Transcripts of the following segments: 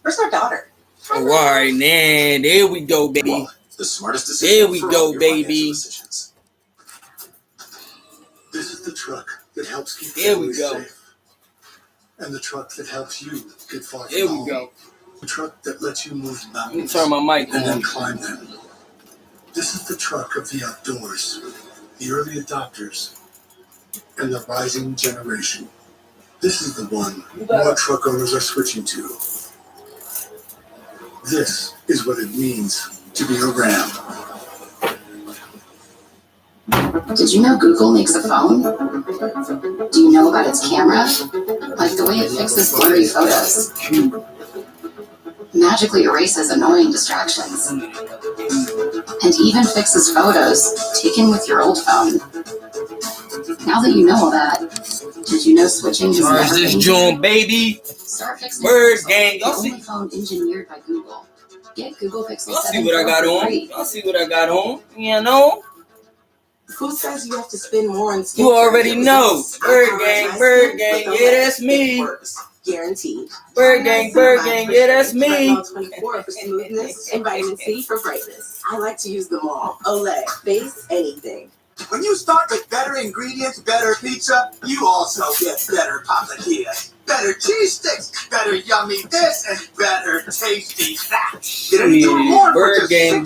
Where's our daughter? Oh, all right, man. There we go, baby. Well, the smartest decision. There we go, baby. This is the truck that helps keep There we families go. safe. And the truck that helps you get far from There home. we go. The truck that lets you move Let me mountains turn my mic and then on. climb them. This is the truck of the outdoors, the early adopters, and the rising generation. This is the one more truck owners are switching to. This is what it means to be a Ram. Did you know Google makes a phone? Do you know about its camera? Like the way it fixes blurry photos. Magically erases annoying distractions. And even fixes photos taken with your old phone. Now that you know all that, did you know switching is Charge never this been joint, baby. Start fixing Bird Pixel, gang. the Y'all only see? phone engineered by Google. Get Google Pixel Y'all 7 see what I Pro got for on? free. Y'all see what I got on? You know? Who says you have to spend more on skincare? You already know. Bird I gang, prioritize bird skin gang. with Yeah, Olay. that's me. It works. Guaranteed. Bird gang, yeah, that's me. Retinol 24 for smoothness and vitamin C for brightness. I like to use them all. Olay. Face anything. When you start with better ingredients, better pizza, you also get better papatillas, better cheese sticks, better yummy this, and better tasty that. Get anything more for Bird just gang,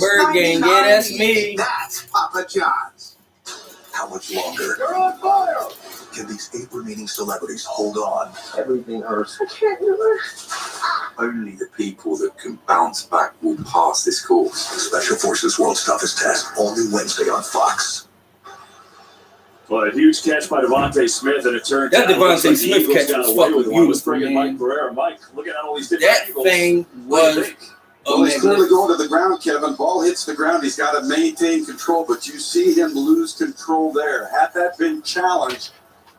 yeah, that's $6.99 me. each. That's Papa John's. How much longer You're on fire. can these 8 remaining celebrities hold on? Everything hurts. I can't do it. Only the people that can bounce back will pass this course. Special Forces World's Toughest Test, all new Wednesday on Fox. Well, a huge catch by Devontae Smith, and it turned That out Devontae the Smith Eagles catch got was away fucking with one. Was beautiful, bringing man. Mike Pereira. Mike, looking at all these different That angles. thing What do you was think? Well, he's clearly amazing. going to the ground, Kevin. Ball hits the ground. He's got to maintain control, but you see him lose control there. Had that been challenged,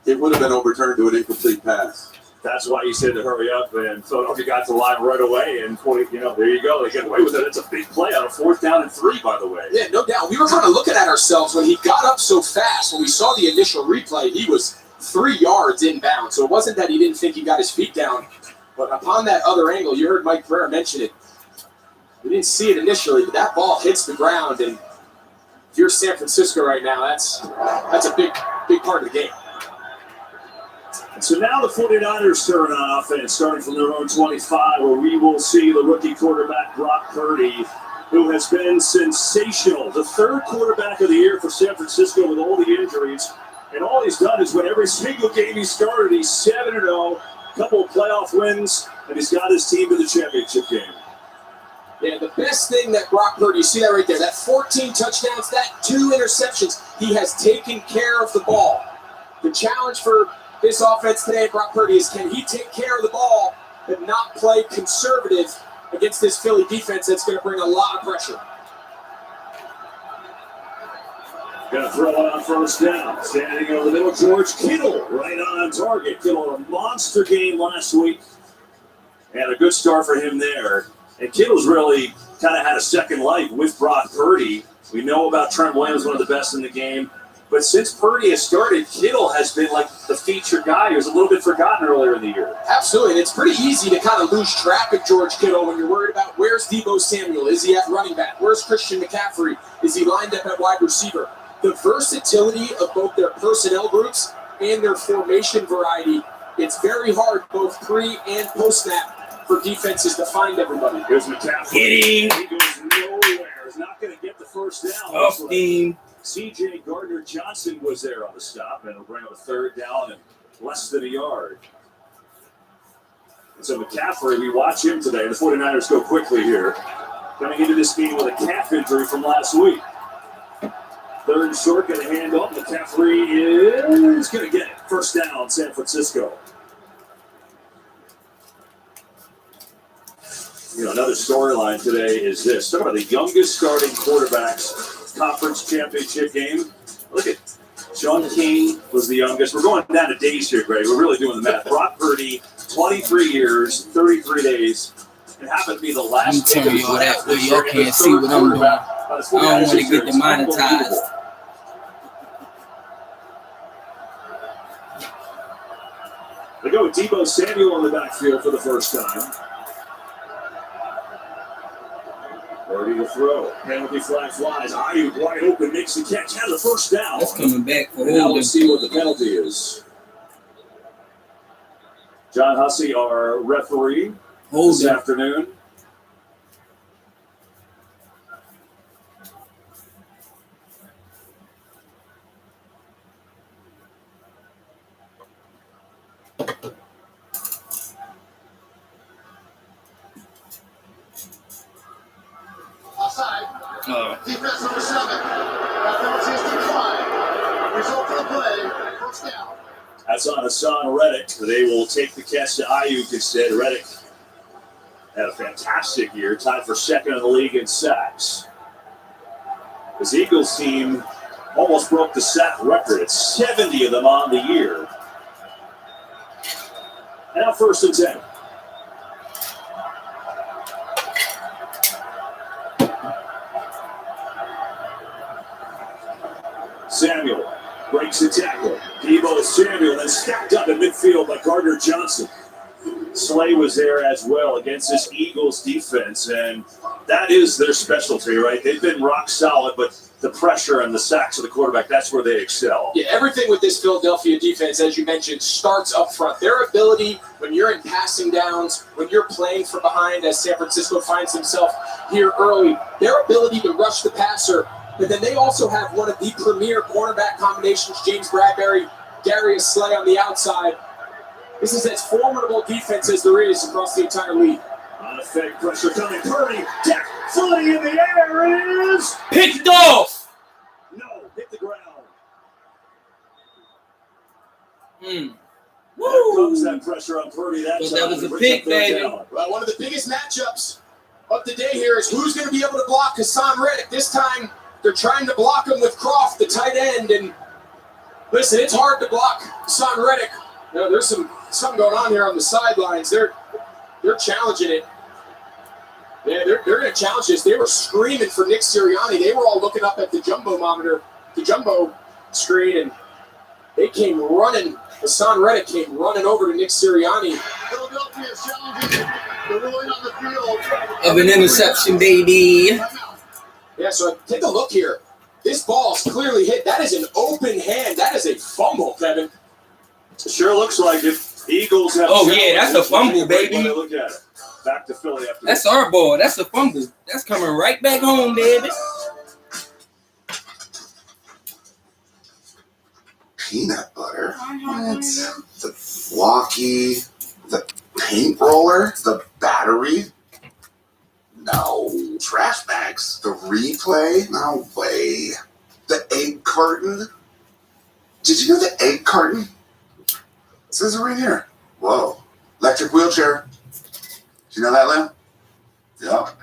it would have been overturned to an incomplete pass. That's why you said to hurry up, and Philadelphia got to the line right away, and there you go. They get away with it. It's a big play on a 4th down and 3, by the way. Yeah, no doubt. We were kind of looking at ourselves when he got up so fast. When we saw the initial replay, he was 3 yards inbound. So it wasn't that he didn't think he got his feet down. But upon that other angle, you heard Mike Pereira mention it. We didn't see it initially, but that ball hits the ground. And if you're San Francisco right now, that's a big part of the game. So now the 49ers turn on offense, starting from their own 25, where we will see the rookie quarterback Brock Purdy, who has been sensational. The 3rd quarterback of the year for San Francisco with all the injuries. And all he's done is win every single game he started. He's 7-0, a couple of playoff wins, and he's got his team to the championship game. Yeah, the best thing that Brock Purdy, you see that right there, that 14 touchdowns, that 2 interceptions, he has taken care of the ball. The challenge for this offense today, Brock Purdy, is can he take care of the ball but not play conservative against this Philly defense that's going to bring a lot of pressure. Going to throw it on 1st down. Standing over the middle, George Kittle right on target. Kittle had a monster game last week, and a good start for him there. And Kittle's really kind of had a second life with Brock Purdy. We know about Trent Williams, one of the best in the game. But since Purdy has started, Kittle has been like the feature guy. He was a little bit forgotten earlier in the year. Absolutely, and it's pretty easy to kind of lose track of George Kittle when you're worried about where's Deebo Samuel? Is he at running back? Where's Christian McCaffrey? Is he lined up at wide receiver? The versatility of both their personnel groups and their formation variety, it's very hard both pre- and post-snap for defenses to find everybody. Here's McCaffrey. He goes nowhere. He's not going to get the first down. Tough team. C.J. Gardner-Johnson was there on the stop, and it'll bring up a 3rd down and less than a yard. And so McCaffrey, we watch him today. The 49ers go quickly here. Coming into this game with a calf injury from last week. 3rd and short, going to hand off. McCaffrey is going to get it. 1st down, San Francisco. Another storyline today is this. Talk about the youngest starting quarterbacks conference championship game. Look at Sean King was the youngest. We're going down to days here, Greg. We're really doing the math. Brock Purdy, 23 years, 33 days. It happened to be the last I'm telling y'all that way. Y'all can't see what I'm doing. I don't want to get demonetized. They go with Deebo Samuel in the backfield for the first time. Ready to throw. Penalty flag flies. Ayuk wide open, makes the catch, has a first down. That's coming back for And now holding. we'll see what the penalty is. John Hussey, our referee this Holding. afternoon. Offside. Oh, Defense number 7. Penalty is declined. Result for the play. First down. That's on Hassan Reddick. They will take the catch to Ayuk instead. Reddick had a fantastic year, tied for second in the league in sacks. His Eagles team almost broke the sack record. It's 70 of them on the year. Now 1st and 10. Samuel breaks the tackle. Deebo Samuel then stacked up in midfield by Gardner Johnson. Slay was there as well against this Eagles defense, and that is their specialty, right? They've been rock solid, but the pressure and the sacks of the quarterback, that's where they excel. Yeah, everything with this Philadelphia defense, as you mentioned, starts up front. Their ability, when you're in passing downs, when you're playing from behind, as San Francisco finds himself here early, their ability to rush the passer. But then they also have one of the premier cornerback combinations, James Bradbury, Darius Slay on the outside. This is as formidable defense as there is across the entire league. On a fake pressure coming, Purdy, Jack, floating in the air is picked off. No, hit the ground. There comes that pressure on Purdy. That But that time. was a Brings pick, up third baby. down. Well, one of the biggest matchups of the day here is who's going to be able to block Hassan Reddick. This time, they're trying to block him with Croft, the tight end. And listen, it's hard to block Hassan Reddick. You know, there's something going on here on the sidelines. They're challenging it. Yeah, they're going to challenge this. They were screaming for Nick Sirianni. They were all looking up at the jumbo screen, and they came running. Hassan Reddick came running over to Nick Sirianni. Philadelphia is challenging the ruling on the field Of an interception, baby. Yeah, so take a look here. This ball's clearly hit. That is an open hand. That is a fumble, Kevin. It sure looks like it. Eagles have. Oh, yeah, that's a fumble, baby. When they look at it. Back to Philly after That's our ball. That's a fumble. That's coming right back home, baby. Peanut butter? What? The walkie? The paint roller? The battery? No. Trash bags? The replay? No way. The egg carton? Did you know the egg carton? It says it right here. Whoa. Electric wheelchair. Did you know that, Lim? Yep.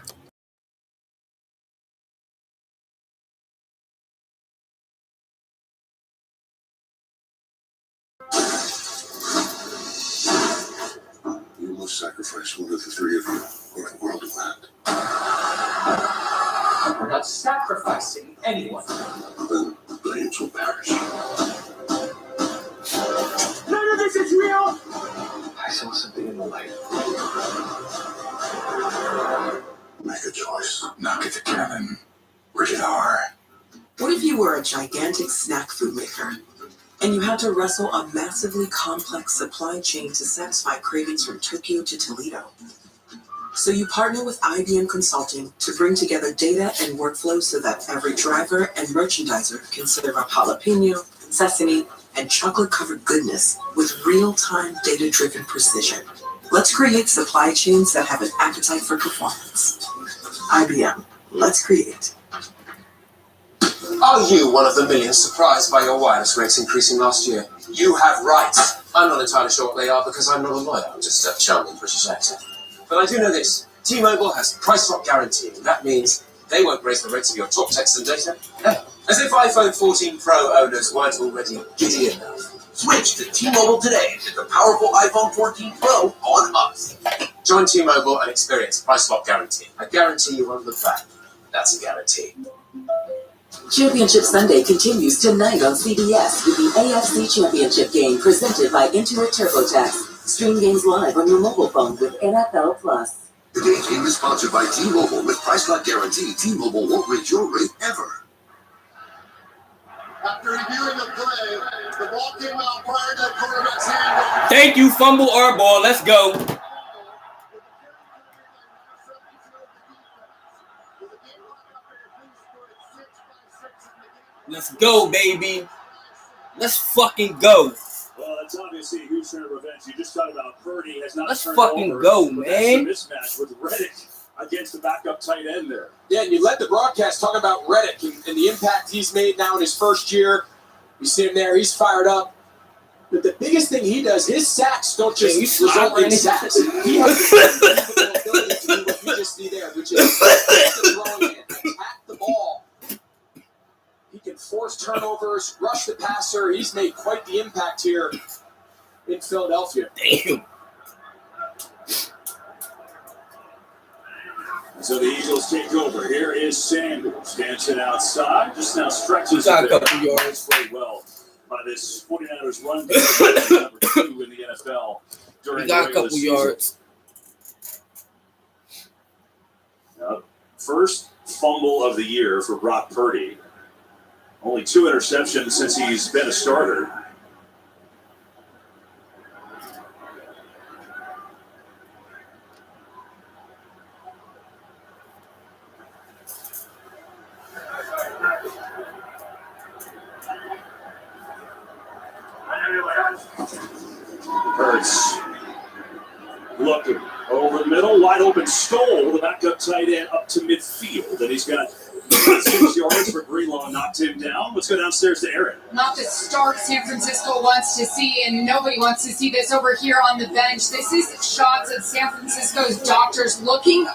You must sacrifice one of the three of you, or the world will end. We're not sacrificing anyone. Then the blades will perish. None of this is real. I saw something in the light. Make a choice. Knock at the cannon. Rated R. What if you were a gigantic snack food maker and you had to wrestle a massively complex supply chain to satisfy cravings from Tokyo to Toledo? So you partner with IBM Consulting to bring together data and workflows so that every driver and merchandiser can serve up jalapeno, sesame, and chocolate-covered goodness with real-time data-driven precision. Let's create supply chains that have an appetite for performance. IBM, let's create. Are you one of the millions surprised by your wireless rates increasing last year? You have rights. I'm not entirely sure what they are because I'm not a lawyer. I'm just a charming British accent. But I do know this. T-Mobile has price lock guarantee. That means they won't raise the rates of your talk, text, and data. No. As if iPhone 14 Pro owners weren't already giddy enough. Switch to T-Mobile today and get the powerful iPhone 14 Pro on us. Join T-Mobile and experience price lock guarantee. I guarantee you won't look back. That's a guarantee. Championship Sunday continues tonight on CBS with the AFC Championship game presented by Intuit TurboTax. Stream games live on your mobile phone with NFL Plus. Today's game is sponsored by T-Mobile. With Price Lock Guarantee, T-Mobile won't raise your rate ever. After reviewing the play, the ball came out prior to the quarterback's hand. Thank you, fumble or ball. Let's go. Let's go, baby. Let's fucking go. Well, that's obviously a huge turn of revenge. You just talked about Purdy has not Let's turned fucking over, go, but man. That's a mismatch with Reddick against the backup tight end there. Yeah, and you led the broadcast talking about Reddick and the impact he's made now in his first year. You see him there, he's fired up. But the biggest thing he does, his sacks don't just result in sacks. He has the ability to do what you just see there, which is attack the ball. He can force turnovers, rush the passer. He's made quite the impact here in Philadelphia. Damn. So the Eagles take over. Here is Sanders. Dancing outside. Just now stretches Got a a bit. couple yards. Played well by this 49ers run defense, number 2 in the NFL during We got a the regular couple season. yards. First fumble of the year for Brock Purdy. Only 2 interceptions since he's been a starter. Hurts looking over the middle, wide open Stoll, the backup tight end up to midfield, and he's got 6 yards for Greenlaw, knocked him down. Let's go downstairs to Aaron. Not the start San Francisco wants to see, and nobody wants to see this over here on the bench. This is shots of San Francisco's doctors looking.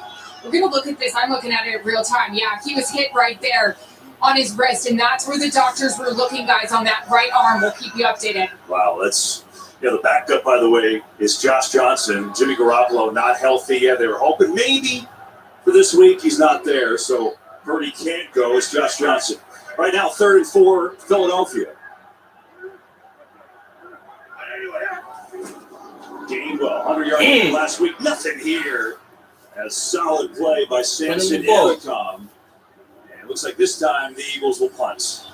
We're going to look at this. I'm looking at it in real time. Yeah, he was hit right there on his wrist, and that's where the doctors were looking, guys, on that right arm. We'll keep you updated. Wow, that's... Yeah, the backup, by the way, is Josh Johnson. Jimmy Garoppolo not healthy yet. They were hoping maybe for this week. He's not there, so Purdy can't go. It's Josh Johnson. Right now, 3rd and 4, Philadelphia. Gainwell, 100-yard last week. Nothing here. A solid play by Samson Ebicom. And it looks like this time the Eagles will punt.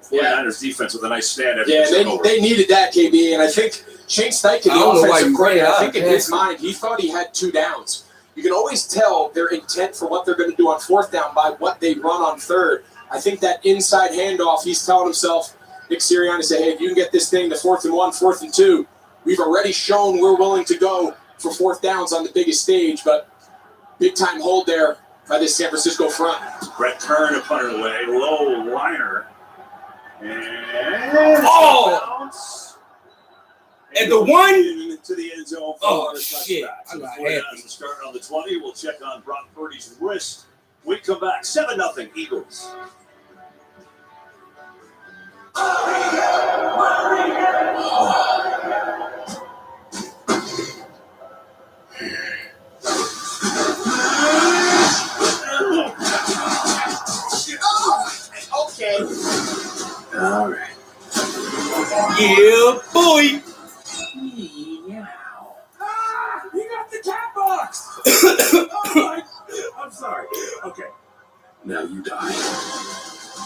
49ers defense with a nice stand. Yeah, they needed that, KB, and I think Shane Steichen, the offensive coordinator, I think in his mind, he thought he had 2 downs. You can always tell their intent for what they're going to do on 4th down by what they run on 3rd. I think that inside handoff, he's telling himself, Nick Sirianni said, hey, if you can get this thing to 4th and 1, 4th and 2, we've already shown we're willing to go for 4th downs on the biggest stage, but big-time hold there by this San Francisco front. Brett Kern, a punter away, low liner. And and the one to the end zone. Oh shit! I got happy. Starting on the 20. We'll check on Brock Purdy's wrist. We come back 7-0 Eagles. Okay. All right. Yeah, boy. You got the cat box. Oh my! I'm sorry. Okay. Now you die.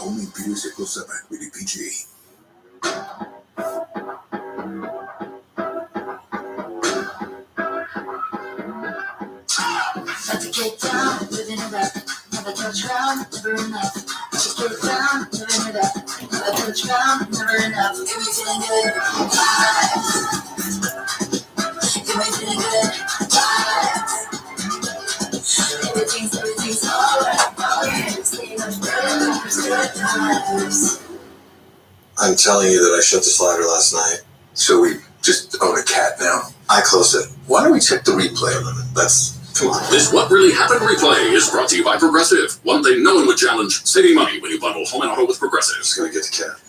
Only Peter 607, rated PG. Had to get down, living it up. Never touch ground, never enough. Just get down, living it up. Never touch ground, never enough. Get me feeling good. Get me feeling good. Everything's alright. Staying up good times. I'm telling you that I shut the slider last night. So we just own a cat now. I close it. Why don't we check the replay limit? Come on. This What Really Happened replay is brought to you by Progressive. One thing no one would challenge, saving money when you bundle home and auto with Progressive. Just gonna get the cat.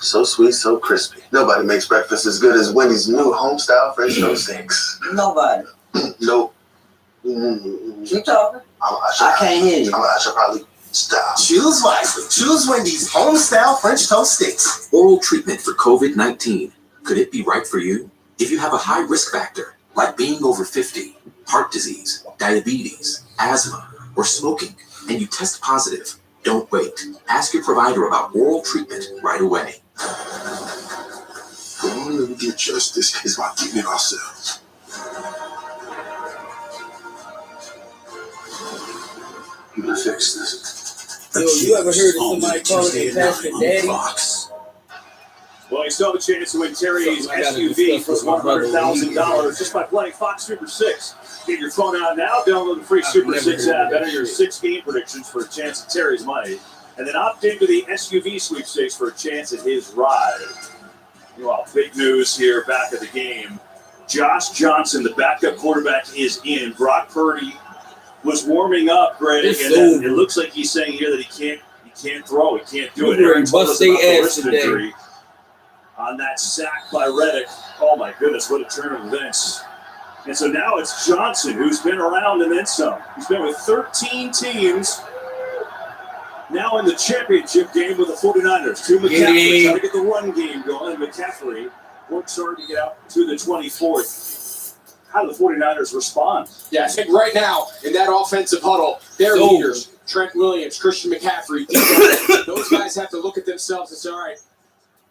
So sweet, so crispy. Nobody makes breakfast as good as Wendy's new homestyle French toast sticks. Nobody. Nope. Keep talking. I can't hear you. I should probably stop. Choose wisely. Choose Wendy's home-style French toast sticks. Oral treatment for COVID-19. Could it be right for you? If you have a high risk factor, like being over 50, heart disease, diabetes, asthma, or smoking, and you test positive, don't wait. Ask your provider about oral treatment right away. The only way we get justice is by getting it ourselves. I'm gonna fix this. Yo, you ever heard of somebody calling their pastor daddy? Well, you still have a chance to win Terry's SUV for $100,000 just by playing Fox Super 6. Get your phone out now, download the free Super 6 app, enter your 6 game predictions for a chance at Terry's money, and then opt into the SUV sweepstakes for a chance at his ride. Meanwhile, big news here back at the game. Josh Johnson, the backup quarterback, is in. Brock Purdy was warming up, Greg, and then it looks like he's saying here that he can't throw, he can't do it. Aaron told us about the wrist injury on that sack by Reddick. Oh my goodness, what a turn of events. And so now it's Johnson, who's been around and then some. He's been with 13 teams. Now in the championship game with the 49ers. To McCaffrey, trying to get the run game going. And McCaffrey works hard to get out to the 24th. How do the 49ers respond? Yeah, I think right now in that offensive huddle, their leaders, Trent Williams, Christian McCaffrey, those guys have to look at themselves and say, all right,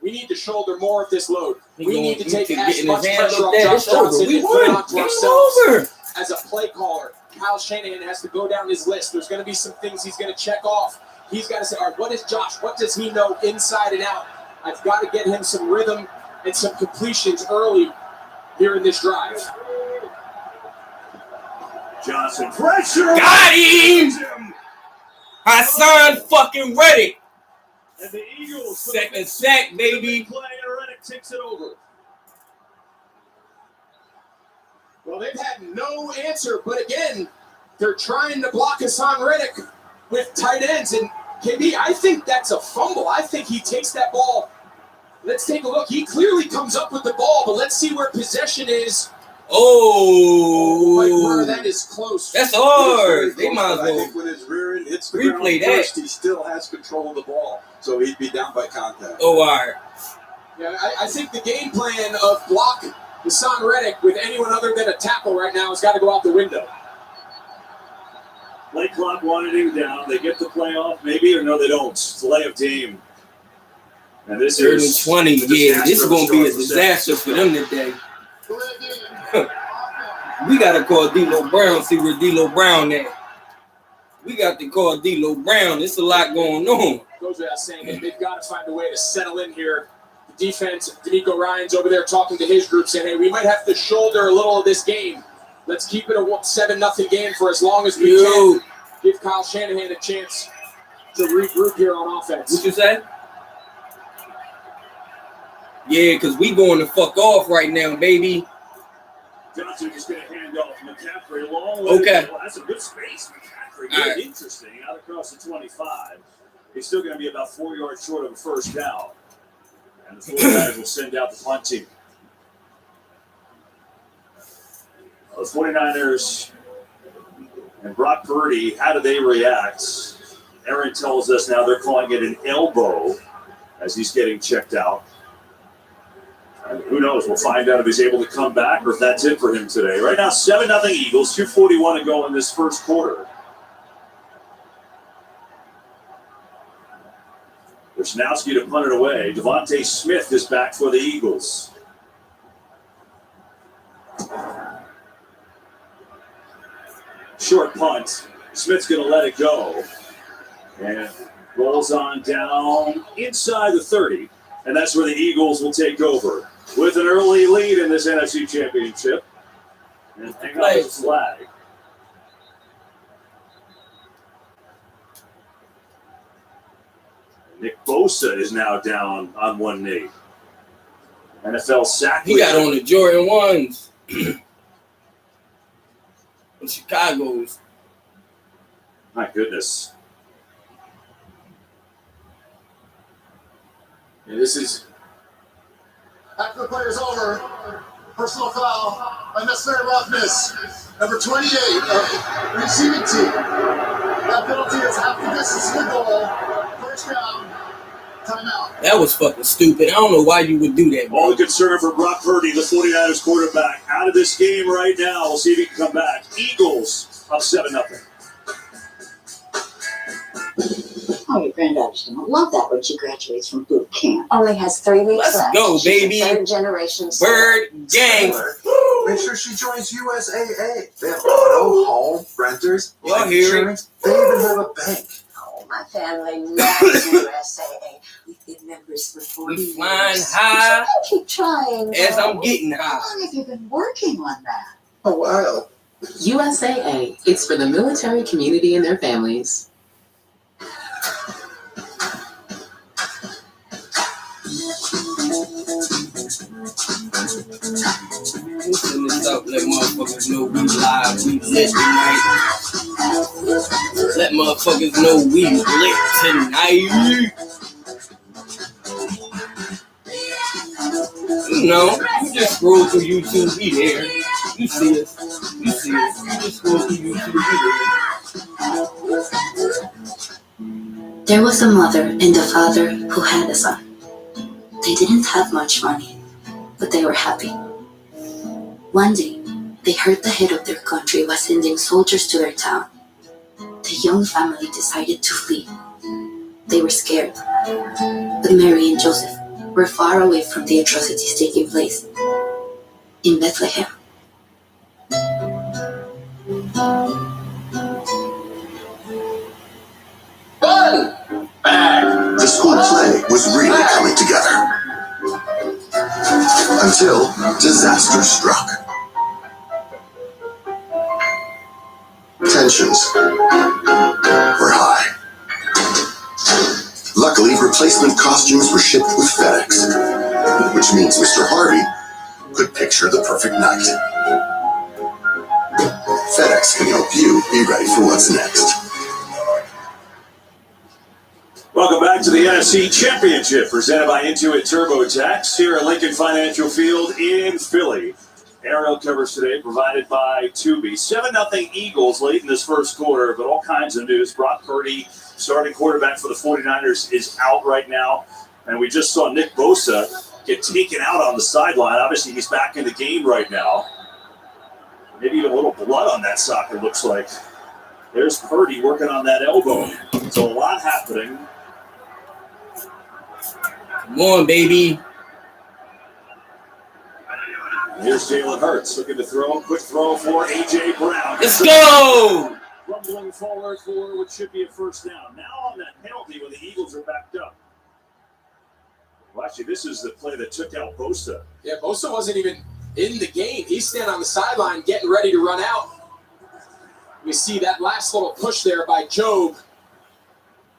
we need to shoulder more of this load. We need to take as much pressure off Josh Johnson and put it onto ourselves. As a play caller, Kyle Shanahan has to go down his list. There's going to be some things he's going to check off. He's got to say, all right, what is Josh? What does he know inside and out? I've got to get him some rhythm and some completions early here in this drive. Johnson, pressure! Got him! Hassan fucking Reddick. And the Eagles, second sack, baby. Play, and Reddick takes it over. Well, they've had no answer, but again, they're trying to block Hassan Reddick with tight ends. And KB, I think that's a fumble. I think he takes that ball. Let's take a look. He clearly comes up with the ball, but let's see where possession is. Oh, that is close. That's hard. They might as I well think when his rear end hits the replay ground that. first, he still has control of the ball, so he'd be down by contact. Oh, all right. Yeah, I think the game plan of block Hassan Reddick with anyone other than a tackle right now has got to go out the window. Play clock winding down. They get the playoff, maybe, or no, they don't. It's delay of game. And this is 20. Yeah, this is going to be a disaster for them today. We got to call D'Lo Brown, see where D'Lo Brown at. We got to call D'Lo Brown. There's a lot going on. Goes without saying that they've got to find a way to settle in here. The defense, D'Amico Ryan's over there talking to his group, saying, hey, we might have to shoulder a little of this game. Let's keep it a 7-0 game for as long as we can. Give Kyle Shanahan a chance to regroup here on offense. What you say? Yeah, because we going to fuck off right now, baby. Johnson just going to hand off McCaffrey long way. Okay. Well, that's a good space. McCaffrey, good, interesting. Out across the 25. He's still going to be about 4 yards short of a first down. And the 49ers will send out the punt team. The 49ers and Brock Purdy, how do they react? Aaron tells us now they're calling it an elbow as he's getting checked out. And who knows? We'll find out if he's able to come back or if that's it for him today. Right now, 7-0 Eagles, 2:41 to go in this first quarter. Wisnowski to punt it away. Devontae Smith is back for the Eagles. Short punt. Smith's going to let it go. And rolls on down inside the 30. And that's where the Eagles will take over with an early lead in this NFC Championship. And hang on to the flag. Nick Bosa is now down on one knee. NFL sack. He got on the Jordan 1s. In Chicago's. My goodness. And this is After the player's over, Personal foul. Unnecessary roughness. Number 28, receiving team. That penalty is half the distance to the goal. First down. Timeout. That was fucking stupid. I don't know why you would do that, bro. All the concern for Brock Purdy, the 49ers quarterback, out of this game right now. We'll see if he can come back. Eagles up 7-0. Oh, your granddaughter's gonna love that when she graduates from boot camp. Only has 3 weeks Let's left. go, She's baby. a third generation Bird gang. Make sure she joins USAA. They have auto, home, renters, Y'all life hear it? insurance. They even have a bank. Oh, my family loves USAA. We've been members for 40 We years. flying high Keep trying. as girl. I'm getting high. How long have you been working on that? A while. USAA. It's for the military community and their families. Listen this up, let motherfuckers know we live, we lit tonight. Let motherfuckers know we lit tonight. You know, you just scroll through YouTube, we there. You see us. You see us. You just scroll through YouTube, we there. There was a mother and a father who had a son. They didn't have much money, but they were happy. One day, they heard the head of their country was sending soldiers to their town. The young family decided to flee. They were scared, but Mary and Joseph were far away from the atrocities taking place in Bethlehem. The school play was really coming together. Until disaster struck. Tensions were high. Luckily, replacement costumes were shipped with FedEx, which means Mr. Harvey could picture the perfect night. FedEx can help you be ready for what's next. Welcome back to the NFC Championship, presented by Intuit TurboTax here at Lincoln Financial Field in Philly. Aerial covers today provided by Tubi. 7-0 Eagles late in this first quarter, but all kinds of news. Brock Purdy, starting quarterback for the 49ers, is out right now. And we just saw Nick Bosa get taken out on the sideline. Obviously, he's back in the game right now. Maybe even a little blood on that sock, it looks like. There's Purdy working on that elbow. So a lot happening. Come on, baby. Here's Jalen Hurts looking to throw. Quick throw for A.J. Brown. Let's go! Rumbling forward for what should be a first down. Now on that penalty when the Eagles are backed up. Well, actually, this is the play that took out Bosa. Yeah, Bosa wasn't even in the game. He's standing on the sideline getting ready to run out. You see that last little push there by Job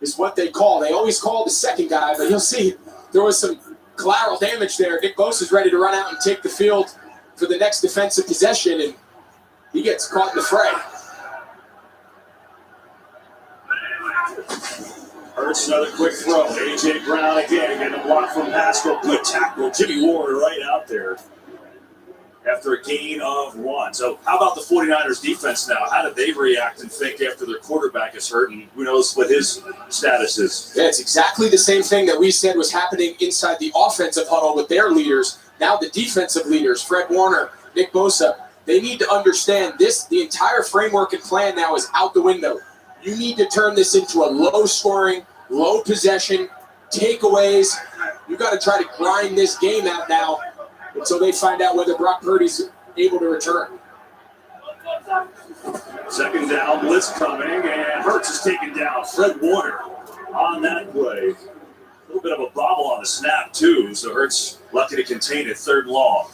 is what they call. They always call the second guy, but you'll see there was some collateral damage there. Nick Bosa's ready to run out and take the field for the next defensive possession, and he gets caught in the fray. Hurts another quick throw. A.J. Brown again getting a block from Pascal. Good tackle. Jimmy Ward right out there after a gain of 1. So how about the 49ers defense now? How did they react and think after their quarterback is hurt, and who knows what his status is? Yeah, it's exactly the same thing that we said was happening inside the offensive huddle with their leaders. Now the defensive leaders, Fred Warner, Nick Bosa, they need to understand this. The entire framework and plan now is out the window. You need to turn this into a low-scoring, low-possession, takeaways. You got to try to grind this game out now until they find out whether Brock Purdy's able to return. Second down, blitz coming, and Hurts is taken down. Fred Warner on that play. A little bit of a bobble on the snap, too, so Hurts lucky to contain it. Third long.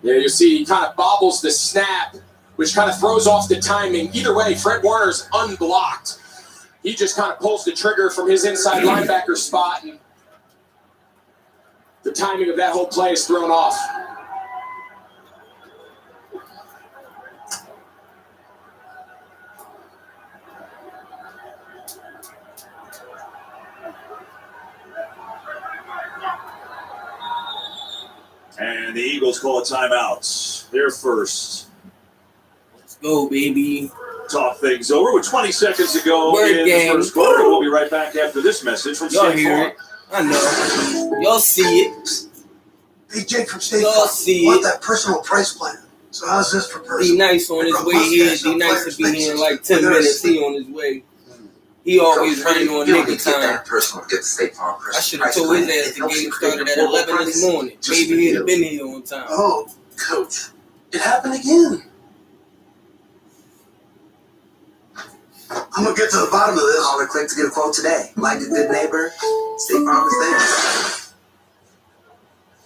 Yeah, you see he kind of bobbles the snap, which kind of throws off the timing. Either way, Fred Warner's unblocked. He just kind of pulls the trigger from his inside linebacker spot, and the timing of that whole play is thrown off. And And the Eagles call a timeout. They're first. Let's go, baby. Talk things over with 20 seconds to go Word in game. the first quarter. We'll be right back after this message from Y'all State hear Farm. it. I know. Y'all see it. Hey, Jake from State Y'all Farm. see Want it. that personal price plan. So how's this for D personal? Nice on his way here. D Nice will be here in like 10 minutes. He on his way. He always running on nigga time. Personal, get the State Farm I should have told his ass the game started at 11 this morning. Just Maybe he'd have been here on time. Oh, coach. It happened again. I'm gonna get to the bottom of this. Call or click to get a quote today. Like a good neighbor, State Farm is there.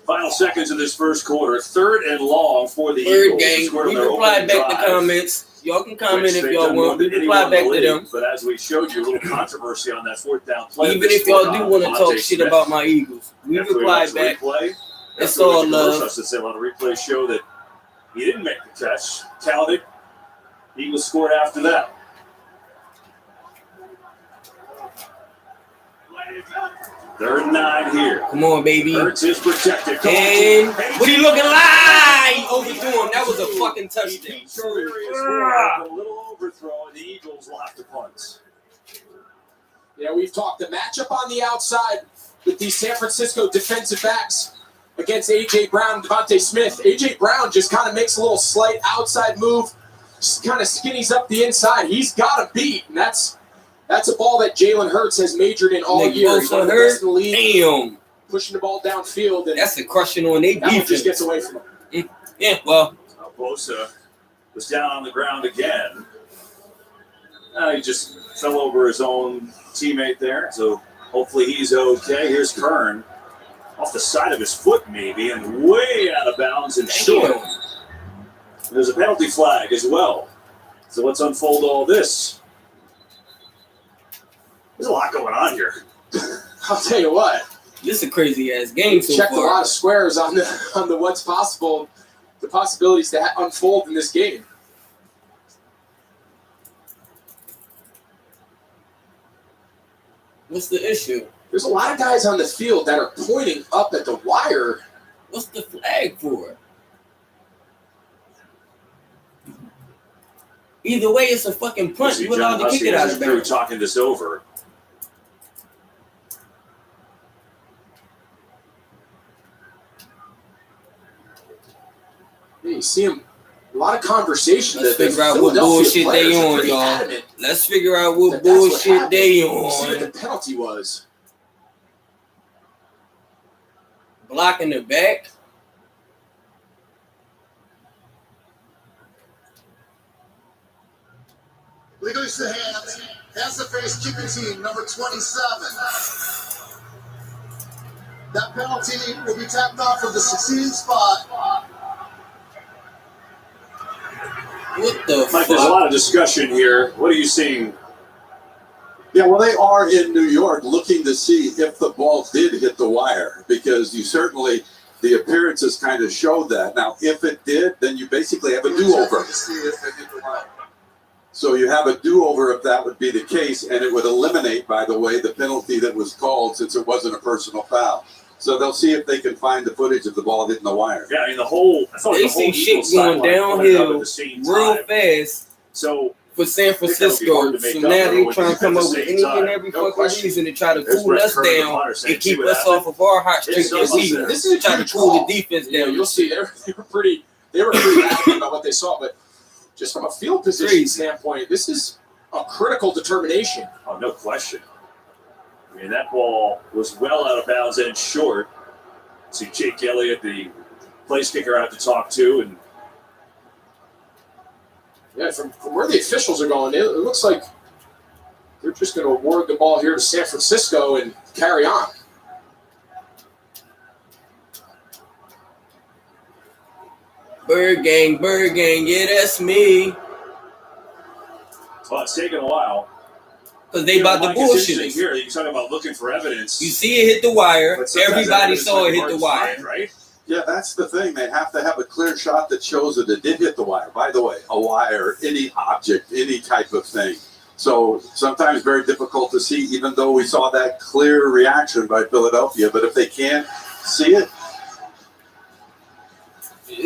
Final seconds of this first quarter. 3rd and long for the Third Eagles. game. Scored on We their reply opening back to drive, comments. Y'all can comment which if they've y'all done want. more We than reply anyone in back the to league. them. But as we showed you, a little controversy on that 4th down play. Even if y'all do want to talk shit about my Eagles, we reply back. It's all love. I should say, a lot of replays show that he didn't make the catch. Counted. Eagles scored after that. Third and 9 here. Come on, baby. Hurts is protected. And what are you looking like? He overthrew him. That was a fucking touchdown. A little overthrow, and the Eagles will have to punt. Yeah, we've talked the matchup on the outside with these San Francisco defensive backs against A.J. Brown and Devontae Smith. A.J. Brown just kind of makes a little slight outside move, just kind of skinnies up the inside. He's got a beat, and that's a ball that Jalen Hurts has majored in all year. He's one of the best in the league. Damn. Pushing the ball downfield. And that's a crushing on their defense. That one just gets away from him. Yeah, well. Bosa was down on the ground again. He just fell over his own teammate there, so hopefully he's okay. Here's Kern. Off the side of his foot, maybe, and way out of bounds and short. There's a penalty flag as well. So let's unfold all this. There's a lot going on here. I'll tell you what. This is a crazy ass game so checked far. a lot of squares on the what's possible, the possibilities to unfold in this game. What's the issue? There's a lot of guys on the field that are pointing up at the wire. What's the flag for? Either way, it's a fucking punt. You're allowed to kick it out of bounds. Talking this over. You see him. A lot of conversation. Let's figure out what bullshit they on, y'all. Let's figure out what bullshit they on. See what the penalty was. Blocking the back. Release the hands. Has the face kicking team, number 27. That penalty will be tapped off of the succeeding spot. What the fuck? There's a lot of discussion here. What are you seeing? Yeah, well, they are in New York looking to see if the ball did hit the wire, because you certainly, the appearances kind of showed that. Now, if it did, then you basically have a do-over. So you have a do-over if that would be the case, and it would eliminate, by the way, the penalty that was called since it wasn't a personal foul. So they'll see if they can find the footage of the ball hitting the wire. Yeah, I mean, the whole... They see shit going downhill real fast. So for San Francisco, so now they trying to come up with any and every fucking reason to try to cool us down and keep us off of our hot streak that we were. This is trying to cool the defense down. You'll see they were pretty adamant about what they saw, but just from a field position standpoint, this is a critical determination. Oh, no question. I mean, that ball was well out of bounds and short. See Jake Elliott, the place kicker, out to talk to, and yeah, from where the officials are going, it looks like they're just going to award the ball here to San Francisco and carry on. Bird gang, yeah, that's me. Well, it's taken a while. Because they about to bullshit us. Here, you're talking about looking for evidence. You see it hit the wire. Everybody saw it hit the wire. Find, right? Yeah, that's the thing. They have to have a clear shot that shows that it did hit the wire. By the way, a wire, any object, any type of thing. So sometimes very difficult to see, even though we saw that clear reaction by Philadelphia. But if they can't see it,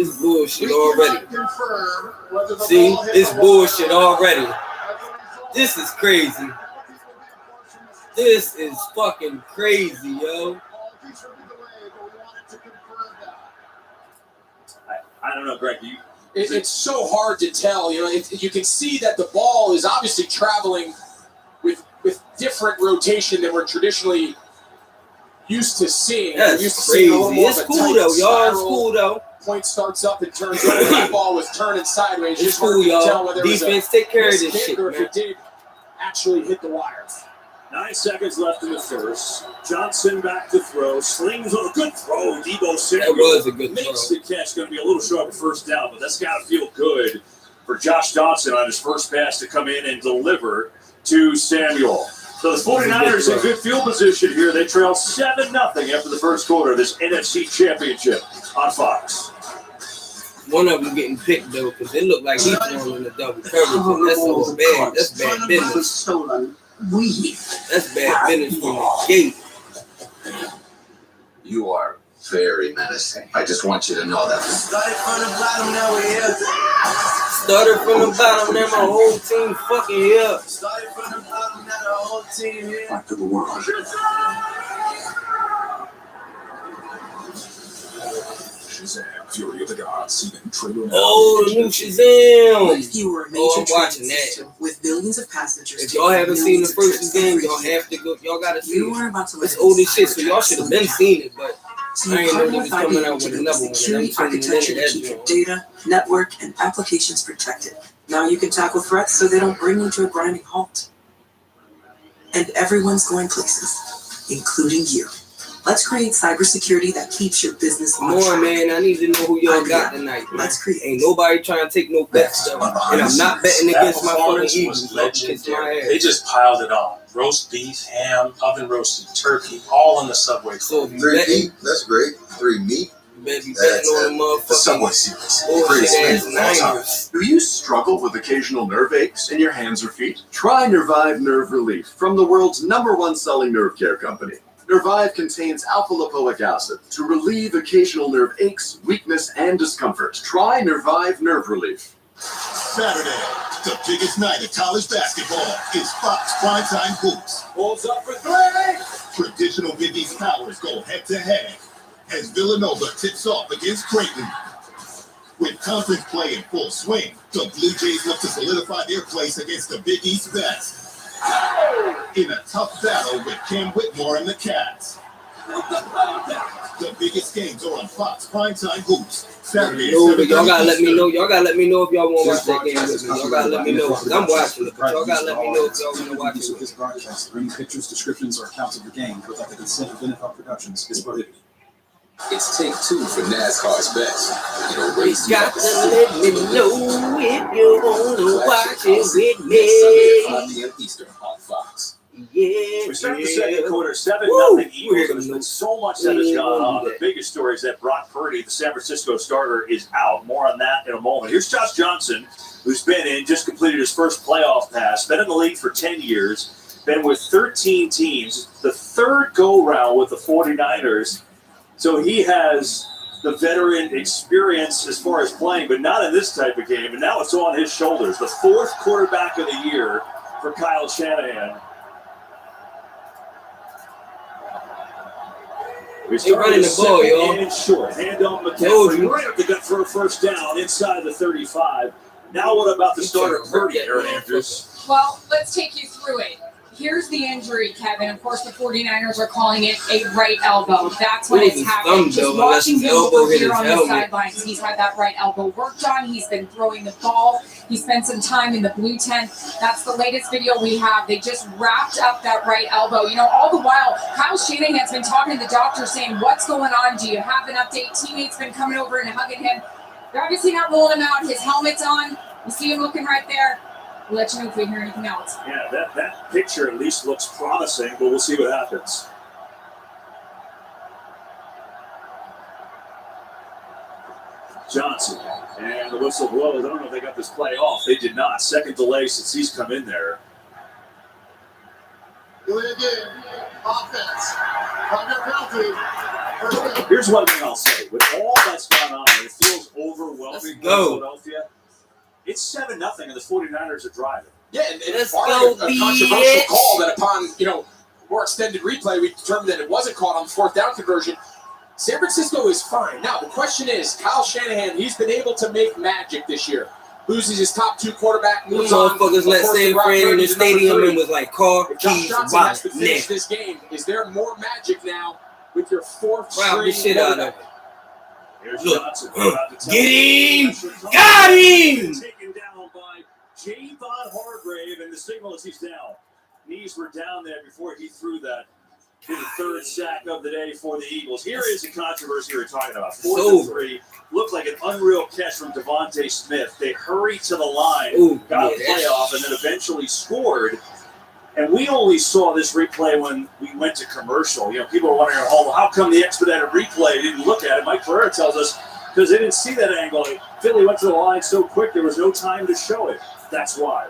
It's bullshit already. See, it's bullshit already. This is crazy. This is fucking crazy, yo. I don't know, Greg. It's so hard to tell. You know, you can see that the ball is obviously traveling with different rotation than we're traditionally used to seeing. That's crazy. It's cool though, y'all. It's cool though. Point starts up and turns over. That ball was turning sideways. It's cool, y'all. Defense take care of this shit, or if man. it did actually hit the wire. 9 seconds left in the first. Johnson back to throw. Slings on a good throw. Debo Samuel That was a good makes throw. the catch. Going to be a little short of a first down, but that's got to feel good for Josh Johnson on his first pass to come in and deliver to Samuel. So the 49ers in good field position here. They trail 7-0 after the first quarter of this NFC Championship on Fox. One of them getting picked though, because it looked like he's throwing in the double coverage, and that's so bad. That's bad business. Stolen. That's bad business from the gate. You are very menacing. I just want you to know that. Started from the bottom, now we're here. Started from the bottom, now my whole team fucking here. Started from the bottom, now the whole team here. Back to the world. Shazam, Fury of the Gods, seeing trailer. Oh, the new Shazam! If you were a Oh, major I'm watching transit that. system with millions of passengers, If y'all haven't taking seen the millions of first trips game, every y'all year, have to go. Y'all gotta see you it. weren't about to let It's old as shit, so y'all cyber should have attacks been slow seen it, but So I you ain't know partner they with was coming IBM out to with build another the one. And security I'm tuning in architecture to to that keep your joint. data, network, and applications protected. Now you can tackle threats so they don't bring you to a grinding halt. And everyone's going places, including you. Let's create cybersecurity that keeps your business on Come on, track. man. I need to know who y'all got tonight, man. Let's create. Ain't nobody trying to take no bets, though. And I'm not betting against my fucking Eagles. Kiss my They ass. just piled it on. Roast beef, ham, oven roasted turkey, all on the Subway. So if you 3 betting, meat, that's great. 3 meat. you better be betting on the The Subway motherfucking series. bullshit ass Greatest meat of all time. Niners. Do you struggle with occasional nerve aches in your hands or feet? Try Nervive Nerve Relief from the world's #1 selling nerve care company. Nervive contains alpha-lipoic acid to relieve occasional nerve aches, weakness, and discomfort. Try Nervive Nerve Relief. Saturday, the biggest night of college basketball is Fox Primetime Hoops. Holds up for 3. Traditional Big East powers go head-to-head as Villanova tips off against Creighton. With conference play in full swing, the Blue Jays look to solidify their place against the Big East best. In a tough battle with Cam Whitmore and the Cats. The biggest games are on Fox Primetime Hoops. Saturday at No, but y'all 7:30 gotta let me Eastern. know. Y'all gotta let me know if y'all want to watch that game with me. Y'all gotta let me know because I'm watching it. But y'all gotta let me know if y'all want to watch it. This broadcast, or any pictures, descriptions, or accounts of the game without the consent of NFL Productions is prohibited. It's take 2 for NASCAR's best. You know, race Got to let me know if you wanna watch it with Sunday at 5 me. p.m. Eastern on Fox. Yeah, We start the second quarter, 7-0 Woo! Eagles. There's been so much that has gone on. The biggest story is that Brock Purdy, the San Francisco starter, is out. More on that in a moment. Here's Josh Johnson, who's been in, just completed his first playoff pass, been in the league for 10 years, been with 13 teams, the third go-round with the 49ers. So he has the veteran experience as far as playing, but not in this type of game. And now it's on his shoulders. The 4th quarterback of the year for Kyle Shanahan. They running the ball, y'all. And short. Hand on McCaffrey. Right up the gut for a first down inside the 35. Now what about the starter Purdy, Aaron Andrews? Well, let's take you through it. Here's the injury, Kevin. Of course, the 49ers are calling it a right elbow. That's when it's happening. Just watching him over here on the sidelines, he's had that right elbow worked on. He's been throwing the ball. He spent some time in the blue tent. That's the latest video we have. They just wrapped up that right elbow. You know, all the while, Kyle Shanahan's been talking to the doctor saying, what's going on? Do you have an update? Teammates been coming over and hugging him. They're obviously not rolling him out. His helmet's on. You see him looking right there. We'll let you know if we hear anything else. Yeah, that picture at least looks promising, but we'll see what happens. Johnson, and the whistle blows. I don't know if they got this play off. They did not. Second delay since he's come in there. Do it again. Offense. Under penalty. Here's one thing I'll say. With all that's gone on, it feels overwhelming for Philadelphia. It's 7-0 and the 49ers are driving. Yeah, and it's a controversial call that upon, more extended replay, we determined that it wasn't called on the fourth down conversion. San Francisco is fine. Now, the question is, Kyle Shanahan, he's been able to make magic this year. Loses his top 2 quarterback, moves on. Motherfuckers let San Fran in the stadium and was like, car, Josh keys, Johnson has to finish wallet, this game. Is there more magic now with your 4th Wow, this shit out of it. Here's Look, Johnson about to tell get him! him. Got him! Taken down by Javon Hargrave, and the signal is he's down. Knees were down there before he threw that. To the 3rd sack of the day for the Eagles. Here is the controversy we're talking about. 4th and 3. Looked like an unreal catch from Devontae Smith. They hurried to the line, got a playoff, and then eventually scored. And we only saw this replay when we went to commercial. People are wondering, how come the expedited replay didn't look at it? Mike Pereira tells us because they didn't see that angle. Philly went to the line so quick there was no time to show it. That's why.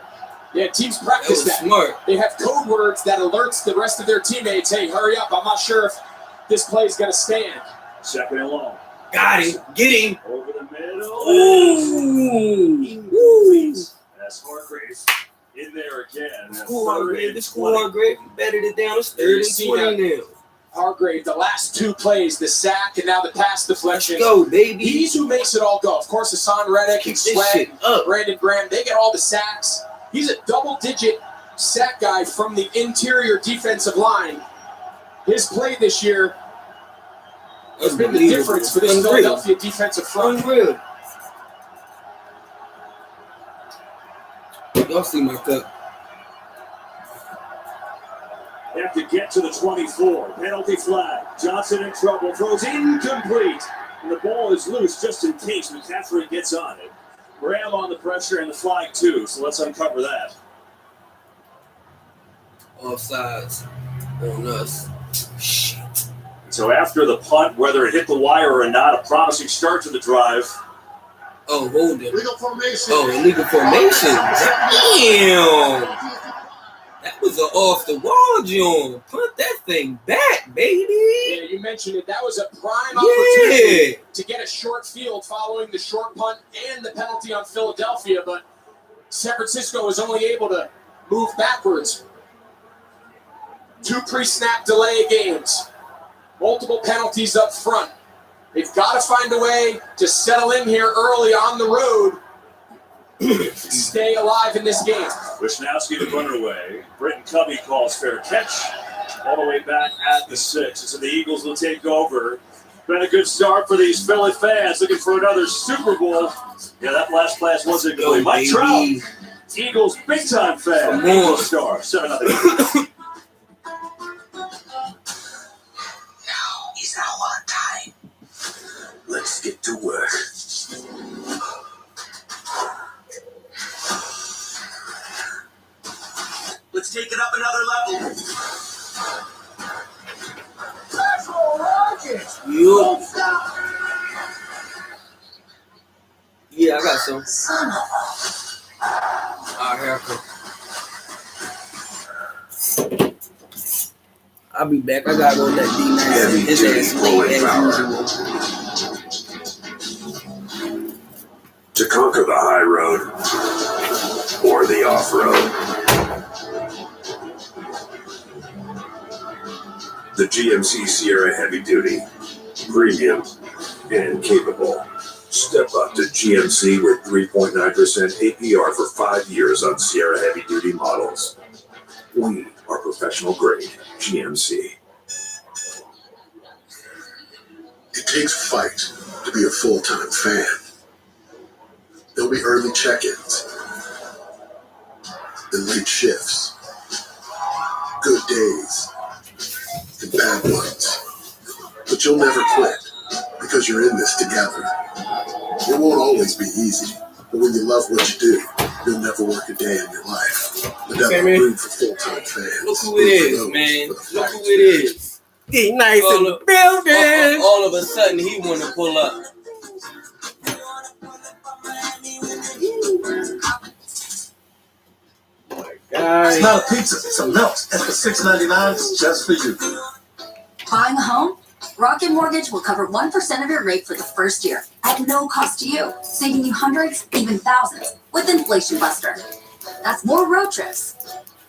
Yeah, teams practice that. Smart. They have code words that alerts the rest of their teammates, hey, hurry up, I'm not sure if this play is going to stand. 2nd and long. Got him. Get him. Over the middle. Ooh. That's Hargrave in there again. This Hargrave better than down. It's 3rd and 20 now. Hargrave, the last 2 plays, the sack and now the pass deflection. Let's go, baby. He's who makes it all go. Of course, Hassan Reddick and Sweat, Brandon Graham, they get all the sacks. He's a double-digit sack guy from the interior defensive line. His play this year has been the difference for this Philadelphia defensive front. Unreal. Y'all see my cup. They have to get to the 24. Penalty flag. Johnson in trouble. Throws incomplete. And the ball is loose just in case McCaffrey gets on it. Graham on the pressure and the flag too, so let's uncover that. Offsides on us. Shit. So after the punt, whether it hit the wire or not, a promising start to the drive. Oh, hold it. Legal formation. Oh, illegal formation. Damn. That was an off-the-wall joint. Put that thing back, baby. Yeah, you mentioned it. That was a prime opportunity to get a short field following the short punt and the penalty on Philadelphia, but San Francisco was only able to move backwards. 2 pre-snap delay games. Multiple penalties up front. They've got to find a way to settle in here early on the road. Stay alive in this game. Wisnowski to run away. Britton Covey calls fair catch. All the way back at the 6. So the Eagles will take over. Been a good start for these Philly fans looking for another Super Bowl. Yeah, that last pass wasn't good. Mike Trout, Eagles big time fan. Eagles star. 7-0. Now is our time. Let's get to work. Let's take it up another level. That's all right. You. Yeah, I got some. Son of Alright, here I come. I'll be back. I gotta go let D9 his ass play as usual. To conquer the high road or the off-road. The GMC Sierra Heavy Duty, premium and capable. Step up to GMC with 3.9% APR for 5 years on Sierra Heavy Duty models. We are professional grade GMC. It takes fight to be a full-time fan. There'll be early check-ins and late shifts, good days and bad ones. But you'll never quit because you're in this together. It won't always be easy, but when you love what you do, you'll never work a day in your life. But that's a room for full-time fans. Look who it is, man. Look who it is. He nice in the building. All of a sudden, he want to pull up. It's not a pizza, it's a melt. And for $6.99, it's just for you. Buying a home? Rocket Mortgage will cover 1% of your rate for the first year at no cost to you, saving you hundreds, even thousands, with Inflation Buster. That's more road trips,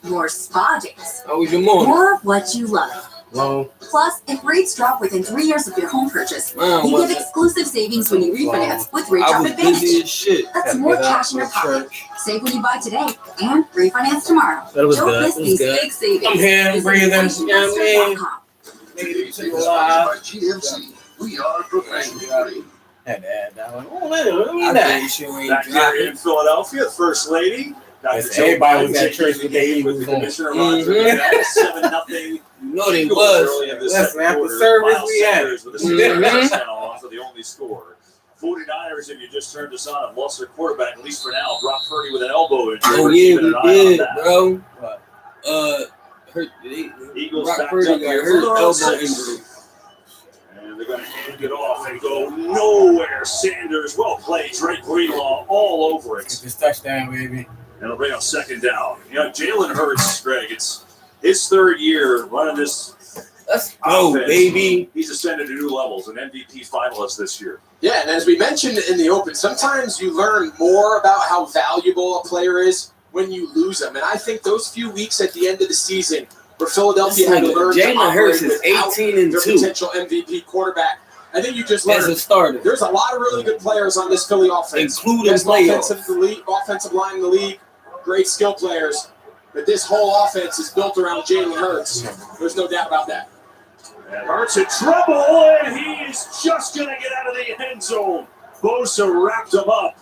more spa days, more what you love. Well, Plus, if rates drop within 3 years of your home purchase, you get exclusive savings when you refinance with Rate Drop Advantage. That's more cash in your pocket. Save when you buy today and refinance tomorrow. That was Don't good. miss That was these good. big savings. I'm here, I'm breathing. You know what I mean? By GMC, we are professional. Back here in Philadelphia, First Lady. Everybody was at church with the Eagles on. 7-0. No, they was. Listen, after service, we had it. With a touchdown for the only score. 49ers, if you just turned us on, have lost their quarterback, at least for now. Brock Purdy with an elbow injury. Oh, yeah, we did, bro. Eagles Brock backed Purdy up got here hurt for elbow 6. injury. And they're going to hand it off and go nowhere. Sanders, well played. Drake Greenlaw all over it. It's touchdown, baby. And it'll bring up 2nd down. You know, Jalen Hurts, Greg, it's his 3rd year running this. Let's go, baby. He's ascended to new levels, an MVP finalist this year. Yeah, and as we mentioned in the open, sometimes you learn more about how valuable a player is when you lose them. And I think those few weeks at the end of the season where Philadelphia had to learn to operate without their potential MVP quarterback, I think you just learned. As a starter. There's a lot of really good players on this Philly offense. Including Best playoffs. offensive line in the league, great skill players. But this whole offense is built around Jalen Hurts. There's no doubt about that. And Hurts in trouble, and he's just going to get out of the end zone. Bosa wrapped him up.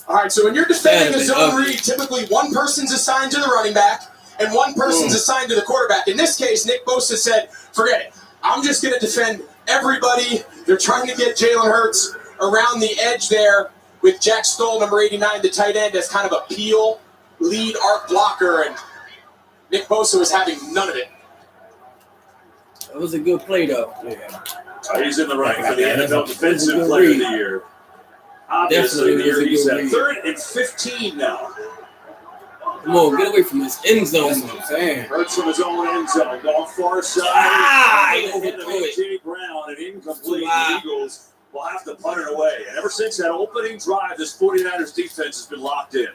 All right, so when you're defending a zone read, typically one person's assigned to the running back and one person's assigned to the quarterback. In this case, Nick Bosa said, forget it. I'm just going to defend everybody. They're trying to get Jalen Hurts around the edge there with Jack Stoll, number 89, the tight end, as kind of a peel lead arc blocker, and Nick Bosa was having none of it. That was a good play, though. Yeah. He's in the running for the NFL Defensive Player of the Year. Obviously, here he's at 3rd and 15 now. Come on, get away from this end zone. That's what I'm saying. Hurts from his own end zone, going far side. Over to A.J. Brown, and incomplete. The Eagles will have to punt it away. And ever since that opening drive, this 49ers defense has been locked in.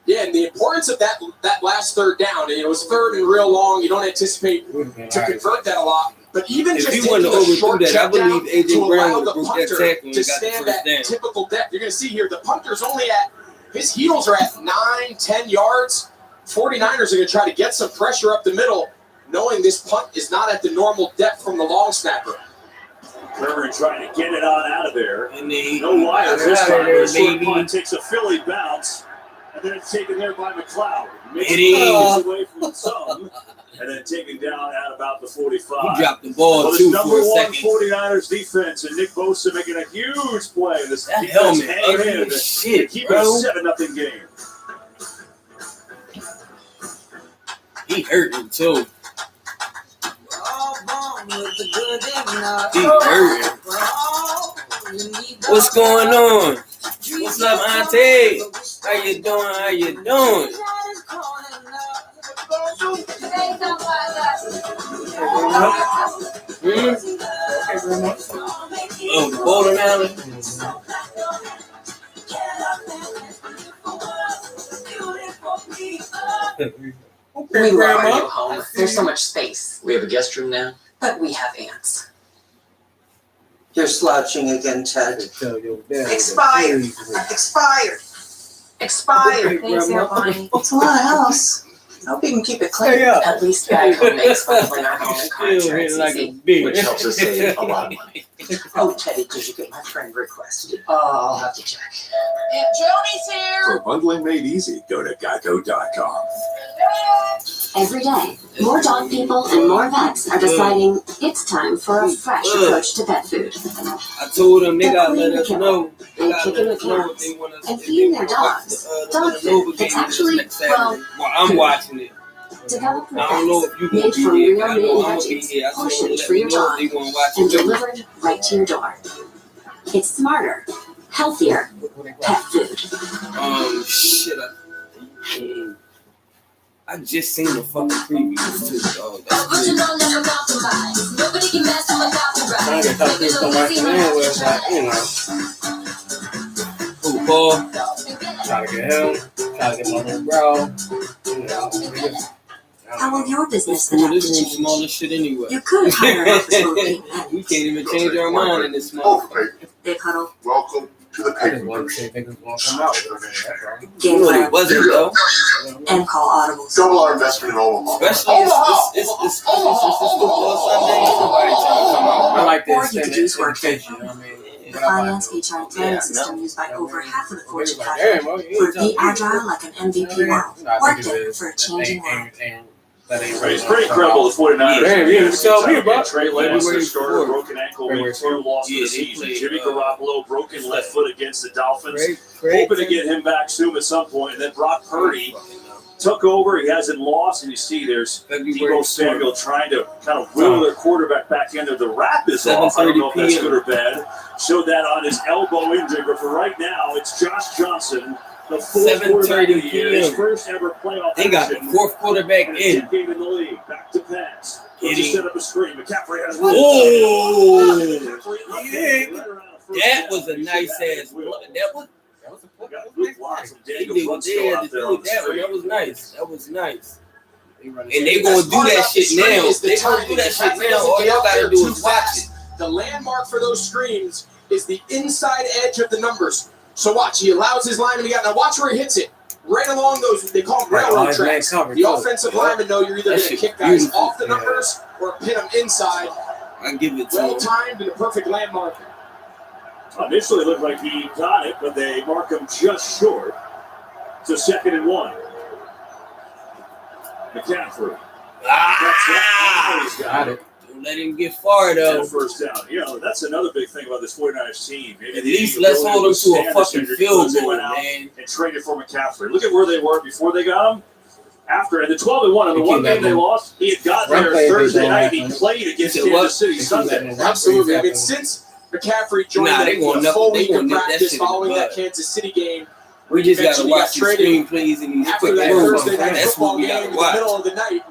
Yeah, and the importance of that last 3rd down, it was 3rd and real long. You don't anticipate to convert that a lot. But even if just you taking a short that, check I believe down AJ to Brown allow the would have punter that tackle to stand at typical depth. You're going to see here, the punter's only at, his heels are at 9-10 yards. 49ers are going to try to get some pressure up the middle, knowing this punt is not at the normal depth from the long snapper. Kerr trying to get it on out of there. And no wires this time. The short punt takes a Philly bounce, and then it's taken there by McLeod. Makes it away from some, and then taken down at about the 45. He dropped the ball, well, too, number for a one second. 49ers defense, and Nick Bosa making a huge play. This that defense helmet, hanging in shit, keep bro. it a 7-0 game. He hurting, too. He hurting. What's going on? What's up, Auntie? How you doing? How you doing? Oh, the bowling alley. We love our new home. There's so much space. We have a guest room now. But we have ants. You're slouching again, Ted. Expired. Expired. Expired. Thanks, there, Bonnie. It's a lot of house. I hope you can keep it clean. At least Geico makes fun when our home and car insurance easy. Which helps us save a lot of money. Oh, Teddy, did you get my friend request? I'll have to check. Aunt Joni's here. For bundling made easy, go to geico.com. Every day, more dog people and more vets are deciding it's time for a fresh approach to pet food. I told them they gotta let us know. They And gotta kicking let the us know if cats they want us. and feeding their dogs dog food that's actually, well, I'm watching it. developed with I don't know if you made gonna from be here. real I meat know and I'm gonna be veggies, here. I told them portioned let for me your know if dog, they wanna watch and it. delivered right to your door. It's smarter, healthier pet food. Shit. I I just seen the fucking previews too, dog. That's Original, never compromise. Nobody can mess with my copyright. I get talk this stuff like that was like, you know. Who, Paul? Try to get him. Try to get my little bro. You know, niggas. How will your business This adapt to room change? small as shit anyway. You could hire an office working We can't even change our mind in this small. Big huddle. Welcome to the I just paper. want to say niggas gonna come out with it. That's all. Game Really plan. wasn't though. And call audibles. Double our investment in Omaha. Especially it's football Sunday. Nobody trying to come out. I like Or this you and could use education. Workday. You know what I mean? The finance, HR, and planning system used by over half of the Fortune Like, 500. damn, well, you For ain't be telling me. agile like an MVP world. Nah, I think Workday it is. for a changing world. It's pretty incredible. The 49ers. Damn, you didn't tell me about Trey Lance, their February starter, 4th. broken ankle, February week 2 loss of Yeah, the they season. played, Jimmy Garoppolo, broken left foot against the Dolphins. Craig Hoping to get him back soon at some point. And then Brock Purdy took over. He hasn't lost. And you see there's Deebo Samuel trying to kind of wheel their quarterback back in there. The wrap is off. I don't know if that's good or bad. Showed that on his elbow injury. But for right now, it's Josh Johnson, the fourth quarterback of the year, his first ever playoff They got the action. fourth quarterback And a in. decade in the league. Back to pass. Get Just him. set up a screen. McCaffrey has That was a nice ass. That was They did what they had to do with that one. That was nice. That was nice. And they gonna do that shit now. They gonna do that shit now. All y'all gotta do is watch it. The landmark for those screens is the inside edge of the numbers. So watch, he allows his lineman to get. Now watch where he hits it. Right along those, they call them railroad tracks. The offensive linemen know you're either going to kick guys off the numbers or pin them inside. I give it to well him. timed and a perfect landmark. Initially, it looked like he got it, but they mark him just short. So 2nd and 1. McCaffrey. Got it. Don't let him get far though. First down. You know, that's another big thing about this 49ers team. Maybe At least let's hold them to a fucking field goal, man. And traded for McCaffrey. Look at where they were before they got him. After, and the 12-1 on the one game they lost, he had got there Thursday night. He played against Kansas City Sunday. Absolutely. I mean, since McCaffrey joined the full week of practice following that Kansas City game, we just gotta watch the screenplays and these after quick that moves. Thursday night That's football what we game gotta in the watch. middle of the night.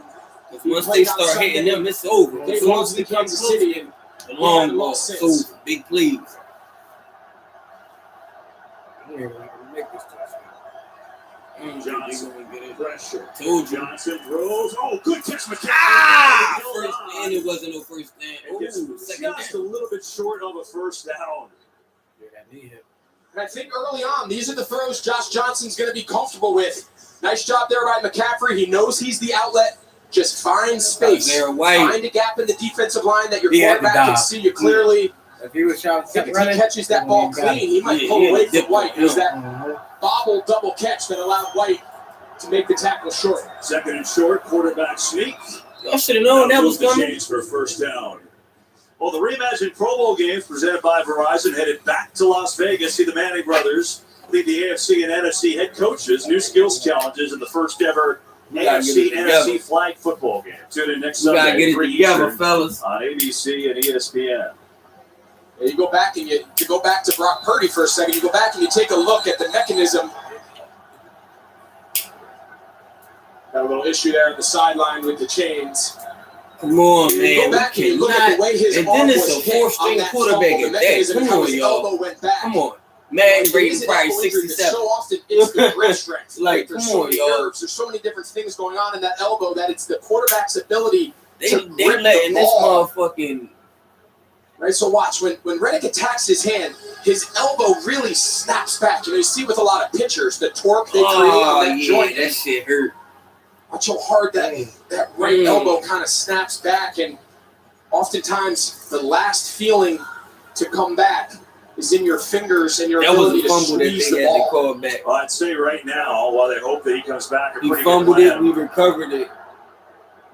Once they start hitting them, it's over. They As soon as lost we to come Kansas close, City. the long ball, lost so since. big please. Johnson pressure. Told you. Johnson throws. Oh, good catch, McCaffrey. First and it wasn't no first down. Ooh, Second just down. a little bit short of a first down. And I think early on, these are the throws Josh Johnson's going to be comfortable with. Nice job there by McCaffrey. He knows he's the outlet. Just find space. Find a gap in the defensive line that your quarterback can see you clearly. If he was shot, If he catches that ball clean, he might pull away from White. It was that bobble double catch that allowed White to make the tackle short. 2nd and short, quarterback sneak. I should have known that was the coming. change for a first down. Well, the reimagined Pro Bowl games presented by Verizon headed back to Las Vegas. See the Manning brothers lead the AFC and NFC head coaches. New skills challenges in the first ever AFC NFC flag football game. Tune in next We gotta Sunday. get it 3 together, Eastern fellas. On ABC and ESPN. And you go back and you go back to Brock Purdy for a second. You go back and you take a look at the mechanism. Got a little issue there at the sideline with the chains. Come on, You man. go back and you look at the way his And arm then it's was a hit four-string on that quarterback fumble, at the that. mechanism Come and how on, his y'all. elbow went back. Come on. Madden It rating is an probably elbow injury, 67. So often it's the grip strength. Like, There's come so on, many y'all. nerves. There's so many different things going on in that elbow that it's the quarterback's ability They to grip letting the this ball. motherfucking. Right, so watch, when Reddick attacks his hand, his elbow really snaps back. You know, you see with a lot of pitchers, the torque they create on that joint. That shit hurt. Watch how hard that right elbow kind of snaps back, and oftentimes the last feeling to come back is in your fingers and your That was ability a to fumble that squeeze they the had to ball. call back. Well, I'd say right now, while they hope that he comes back, a He pretty fumbled good it, plan. we recovered it.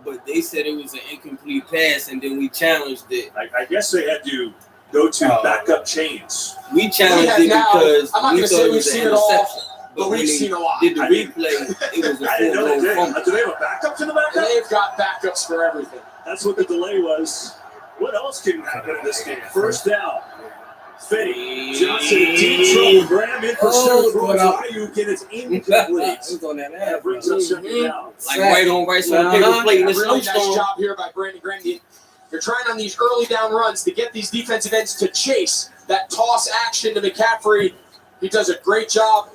But they said it was an incomplete pass, and then we challenged it. I guess they had to go to backup chains. We challenged it because I'm not we going to thought say it we've was an seen it all, interception. but when we've they seen a lot. did the I mean- replay, it was a I didn't know they full-blown did. fumble. Do they have a backup to the backup? They've got backups for everything. That's what the delay was. What else can happen in this game? First down. Fitty. Johnson in deep trouble. Graham in for several throws. Ayuk and it's incomplete. That brings up second down. Like right on the paper plate in the Really nice snowstorm. job here by Brandon Graham. They're trying on these early down runs to get these defensive ends to chase that toss action to McCaffrey. He does a great job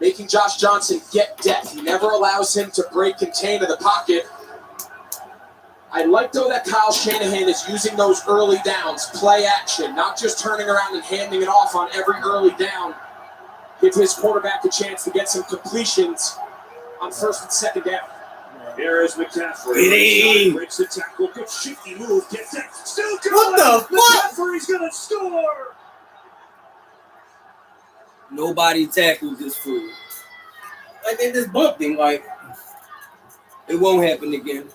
making Josh Johnson get depth. He never allows him to break contain of the pocket. I like, though, that Kyle Shanahan is using those early downs, play action, not just turning around and handing it off on every early down. Give his quarterback a chance to get some completions on first and second down. Here is McCaffrey. Breaks the tackle. Good shifty move. Gets it. Still going. What the fuck? McCaffrey's going to score. Nobody tackled this fool. Like they just bumped him. Like it won't happen again.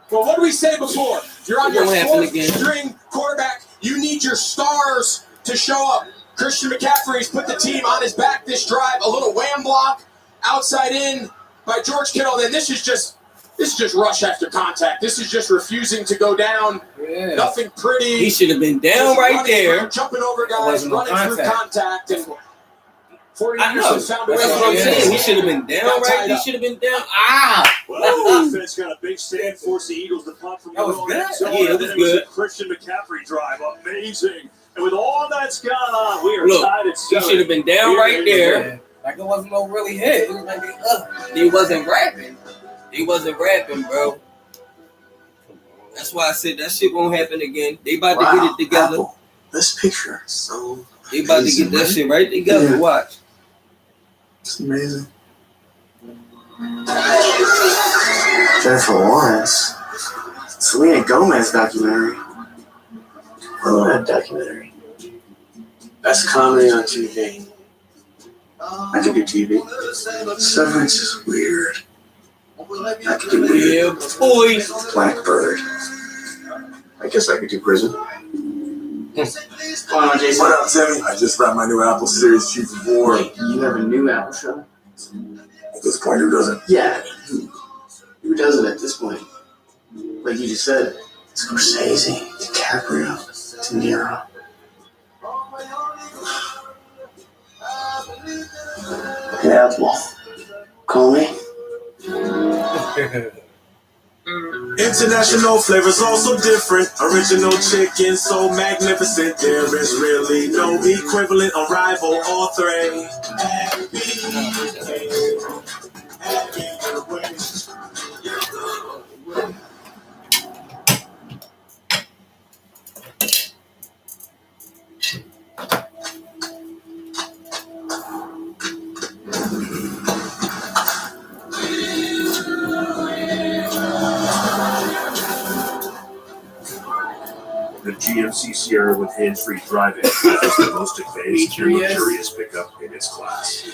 Well, what did we say before? If you're on your fourth string quarterback, you need your stars to show up. Christian McCaffrey's put the team on his back this drive. A little wham block, outside in by George Kittle. Then this is just rush after contact. This is just refusing to go down. Yeah. Nothing pretty. He should have been down right there. Jumping over guys, running through contact. And 49ers found a way. That's what I'm saying. He should have been down right. He should have been down. Well, the defense got a big stand, forced the Eagles to punt from the own end zone. Yeah, it was good. A Christian McCaffrey drive, amazing. And with all that's gone on, we are tied at 7. He should have been down right there. Like it wasn't no really hit. It was like they wasn't rapping. They wasn't rapping, bro. That's why I said that shit won't happen again. They about to get it together. Apple. This picture is so They about to get that shit right together. Yeah. Watch. It's amazing. Jennifer Lawrence. Selena Gomez documentary. I love that documentary. Best comedy on TV. I could do TV. Severance is weird. I could do weird. Yeah, boy. Blackbird. I guess I could do prison. What up, Timmy? I just wrapped my new Apple Series Chief of War. Wait, you have a new Apple show? At this point, who doesn't? Yeah. Who doesn't at this point? Like you just said, Scorsese, DiCaprio, De Niro. Yeah, Apple. Call me. International flavors also different. Original chicken so magnificent. There is really no equivalent, a rival or threat. The GMC Sierra with hands-free driving is the most advanced and luxurious pickup in its class.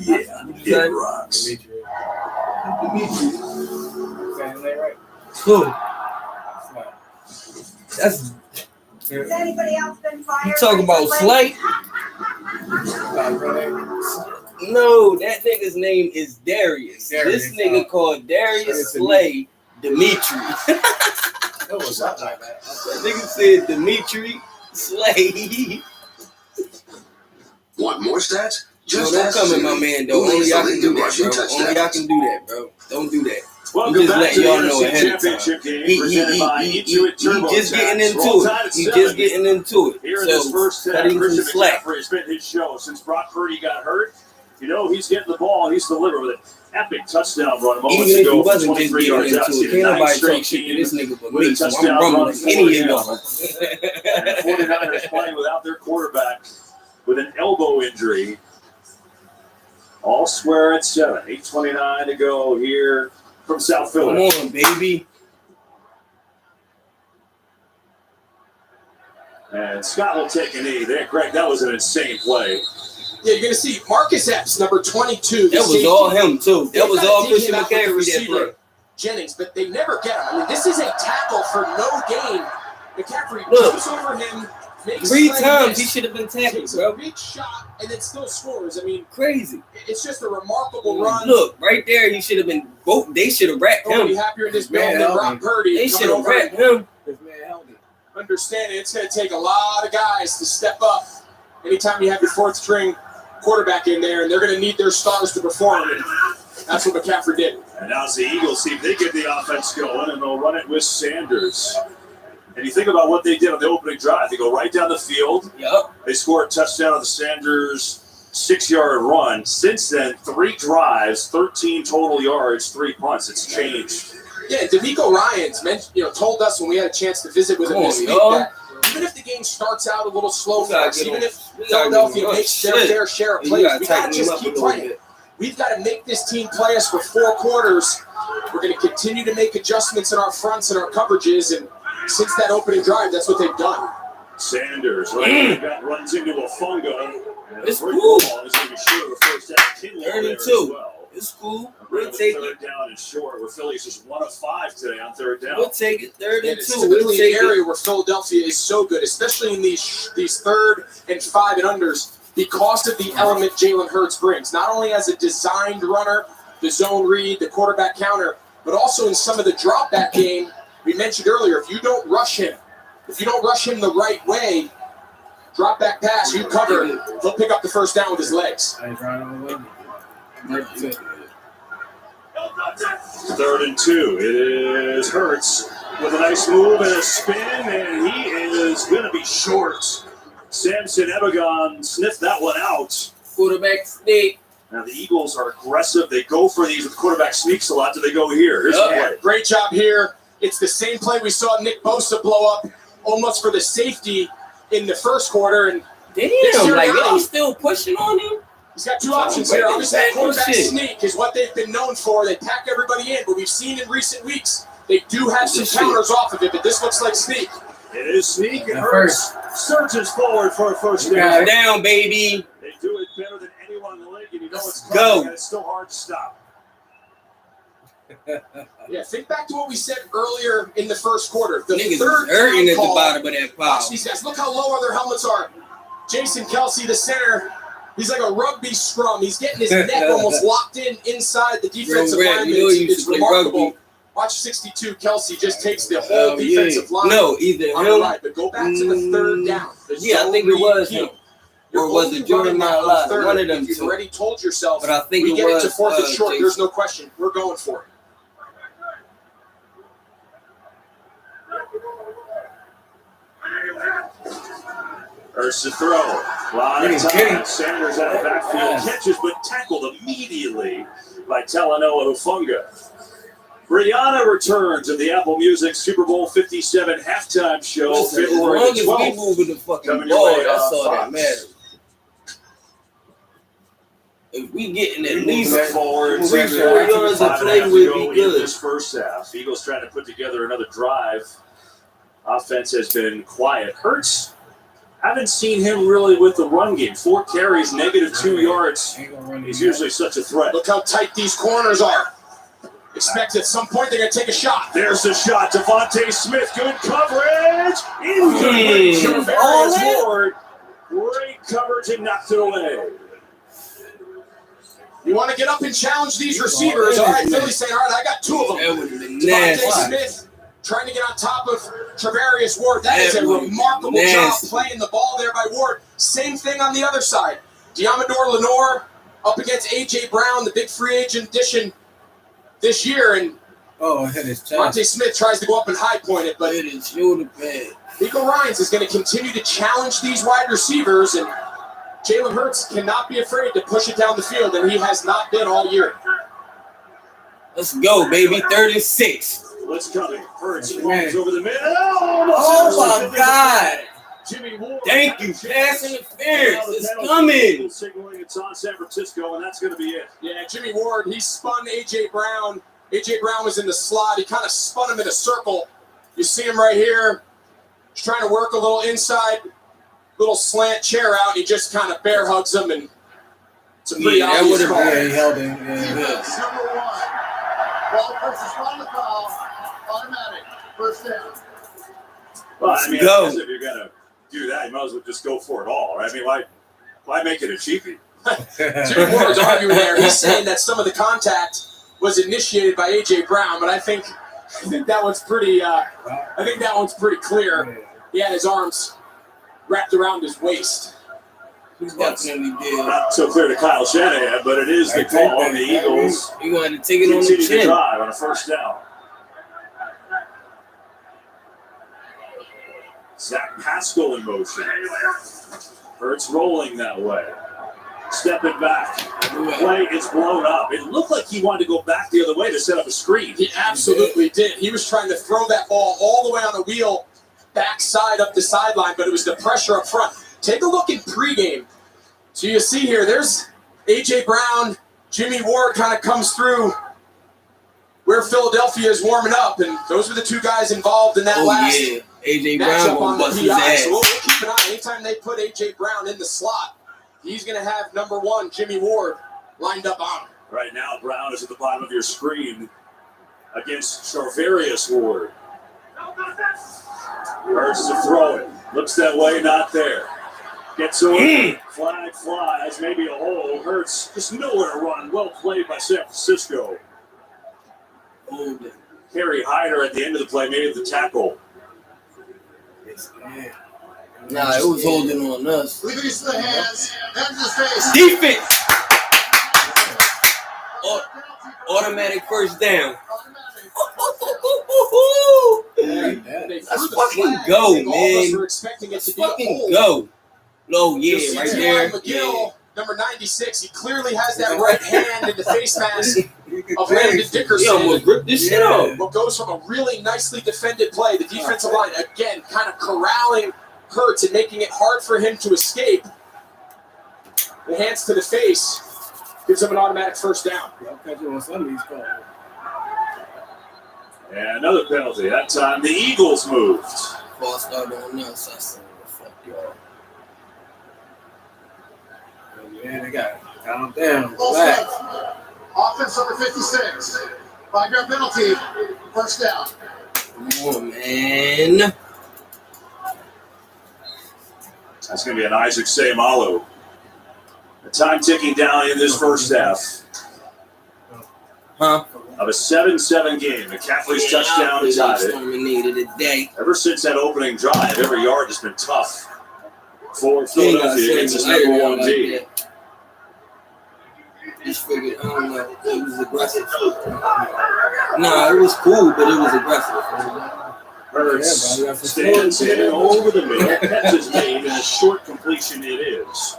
Yeah, it rocks. Cool. That's. Has anybody else been fired? You talking about Slate? No, that nigga's name is Darius. This nigga called Darius Slay Dimitri. That was not like that. That nigga said Dimitri Slay. Want more stats? Just don't come at my man, though. Only y'all can do that, bro. Only y'all can do that, bro. Don't do that. Welcome just back let to the y'all know NFC ahead of time. Championship game presented by Intuit TurboTax. He just getting into Roll it. Tide at He 7. just getting into it. Here in this So first half, cut him some Christian slack. McCaffrey has been his show since Brock Purdy got hurt. You know he's getting the ball. He's delivered with an epic touchdown run moments Even if he ago. wasn't just 23 getting yards out. into it, can't nobody talk shit to this nigga but me. So I'm rumbling any of y'all. And the 49ers playing without their quarterback with an elbow injury. All square at 7. 8:29 to go here from South Philly. Come on, baby. And Scott will take a knee there. Greg, that was an insane play. Yeah, you're going to see Marcus Epps, number 22. That was all him, too. That was all Christian McCaffrey that play. Jennings, but they never get him. I mean, this is a tackle for no gain. McCaffrey jumps over him, makes 3 play times miss, he should have been tackled, takes bro. a big shot, and then still scores. I mean, crazy. It's just a remarkable run. Look, right there, he should have been. Both they should have wrapped him. Be happier in this building than Brock Purdy. They should have wrapped him. understanding it's going to take a lot of guys to step up anytime you have your fourth string quarterback in there, and they're going to need their stars to perform. And that's what McCaffrey did. And now it's the Eagles see if they get the offense going, and they'll run it with Sanders. And you think about what they did on the opening drive. They go right down the field. Yep. They score a touchdown on the Sanders 6-yard run. Since then, 3 drives, 13 total yards, 3 punts. It's changed. Yeah, D'Amico Ryans told us when we had a chance to visit with him this week that even if the game starts out a little slow for us, even if Philadelphia makes their fair share of plays, we got to just keep playing. We've got to make this team play us for 4 quarters. We're going to continue to make adjustments in our fronts and our coverages, and since that opening drive, that's what they've done. Sanders runs into a fungo. It's cool. Is going to be short of the first down. 32. Well. It's cool. We'll take third down and short. Where Philly's just 1 of 5 today on third down. We'll take it. 32. And it's typically an area where Philadelphia is so good, especially in these third and 5 and unders, because of the element Jalen Hurts brings. Not only as a designed runner, the zone read, the quarterback counter, but also in some of the drop back game. We mentioned earlier, if you don't rush him the right way, drop back pass, you cover, he'll pick up the first down with his legs. 3rd and 2. It is Hurts with a nice move and a spin, and he is going to be short. Samson Ebagon sniffed that one out. Quarterback sneak. Now the Eagles are aggressive. They go for these with quarterback sneaks a lot. Do they go here? Here's the play. Great job here. It's the same play we saw Nick Bosa blow up almost for the safety in the first quarter. And y'all still pushing on him? He's got 2 options here. Obviously, that quarterback sneak is what they've been known for. They pack everybody in, but we've seen in recent weeks they do have some counters off of it, but this looks like sneak. It is sneak, and Hurts surges forward for a first down. Down, baby. They do it better than anyone in the league, and you know it's coming, and it's still hard to stop. Yeah, think back to what we said earlier in the first quarter. The niggas third hurting at the call. bottom of that pile. Watch these guys. Look how low their helmets are. Jason Kelsey, the center, he's like a rugby scrum. He's getting his neck almost locked in inside the defensive lineman. It's remarkable. Rugby. Watch 62. Kelsey just takes the whole defensive line. No, either on the right. But go back to the third down. I think it was him. Or was it Jordan Mailata? One of them. You've already told yourself, but I think we get it to 4th and short. Jason. There's no question. We're going for it. Hurts to throw. Lot of time. Sanders out of backfield catches, but tackled immediately by Talanoa Hufanga. Brianna returns of the Apple Music Super Bowl 57 halftime show. February 12th. We moving the fucking Coming ball, your way, that's all that Fox. matters. If we getting at least forward, 3 or 4 yards of play, we'll be good. This first half, Eagles trying to put together another drive. Offense has been quiet. Hurts, haven't seen him really with the run game. 4 carries, -2 yards. He's usually such a threat. Look how tight these corners are. Expect at some point they're going to take a shot. There's the shot. Devontae Smith, good coverage. Incomplete. Ward. Great coverage and knocked it away. You want to get up and challenge these receivers. All right, Philly's saying, all right, I got 2 of them. That would have been Devontae nasty. Smith trying to get on top of Travarius Ward. That is a remarkable job playing the ball there by Ward. Same thing on the other side. Diamador Lenore up against A.J. Brown, the big free agent addition this year. And Devontae Smith tries to go up and high point it, but Nico Ryans is going to continue to challenge these wide receivers, and Jalen Hurts cannot be afraid to push it down the field, and he has not been all year. Let's go, baby. 36. What's coming? Hurts runs over the middle. Oh, my God. Jimmy Ward. Thank you. Pass interference. It's coming. Signaling it's on San Francisco, and that's going to be it. Yeah, Jimmy Ward, he spun A.J. Brown. A.J. Brown was in the slot. He kind of spun him in a circle. You see him right here. He's trying to work a little inside, little slant chair out. He just kind of bear hugs him, and it's a pretty obvious call. He held him. Number 1. Ball versus on the foul. Automatic. First down. Well, I mean, Go. I guess if you're going to do that, you might as well just go for it all, right? I mean, why make it a cheapie? Jimmy Ward's arguing there. He's saying that some of the contact was initiated by A.J. Brown, but I think that one's pretty. I think that one's pretty clear. He had his arms wrapped around his waist. He definitely did. Not so clear to Kyle Shanahan, but it is the call on the Eagles. You're going to take it on the Continue to chin. drive on a first down. Zach Pascal in motion. Hurts rolling that way. Stepping back. The play is blown up. It looked like he wanted to go back the other way to set up a screen. He absolutely did. He was trying to throw that ball all the way on the wheel, backside up the sideline, but it was the pressure up front. Take a look at pregame. So you see here, there's A.J. Brown, Jimmy Ward kind of comes through where Philadelphia is warming up, and those were the two guys involved in that last A.J. Brown matchup gonna on the bust his PI. ass. So we'll keep an eye. Anytime they put A.J. Brown in the slot, he's going to have number one, Jimmy Ward, lined up on him. Right now, Brown is at the bottom of your screen against Charvarius Ward. Hurts to throw it. Looks that way, not there. Gets away. Flag flies, maybe a hole. Hurts just nowhere to run. Well played by San Francisco. Kerry Hyder at the end of the play, maybe at the tackle. Nah, it was holding on us. Leave it to the hands, hand to the face. Defense! Automatic first down. Let's fucking go, man. Let's fucking go. Oh, yeah, right there. McGill, number 96, he clearly has that right hand in the face mask of Landon Dickerson. He almost ripped this shit off. What goes from a really nicely defended play, the defensive line, again, kind of corralling Hurts and making it hard for him to escape. The hands to the face gives him an automatic first down. And another penalty. That time the Eagles moved. Ball started on us. I said, fuck y'all. Man, they got calm down. Relax. Offense number 56. 5-yard penalty. First down. Come on, man. That's going to be an Isaac Seumalo. The time ticking down in this first half. Of a 7-7 game. McCaffrey's touchdown tied it. Ever since that opening drive, every yard has been tough for Philadelphia against this number one team. Just figured, I don't know, it was aggressive. Nah, it was cool, but it was aggressive. Hurts stands in over the middle. Catch is made, and a short completion it is.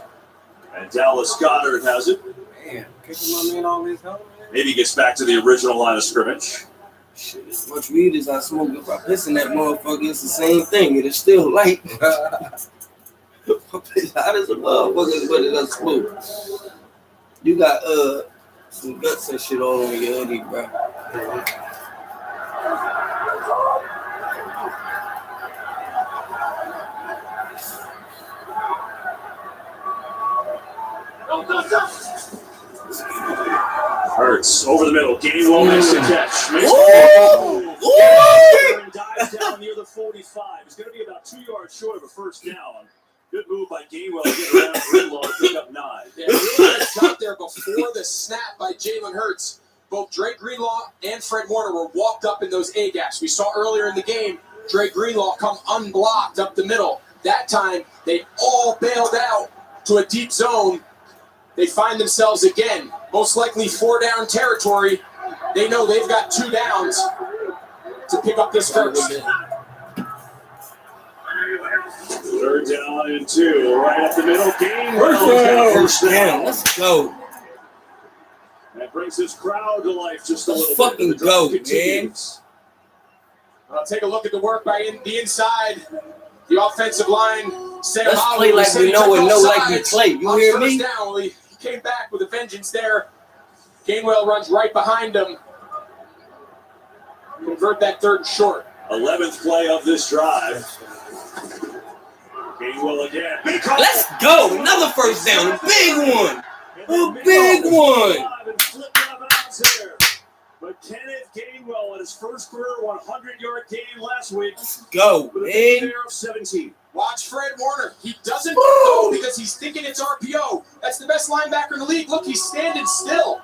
And Dallas Goedert has it. Man, kicking my man all this hell, man. Maybe gets back to the original line of scrimmage. Shit, as much weed as I smoke, if I piss in that motherfucker, it's the same thing. It is still light. I piss hot as a motherfucker, but it's smoke. You got some guts and shit all on your hoodie, bro. Hurts over the middle. Gainwell makes the catch. Dives down near the 45. It's going to be about 2 yards short of a first down. Good move by Gainwell to get around Greenlaw to pick up 9. Yeah, really nice job there before the snap by Jalen Hurts. Both Dre Greenlaw and Fred Warner were walked up in those A-gaps. We saw earlier in the game, Dre Greenlaw come unblocked up the middle. That time, they all bailed out to a deep zone. They find themselves again, most likely 4-down territory. They know they've got 2 downs to pick up this first. 3rd down and 2, right up the middle. Gainwell. First down. Let's go. That brings his crowd to life just a little bit. Fucking go, man. Take a look at the work by the inside. The offensive line. Let's play like we know and know like we play. You hear me? Down, he came back with a vengeance there. Gainwell runs right behind him. Convert that 3rd and short. 11th play of this drive. Gainwell again. Let's go. Another first down. A big one. A big one. But Kenneth Gainwell at his first career 100-yard game last week. Let's go, man. 17. Watch Fred Warner. He doesn't go because he's thinking it's RPO. That's the best linebacker in the league. Look, he's standing still.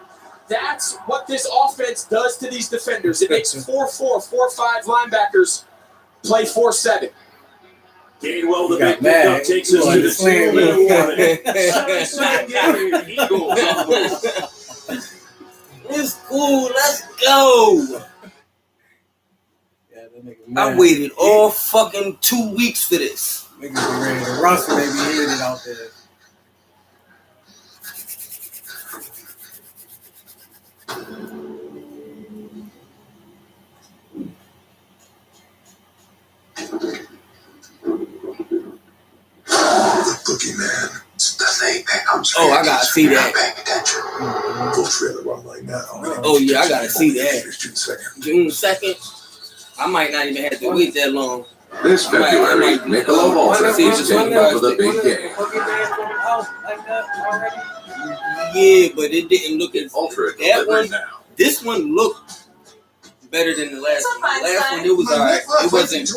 That's what this offense does to these defenders. It makes 4-4, 4-5 linebackers play 4-7. Gainwell, the Got big pickup, mad. takes You us to wanted the to slam 2-minute him. warning. 7-second game, Eagles on the board. It's cool. Let's go. I waited all fucking 2 weeks for this. Niggas be ready to rustle. They be hitting it out there. The boogeyman. It's the thing that comes for Oh, your I gotta kids see when you're that. not paying attention. Full trailer online now. Oh yeah, I gotta see that. June 2nd. June 2nd. I might not even have to wait that long. This February, Michelob Ultra is taking over the big game. Yeah, but it didn't look as Ultra that one. delivered now. This one looked better than the last one. The last one, it was alright. It wasn't as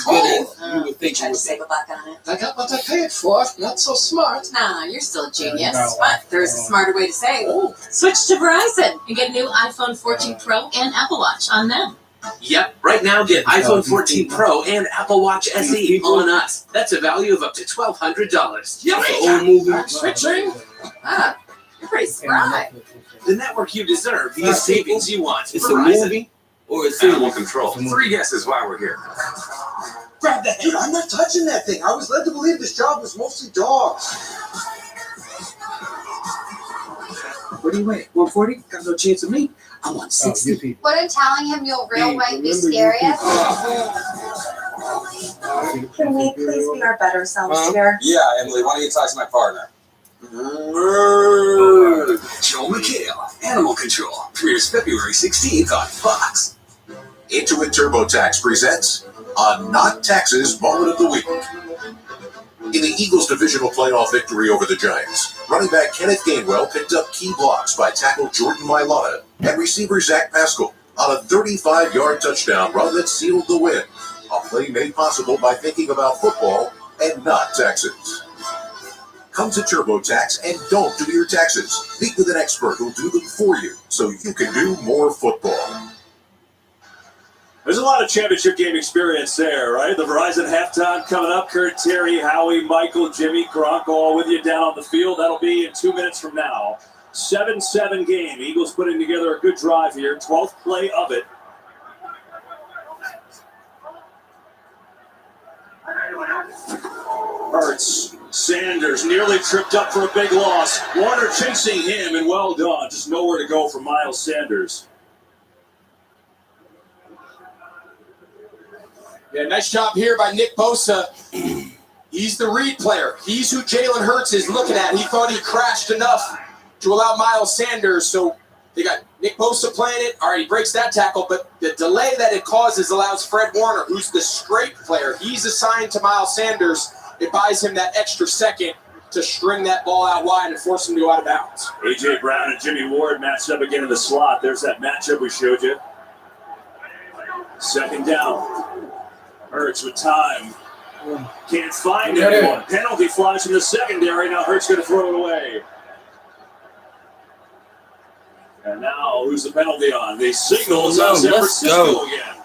good as you would think it Trying to would save be. a buck on it. I got what I paid for. Not so smart. Nah, you're still a genius. Yeah, But there's a smarter way to save. Switch to Verizon and get a new iPhone 14 Pro and Apple Watch on them. Yep, right now get iPhone 14 Pro and Apple Watch SE on us. That's a value of up to $1,200. The old movie. Switching. Ah, you're pretty spry. The network you deserve, the savings you want. It's a Verizon. movie or a Animal series. control. 3 guesses why we're here. Grab that. Dude, I'm not touching that thing. I was led to believe this job was mostly dogs. What do you weigh? 140? Got no chance of me. I want 60. Wouldn't telling him you'll real white be scariest? Can we please be our better selves here? Yeah, Emily, why don't you talk to my partner? Joe McHale, Animal Control, premieres February 16th on Fox. Intuit TurboTax presents a Not Taxes Moment of the Week. In the Eagles' divisional playoff victory over the Giants, running back Kenneth Gainwell picked up key blocks by tackle Jordan Mailata and receiver Zach Pascal on a 35-yard touchdown run that sealed the win. A play made possible by thinking about football and not taxes. Come to TurboTax and don't do your taxes. Meet with an expert who'll do them for you so you can do more football. There's a lot of championship game experience there, right? The Verizon halftime coming up. Kurt, Terry, Howie, Michael, Jimmy, Gronk all with you down on the field. That'll be in 2 minutes from now. 7-7 game. Eagles putting together a good drive here. 12th play of it. Hurts. Sanders nearly tripped up for a big loss. Warner chasing him, and well done. Just nowhere to go for Miles Sanders. Yeah, nice job here by Nick Bosa. He's the read player. He's who Jalen Hurts is looking at. He thought he crashed enough to allow Miles Sanders. So they got Nick Bosa playing it. All right, he breaks that tackle, but the delay that it causes allows Fred Warner, who's the straight player, he's assigned to Miles Sanders. It buys him that extra second to string that ball out wide and force him to go out of bounds. A.J. Brown and Jimmy Ward matched up again in the slot. There's that matchup we showed you. Second down. Hurts with time. Can't find anyone. Penalty flies from the secondary. Now Hurts going to throw it away. And now who's the penalty on? The signals on San Francisco again.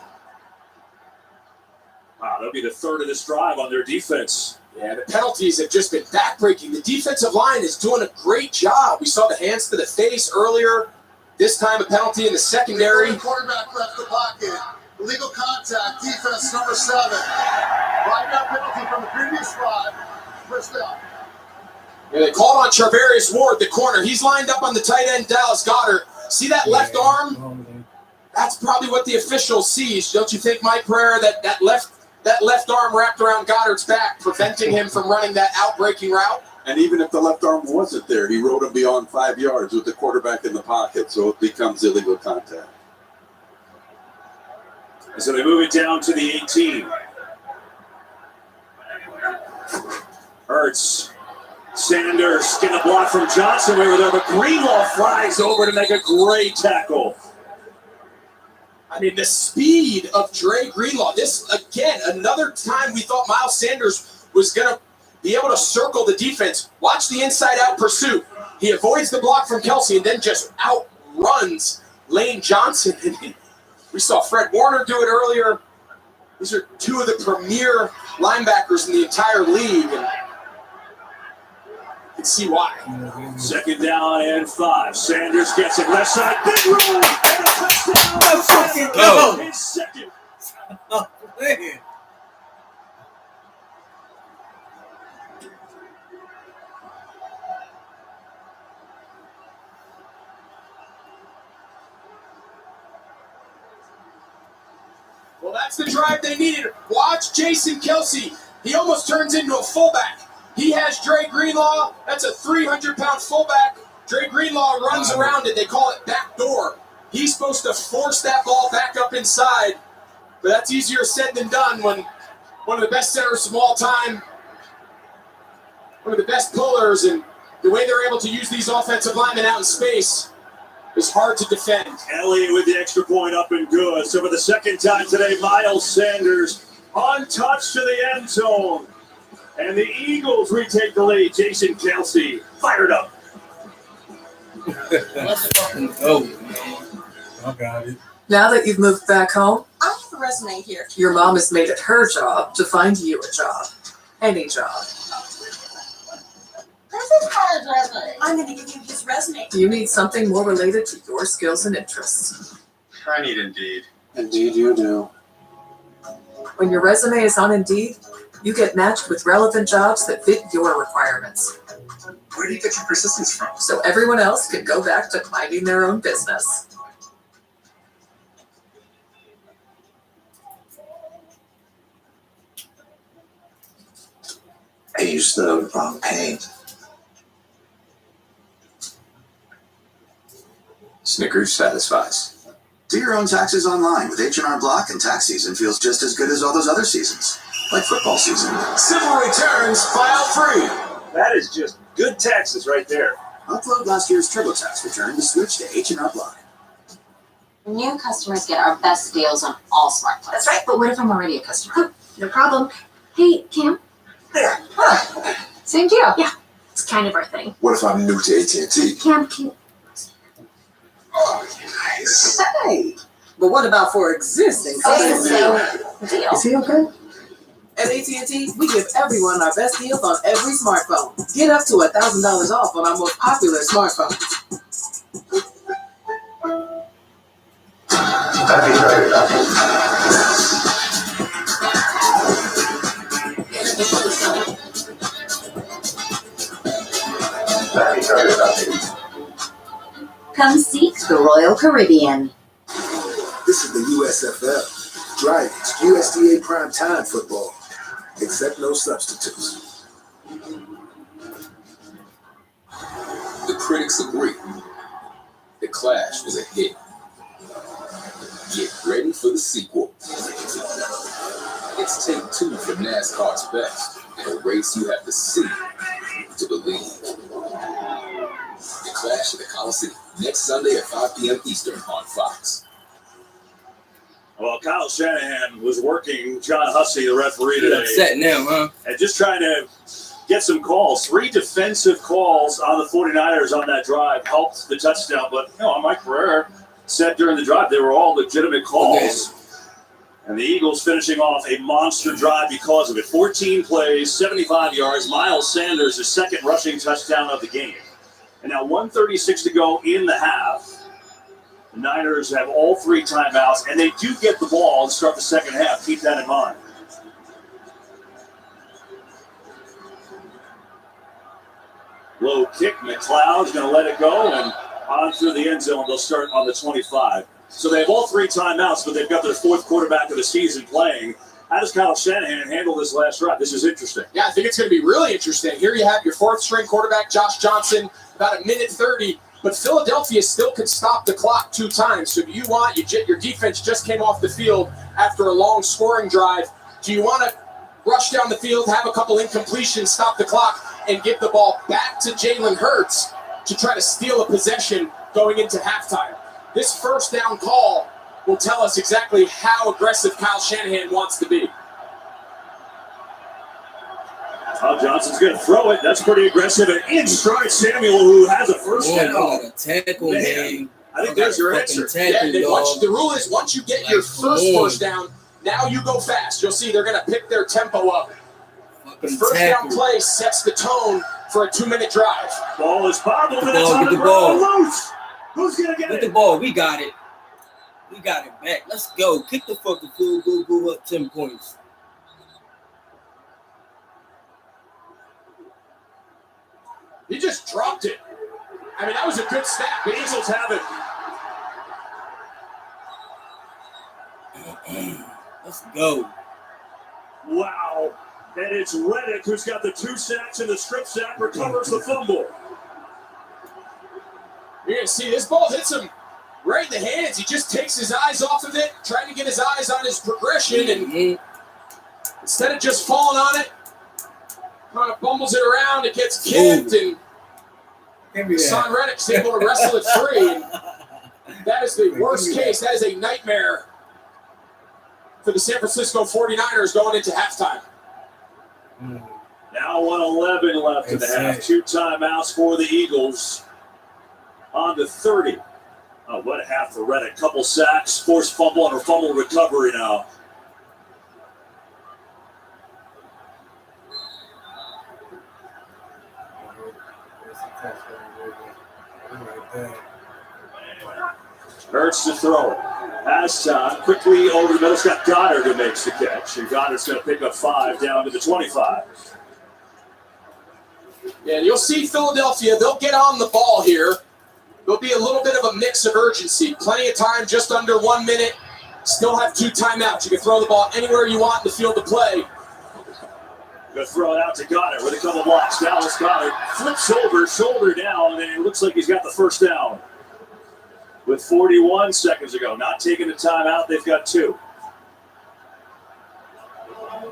Wow, that'll be the third of this drive on their defense. Yeah, the penalties have just been backbreaking. The defensive line is doing a great job. We saw the hands to the face earlier. This time a penalty in the secondary. The quarterback left the pocket. Illegal contact, defense number 7. Right now penalty from the previous drive. First down. Yeah, they called on Charvarius Ward, the corner. He's lined up on the tight end, Dallas Goedert. See that left arm? That's probably what the official sees. Don't you think, Mike Pereira, that left arm wrapped around Goddard's back, preventing him from running that out-breaking route? And even if the left arm wasn't there, he rode him beyond 5 yards with the quarterback in the pocket, so it becomes illegal contact. So they move it down to the 18. Hurts. Sanders getting a block from Johnson over there, but Greenlaw flies over to make a great tackle. I mean, the speed of Dre Greenlaw. This, again, another time we thought Miles Sanders was going to be able to circle the defense. Watch the inside-out pursuit. He avoids the block from Kelsey and then just outruns Lane Johnson. We saw Fred Warner do it earlier. These are two of the premier linebackers in the entire league, and you can see why. Second down and 5. Sanders gets it left side. Big room and a touchdown. Let's fucking go. His second. Oh, man. Well, that's the drive they needed. Watch Jason Kelsey. He almost turns into a fullback. He has Dre Greenlaw. That's a 300-pound fullback. Dre Greenlaw runs around it. They call it backdoor. He's supposed to force that ball back up inside. But that's easier said than done when one of the best centers of all time, one of the best pullers, and the way they're able to use these offensive linemen out in space is hard to defend. Elliott with the extra point up and good. So for the second time today, Miles Sanders untouched to the end zone. And the Eagles retake the lead. Jason Kelsey fired up. Let's fucking go. I got it. Now that you've moved back home, I have a resume here. your mom has made it her job to find you a job. Any job. This is Kyle's resume. I'm going to give you his resume. You need something more related to your skills and interests. I need Indeed. Indeed you do. When your resume is on Indeed, you get matched with relevant jobs that fit your requirements. Where do you get your persistence from? So everyone else can go back to minding their own business. Hey, you stood on the wrong page. Snickers satisfies. Do your own taxes online with H&R Block, and tax season feels just as good as all those other seasons, like football season. Simple returns, file free. That is just good taxes right there. Upload last year's TurboTax return to switch to H&R Block. New customers get our best deals on all smartphones. That's right. But what if I'm already a customer? No problem. Hey, Cam. There. Huh. Same deal. Yeah, it's kind of our thing. What if I'm new to AT&T? Cam, can... Oh, nice. Hey, but what about for existing customers? Deal. Is he okay? At AT&T, we give everyone our best deals on every smartphone. Get up to $1,000 off on our most popular smartphones. Come seek the Royal Caribbean. This is the USFL. Driving's USDA prime time football. Except no substitutes. The critics agree. The Clash was a hit. Get ready for the sequel. It's take 2 for NASCAR's best in a race you have to see to believe. The Clash at the Coliseum next Sunday at 5 p.m. Eastern on Fox. Well, Kyle Shanahan was working John Hussey, the referee, You're today. upset now, huh? And just trying to get some calls. 3 defensive calls on the 49ers on that drive helped the touchdown. But, Mike Pereira said during the drive they were all legitimate calls. Okay. And the Eagles finishing off a monster drive because of it. 14 plays, 75 yards. Miles Sanders, his second rushing touchdown of the game. And now 1:36 to go in the half. The Niners have all 3 timeouts, and they do get the ball to start the second half. Keep that in mind. Low kick. McLeod's going to let it go, and on through the end zone. They'll start on the 25. So they have all 3 timeouts, but they've got their 4th quarterback of the season playing. How does Kyle Shanahan handle this last drive? This is interesting. Yeah, I think it's going to be really interesting. Here you have your 4th-string quarterback, Josh Johnson, about 1:30. But Philadelphia still could stop the clock 2 times. So do you want, your defense just came off the field after a long scoring drive. Do you want to rush down the field, have a couple incompletions, stop the clock, and give the ball back to Jalen Hurts to try to steal a possession going into halftime? This first down call will tell us exactly how aggressive Kyle Shanahan wants to be. Johnson's going to throw it. That's pretty aggressive. And in stride Samuel, who has a first down. Tackle, man. I think there's your answer. The rule is once you get your first first down, Now you go fast. You'll see they're going to pick their tempo up. The first down play sets the tone for a 2-minute drive. Ball is bobbled, and it's Get on the the ball. ground loose. Who's going to get Get it? the ball. We got it. We got it back. Let's go. Kick the fucking field goal. Go up 10 points. He just dropped it. I mean, that was a good snap. The Eagles have it. Let's go. Wow. And it's Reddick who's got the 2 sacks and the strip sack, recovers the fumble. You're going to see this ball hits him right in the hands. He just takes his eyes off of it, trying to get his eyes on his progression, and instead of just falling on it, kind of bumbles it around. It gets kicked, and Son Reddick's able to wrestle it free. And that is the worst case. That is a nightmare for the San Francisco 49ers going into halftime. Now 1:11 left in the half. 2 timeouts for the Eagles. On to 30. Oh, what a half for Reddick. Couple sacks, forced fumble, and a fumble recovery now. Hurts to throw. Has time. Quickly over the middle. It's got Goddard who makes the catch. And Goddard's going to pick up 5 down to the 25. Yeah, and you'll see Philadelphia. They'll get on the ball here. There'll be a little bit of a mix of urgency. Plenty of time, just under 1 minute. Still have 2 timeouts. You can throw the ball anywhere you want in the field to play. Going to throw it out to Goddard with a couple blocks. Dallas Goddard flips over, shoulder down, and it looks like he's got the first down. With 41 seconds ago, not taking the timeout, they've got 2.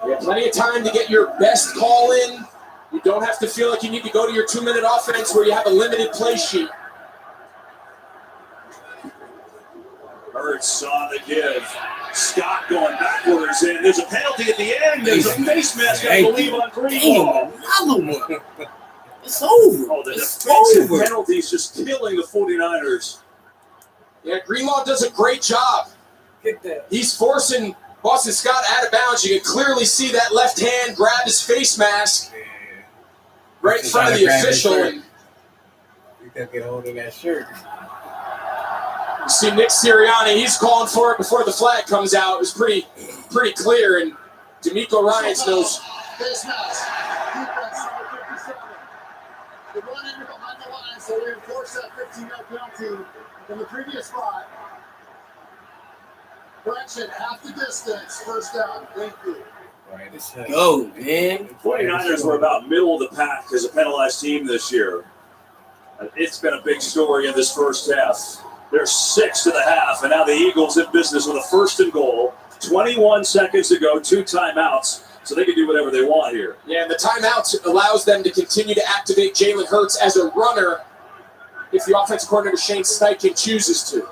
You have plenty of time to get your best call in. You don't have to feel like you need to go to your 2-minute offense where you have a limited play sheet. Hurts on the give. Scott going backwards, and there's a penalty at the end. There's a face mask, I believe, on Greenlaw. Another one. It's over. Oh, the defensive penalties just killing the 49ers. Yeah, Greenlaw does a great job. He's forcing Boston Scott out of bounds. You can clearly see that left hand grab his face mask right in front of the official. And You gotta get hold of that shirt. you see Nick Sirianni, he's calling for it before the flag comes out. It was pretty clear, and D'Amico Ryans knows. Face mask. Defense number 57. The run in behind the line, so we enforce that 15-yard penalty from the previous 5. Correction, half the distance, first down. Thank you. Go, man. 49ers were about middle of the pack as a penalized team this year. It's been a big story in this first half. They're 6 to the half, and now the Eagles in business with a 1st and goal. 21 seconds to go, 2 timeouts, so they can do whatever they want here. Yeah, and the timeout allows them to continue to activate Jalen Hurts as a runner if the offensive coordinator Shane Steichen chooses to.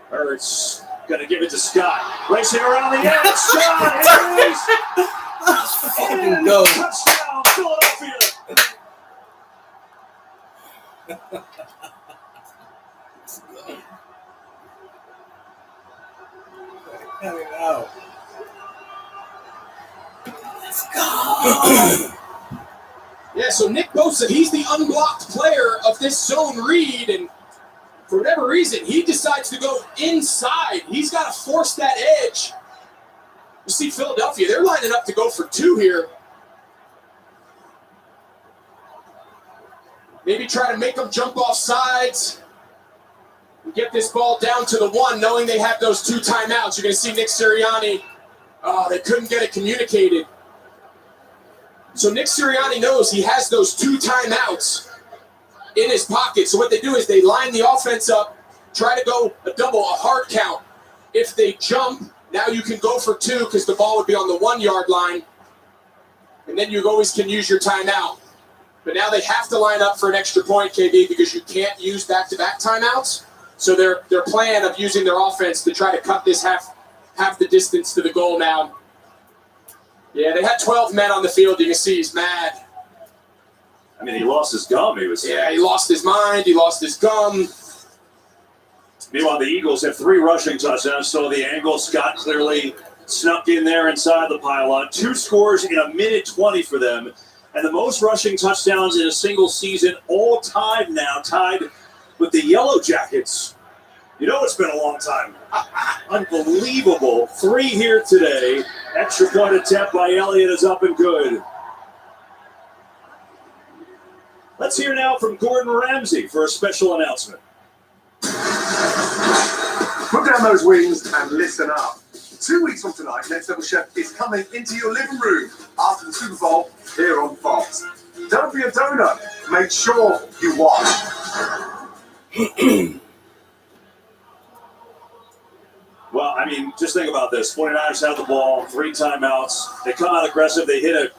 Hurts going to give it to Scott. Racing around the edge. Scott, here it is. Fucking go. Touchdown, Philadelphia. Cut it out. Let's go. Yeah, so Nick Bosa, he's the unblocked player of this zone read, and for whatever reason, he decides to go inside. He's got to force that edge. You see Philadelphia, they're lining up to go for 2 here. Maybe try to make them jump off sides and get this ball down to the 1, knowing they have those 2 timeouts. You're going to see Nick Sirianni. Oh, they couldn't get it communicated. So Nick Sirianni knows he has those 2 timeouts in his pocket. So what they do is they line the offense up, try to go a hard count. If they jump, now you can go for 2 because the ball would be on the 1-yard line. And then you always can use your timeout. But now they have to line up for an extra point, KB, because you can't use back-to-back timeouts. So their plan of using their offense to try to cut this half the distance to the goal now. Yeah, they had 12 men on the field. You can see he's mad. mean, he lost his gum. He lost his mind. He lost his gum. Meanwhile, the Eagles have 3 rushing touchdowns, so the angle, Scott clearly snuck in there inside the pylon. 2 scores in a minute 20 for them, and the most rushing touchdowns in a single season, all time now, tied with the Yellow Jackets. You know it's been a long time. Unbelievable. 3 here today. Extra point attempt by Elliott is up and good. Let's hear now from Gordon Ramsay for a special announcement. Put down those wings and listen up. 2 weeks from tonight, Next Level Chef is coming into your living room after the Super Bowl here on Fox. Don't be a donut. Make sure you watch. Well, I mean, just think about this. 49ers have the ball, 3 timeouts. They come out aggressive. They hit a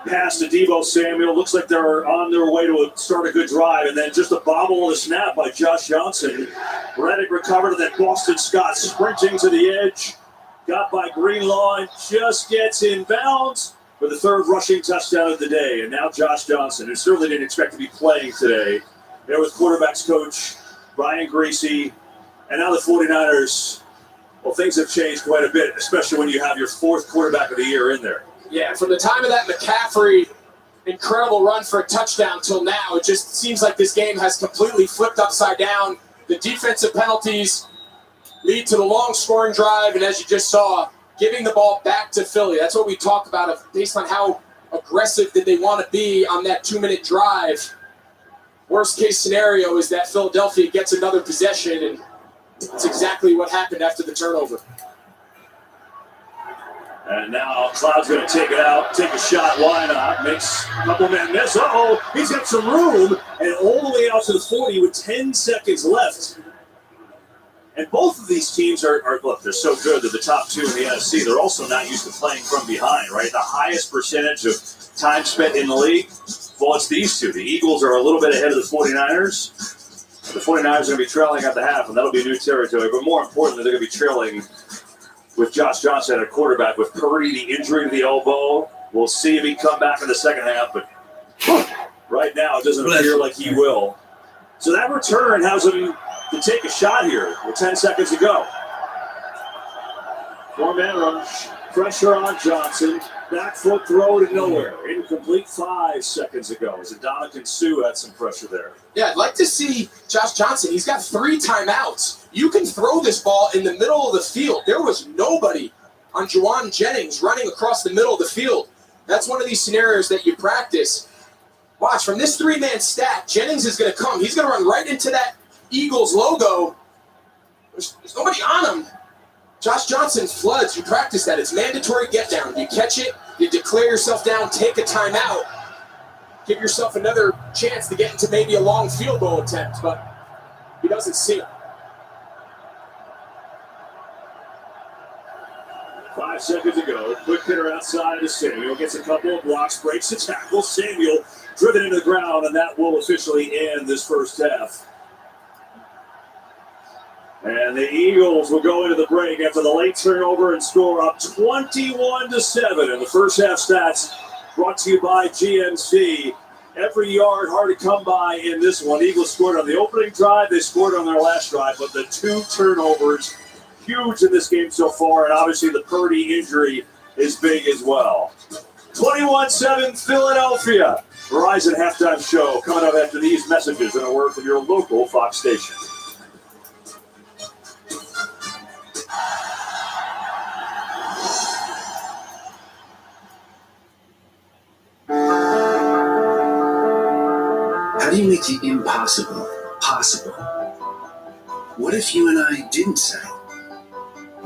pass to Deebo Samuel. Looks like they're on their way to start a good drive. And then just a bobble of the snap by Josh Johnson. Reddick recovered, and then Boston Scott sprinting to the edge. Got by Greenlaw and just gets in bounds for the 3rd rushing touchdown of the day. And now Josh Johnson, who certainly didn't expect to be playing today, there with quarterbacks coach Brian Greasy. And now the 49ers, well, things have changed quite a bit, especially when you have your 4th quarterback of the year in there. Yeah, from the time of that McCaffrey incredible run for a touchdown till now, it just seems like this game has completely flipped upside down. The defensive penalties lead to the long scoring drive, and as you just saw, giving the ball back to Philly. That's what we talk about based on how aggressive did they want to be on that 2-minute drive. Worst case scenario is that Philadelphia gets another possession, and that's exactly what happened after the turnover. And now Cloud's going to take it out, take a shot. Why not? Makes a couple men miss. Uh-oh, he's got some room. And all the way out to the 40 with 10 seconds left. And both of these teams are look, they're so good. They're the top 2 in the NFC. They're also not used to playing from behind, right? The highest percentage of time spent in the league, well, it's these 2. The Eagles are a little bit ahead of the 49ers. The 49ers are going to be trailing at the half, and that'll be new territory. But more importantly, they're going to be trailing with Josh Johnson at quarterback, with Purdy, the injury to the elbow. We'll see if he can come back in the second half, but right now it doesn't appear like he will. So that return has him to take a shot here with 10 seconds to go. 4-man rush, pressure on Johnson. Back foot throw to nowhere. Incomplete 5 seconds ago. As Adonijah Sue had some pressure there. Yeah, I'd like to see Josh Johnson. He's got 3 timeouts. You can throw this ball in the middle of the field. There was nobody on Juwan Jennings running across the middle of the field. That's one of these scenarios that you practice. Watch, from this 3-man stack, Jennings is going to come. He's going to run right into that Eagles logo. There's nobody on him. Josh Johnson floods. You practice that. It's mandatory get down. You catch it, you declare yourself down, take a timeout, give yourself another chance to get into maybe a long field goal attempt, but he doesn't see it. 5 seconds to go. Quick hitter outside to Samuel. Gets a couple of blocks, breaks the tackle. Samuel driven into the ground, and that will officially end this first half. And the Eagles will go into the break after the late turnover and score up 21-7. And the first half stats brought to you by GMC. Every yard hard to come by in this one. Eagles scored on the opening drive. They scored on their last drive, but the 2 turnovers, huge in this game so far. And obviously the Purdy injury is big as well. 21-7 Philadelphia. Verizon halftime show coming up after these messages and a word from your local Fox station. How do you make the impossible possible? What if you and I didn't settle,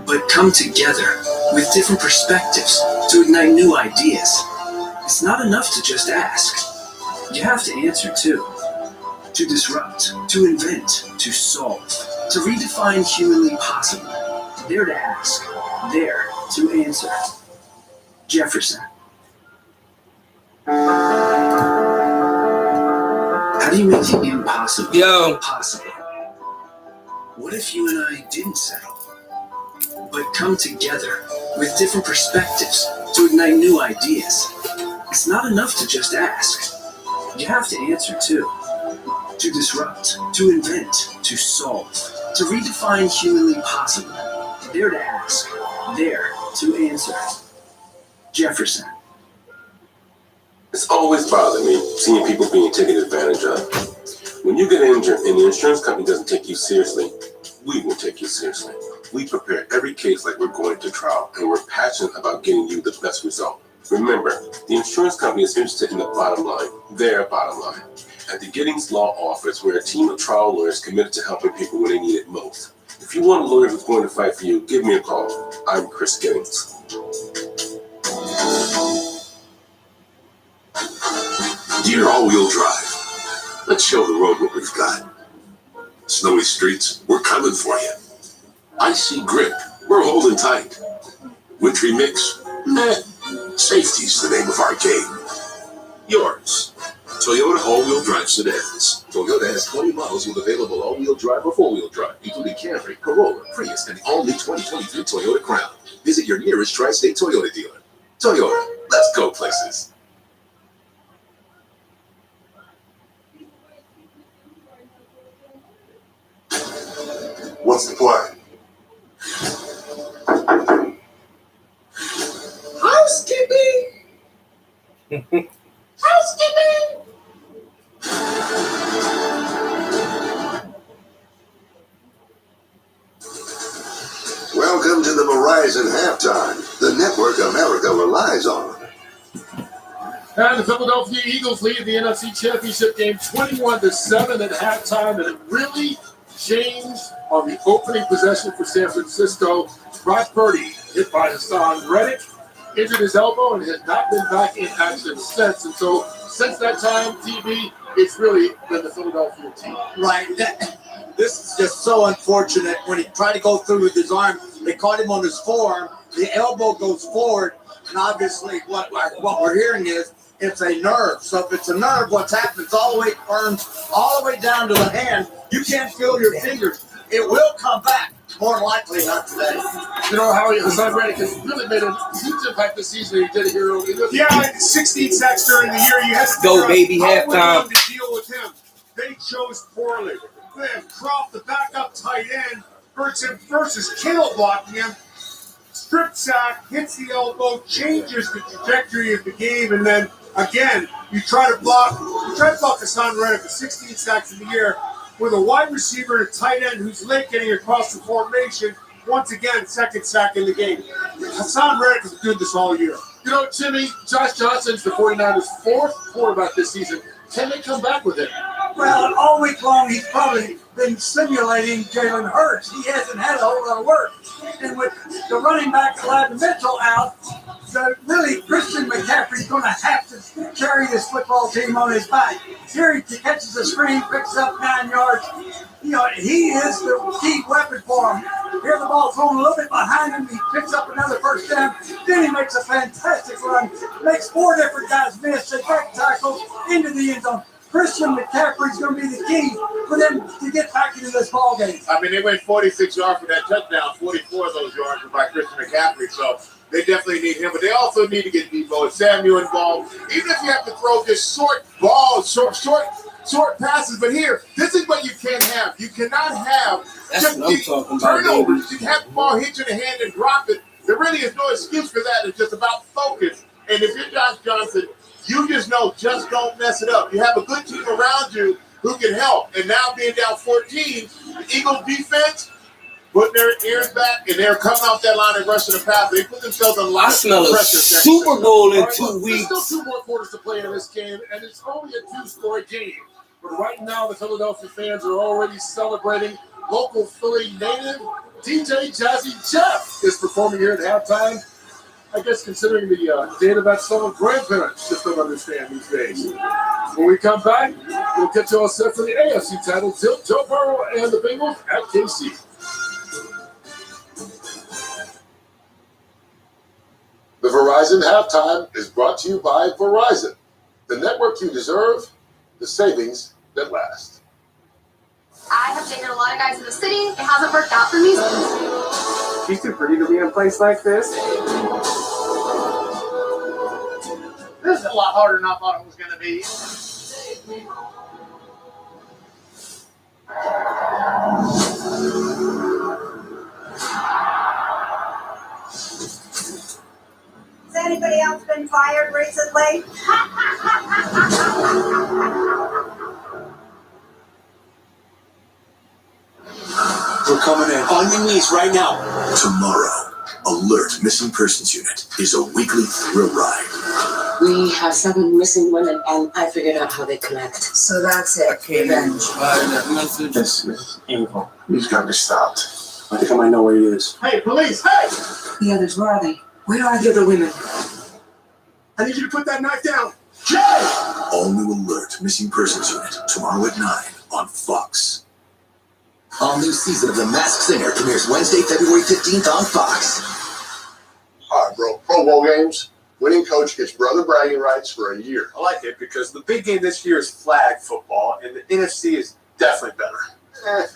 but come together with different perspectives to ignite new ideas? It's not enough to just ask. You have to answer too. To disrupt, to invent, to solve, to redefine humanly possible. Dare to ask, dare to answer. Jefferson. How do you make the impossible possible? What if you and I didn't settle, but come together with different perspectives to ignite new ideas? It's not enough to just ask. You have to answer too. To disrupt, to invent, to solve, to redefine humanly possible. Dare to ask, dare to answer. Jefferson. It's always bothered me seeing people being taken advantage of. When you get injured and the insurance company doesn't take you seriously, we will take you seriously. We prepare every case like we're going to trial, and we're passionate about getting you the best result. Remember, the insurance company is interested in the bottom line, their bottom line. At the Giddings Law Office, we're a team of trial lawyers committed to helping people when they need it most. If you want a lawyer who's going to fight for you, give me a call. I'm Chris Giddings. Dear all-wheel drive, let's show the road what we've got. Snowy streets, we're coming for you. Icy grip, we're holding tight. Wintry mix, meh. Safety's the name of our game. Yours. Toyota all-wheel drive sedans. Toyota has 20 models with available all-wheel drive or four-wheel drive, including Camry, Corolla, Prius, and the all-new 2023 Toyota Crown. Visit your nearest tri-state Toyota dealer. Toyota, let's go places. What's the play? Housekeeping! Housekeeping! Welcome to the Verizon halftime, the network America relies on. And the Philadelphia Eagles lead the NFC Championship game 21-7 at halftime, and it really changed on the opening possession for San Francisco. Brock Purdy hit by Hassan Reddick, injured his elbow, and has not been back in action since. And so since that time, TV, it's really been the Philadelphia team. Right. This is just so unfortunate. When he tried to go through with his arm, they caught him on his forearm. The elbow goes forward, and obviously what we're hearing is it's a nerve. So if it's a nerve, what's happened is all the way it burns all the way down to the hand. You can't feel your fingers. It will come back. More than likely not today. You know how Hassan Reddick has really made a huge impact this season. He did it here early. Yeah, 16 sacks during the year. You had to Go, baby, halftime. to deal with him. They chose poorly. They have Croft, the backup tight end, versus Kittle blocking him. Strip sack, hits the elbow, changes the trajectory of the game, and then again, you try to block Hassan Reddick with 16 sacks in the year with a wide receiver and a tight end who's late getting across the formation. Once again, second sack in the game. Hassan Reddick has been doing this all year. You know, Jimmy, Josh Johnson's the 49ers' fourth quarterback this season. Can they come back with him? Well, all week long, he's probably been simulating Jalen Hurts. He hasn't had a whole lot of work. And with the running back, Elijah Mitchell, out, really, Christian McCaffrey's going to have to carry this football team on his back. Here he catches a screen, picks up 9 yards. You know, he is the key weapon for him. Here the ball thrown a little bit behind him. He picks up another first down. Then he makes a fantastic run. Makes 4 different guys miss. They back tackles into the end zone. Christian McCaffrey's going to be the key for them to get back into this ball game. I mean, they went 46 yards for that touchdown. 44 of those yards were by Christian McCaffrey, so they definitely need him. But they also need to get Debo and Samuel involved. Even if you have to throw just short balls, short passes. But here, this is what you can't have. You cannot have just turnovers. You have the ball hit you in the hand and drop it. There really is no excuse for that. It's just about focus. And if you're Josh Johnson, you just know, just don't mess it up. You have a good team around you who can help. And now being down 14, the Eagles defense putting their ears back, and they're coming off that line and rushing the pass. They put themselves in a lot of pressure. I smell a Super Bowl in 2 weeks. There's still 2 more quarters to play in this game, and it's only a 2-score game. But right now, the Philadelphia fans are already celebrating. Local Philly native DJ Jazzy Jeff is performing here at halftime. I guess considering the date of that song, grandparents just don't understand these days. When we come back, we'll get you all set for the AFC title. Joe Burrow and the Bengals at KC. The Verizon halftime is brought to you by Verizon, the network you deserve, the savings that last. I have dated a lot of guys in the city. It hasn't worked out for me. She's too pretty to be in a place like this. This is a lot harder than I thought it was going to be. Has anybody else been fired recently? We're coming in. On your knees right now. Tomorrow, Alert Missing Persons Unit is a weekly thrill ride. We have 7 missing women, and I figured out how they connect. So that's it. Revenge. This is evil. He's got to be stopped. I think I might know where he is. Hey, police! Hey! The others, where are they? Where do I get the women? I need you to put that knife down. Jay! All new Alert Missing Persons Unit tomorrow at 9 on Fox. All new season of The Masked Singer premieres Wednesday, February 15th on Fox. All right, bro. Pro Bowl games. Winning coach gets brother bragging rights for a year. I like it because the big game this year is flag football, and the NFC is definitely better.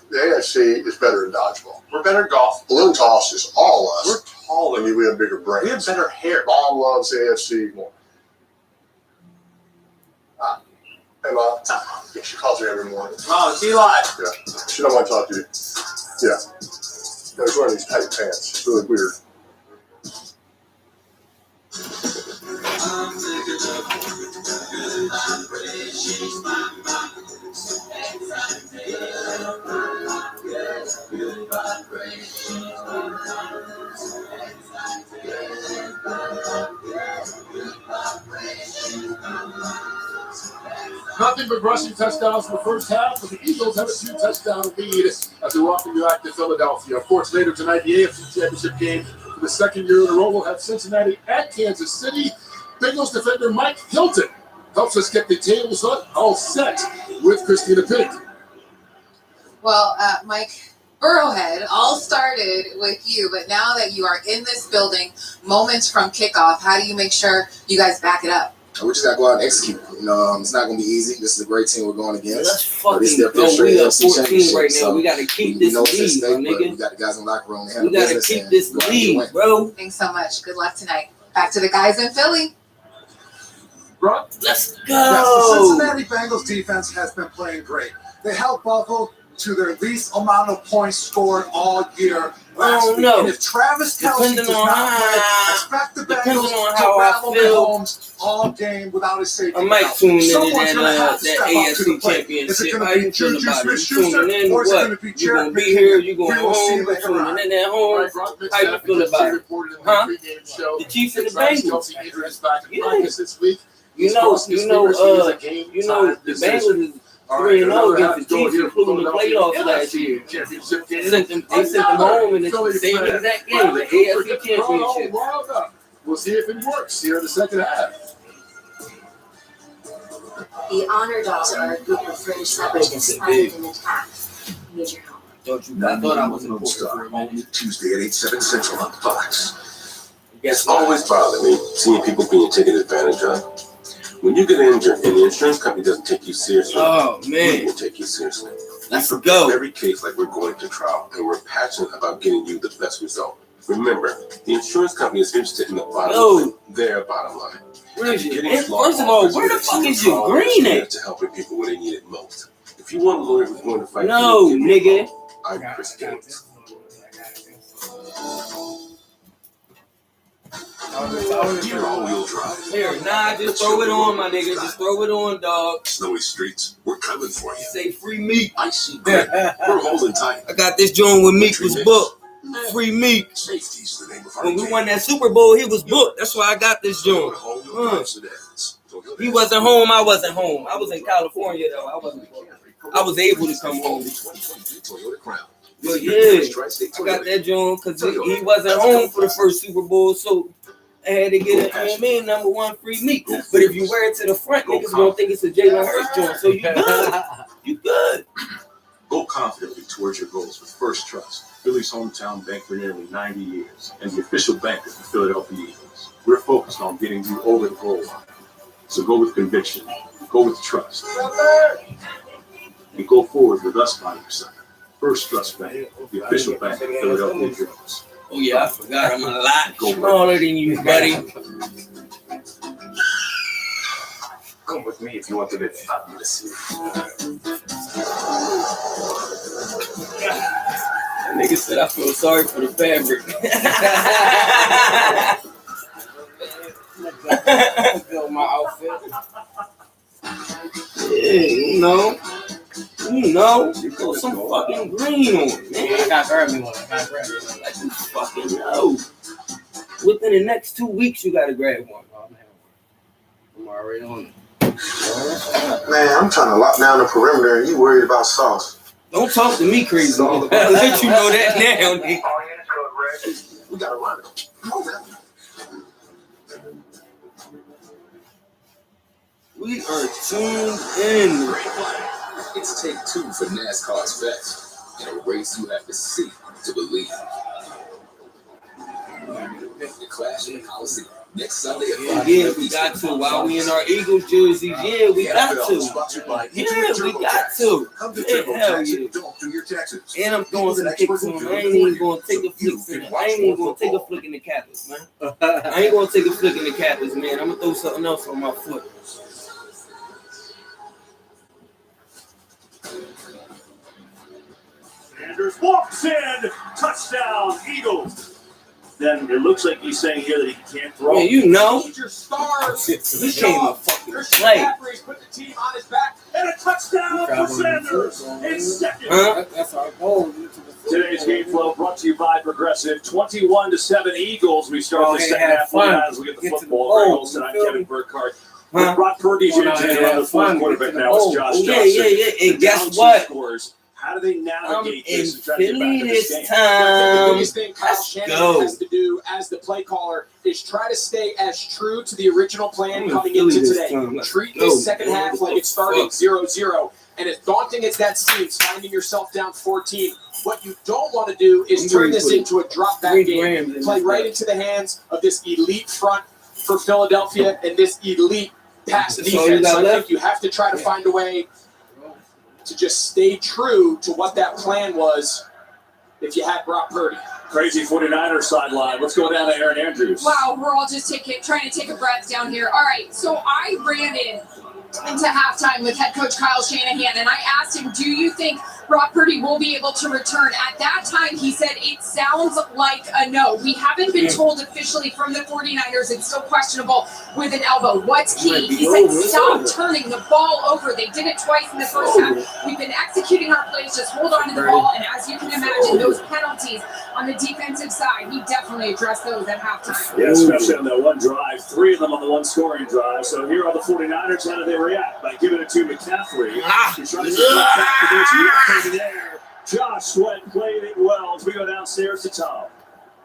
The AFC is better than dodgeball. We're better at golf. Balloon toss is all us. We're taller. I mean, we have bigger brains. We have better hair. Mom loves the AFC more. Hey, Mom. Yeah, she calls me every morning. Mom, it's Eli. Yeah. She don't want to talk to you. Yeah. He's wearing these tight pants. It's really weird. Nothing but rushing touchdowns in the first half, but the Eagles have a 2-touchdown lead as they welcome you back to Philadelphia. Of course, later tonight, the AFC Championship game for the second year in a row will have Cincinnati at Kansas City. Bengals defender Mike Hilton helps us get the tables all set with Christina Pink. Well, Mike Burrowhead, all started with you, but now that you are in this building, moments from kickoff, how do you make sure you guys back it up? We just got to go out and execute. It's not going to be easy. This is a great team we're going against. Let's fucking this is their go. first We are AFC 14 right now. so We got to keep this lead, my nigga. We got the guys in the locker room. We got to keep this lead, bro. Thanks so much. Good luck tonight. Back to the guys in Philly. Let's go. Yes, the Cincinnati Bengals defense has been playing great. They held Buffalo to their least amount of points scored all year last week. And if Travis Kelce does not play, expect the Bengals to rattle their homes all game without a safety. I might tune in Someone's going to have to that step up to AFC the plate. Is it championship. going How to be you feel Juju about it? You Smith-Schuster, tuning in or is it what? going to be You Jared gonna be McKinnon? here? You going We will see home? later Tuning on. in at home? How you feel about it? Huh? The Chiefs and the Bengals. You know, the Bengals is 3-0 against the Chiefs, including the playoffs last year. They sent them home in the same exact game, the AFC Championship. We'll see if it works here in the second half. The Honor Dogs are a group of French separatists planned an attack. Need your help. I thought I was in Star, Tuesday at 8/7 Central on Fox. It's always bothered me seeing people being taken advantage of. When you get injured and the insurance company doesn't take you seriously, we will take you seriously. Let's go. Every case like we're going to trial, and we're passionate about getting you the best result. Remember, the insurance company is interested in the bottom line, their bottom line. First of all, where the fuck is your green at? To helping people when they need it most. If you want a lawyer who's going to fight No, for you, nigga. I'm Chris Gaines. Gear all-wheel drive. Here, just throw it on, my nigga. Just throw it on, dog. Snowy streets, we're coming for you. Say free meat. I see grip. We're holding tight. I got this joint when Meek was booked. Free Meek. Safety's the name of our When we won that Super Bowl, he was booked. That's why I got this joint. He wasn't home. I wasn't home. I was in California though. I was able to come home. Well, yeah, I got that joint because he wasn't home for the first Super Bowl, so I had to get it. Number one free meat. But if you wear it to the front, niggas gonna think it's a Jalen Hurts joint. So you good. You good. Go confidently towards your goals with First Trust, Philly's hometown bank for nearly 90 years, and the official bank of the Philadelphia Eagles. We're focused on getting you over the goal line. So go with conviction, go with trust, and go forward with us by your side. First Trust Bank, the official bank of Philadelphia Eagles. Oh yeah, I forgot I'm a lot smaller than you, buddy. Come with with me if you want to be fabulous. Nigga said I feel sorry for the fabric. Feel my outfit. Yeah, you know, put some fucking green on it, man. I gotta grab me one. Like you fucking know. Within the next 2 weeks, you gotta grab one. I'm already on it. Man, I'm trying to lock down the perimeter and you worried about sauce. Don't talk to me crazy. I'll let you know that now, nigga. We gotta run it. Come on, man. We are tuned in. It's take two for NASCAR's best. In a race you have to see to believe. The Clash in the Coliseum next Sunday at 5 Yeah, we got to. While we in our Eagles jerseys, yeah, we got to. Yeah, we got to. Yeah, hell yeah. And I'm throwing some kicks on. I ain't even gonna take a flick in the Capitals, man. I ain't gonna take a flick in the Capitals, man. I'm gonna throw something else on my foot. Sanders walks in, touchdown, Eagles. Then it looks like he's saying here that he can't throw. Man, you know. Major stars. He came a fucking play. Put the team on his back. And a touchdown for Sanders in second. That's our goal. Today's game flow brought to you by Progressive. 21-7 Eagles. We start the second half as we get the football. Eagles tonight. Kevin Burkhardt. Brock Purdy's in the fourth quarterback now. It's Josh Johnson. Yeah. And guess what? Scores. How do they navigate this and try to get back to this game? The biggest thing Kyle Shanahan has to do as the play caller is try to stay as true to the original plan coming into today. Treat this second half like it's starting 0-0. And as daunting as that seems, finding yourself down 14, what you don't want to do is turn this into a drop-back game. Play right into the hands of this elite front for Philadelphia and this elite pass defense. So I think you have to try to find a way to just stay true to what that plan was if you had Brock Purdy. Crazy 49ers sideline. Let's go down to Aaron Andrews. Wow, we're all just trying to take a breath down here. All right, so I ran into halftime with head coach Kyle Shanahan, and I asked him, do you think Brock Purdy will be able to return? At that time, he said, it sounds like a no. We haven't been told officially from the 49ers. It's still questionable with an elbow. What's key? He said, stop turning the ball over. They did it twice in the first half. We've been executing our plays. Just hold on to the ball. And as you can imagine, those penalties on the defensive side, he definitely addressed those at halftime. Yeah, especially on that one drive. 3 of them on the one scoring drive. So here are the 49ers. How do they react? By giving it to McCaffrey. He tries to back to this there. Josh Sweat played it well as we go downstairs to Tom.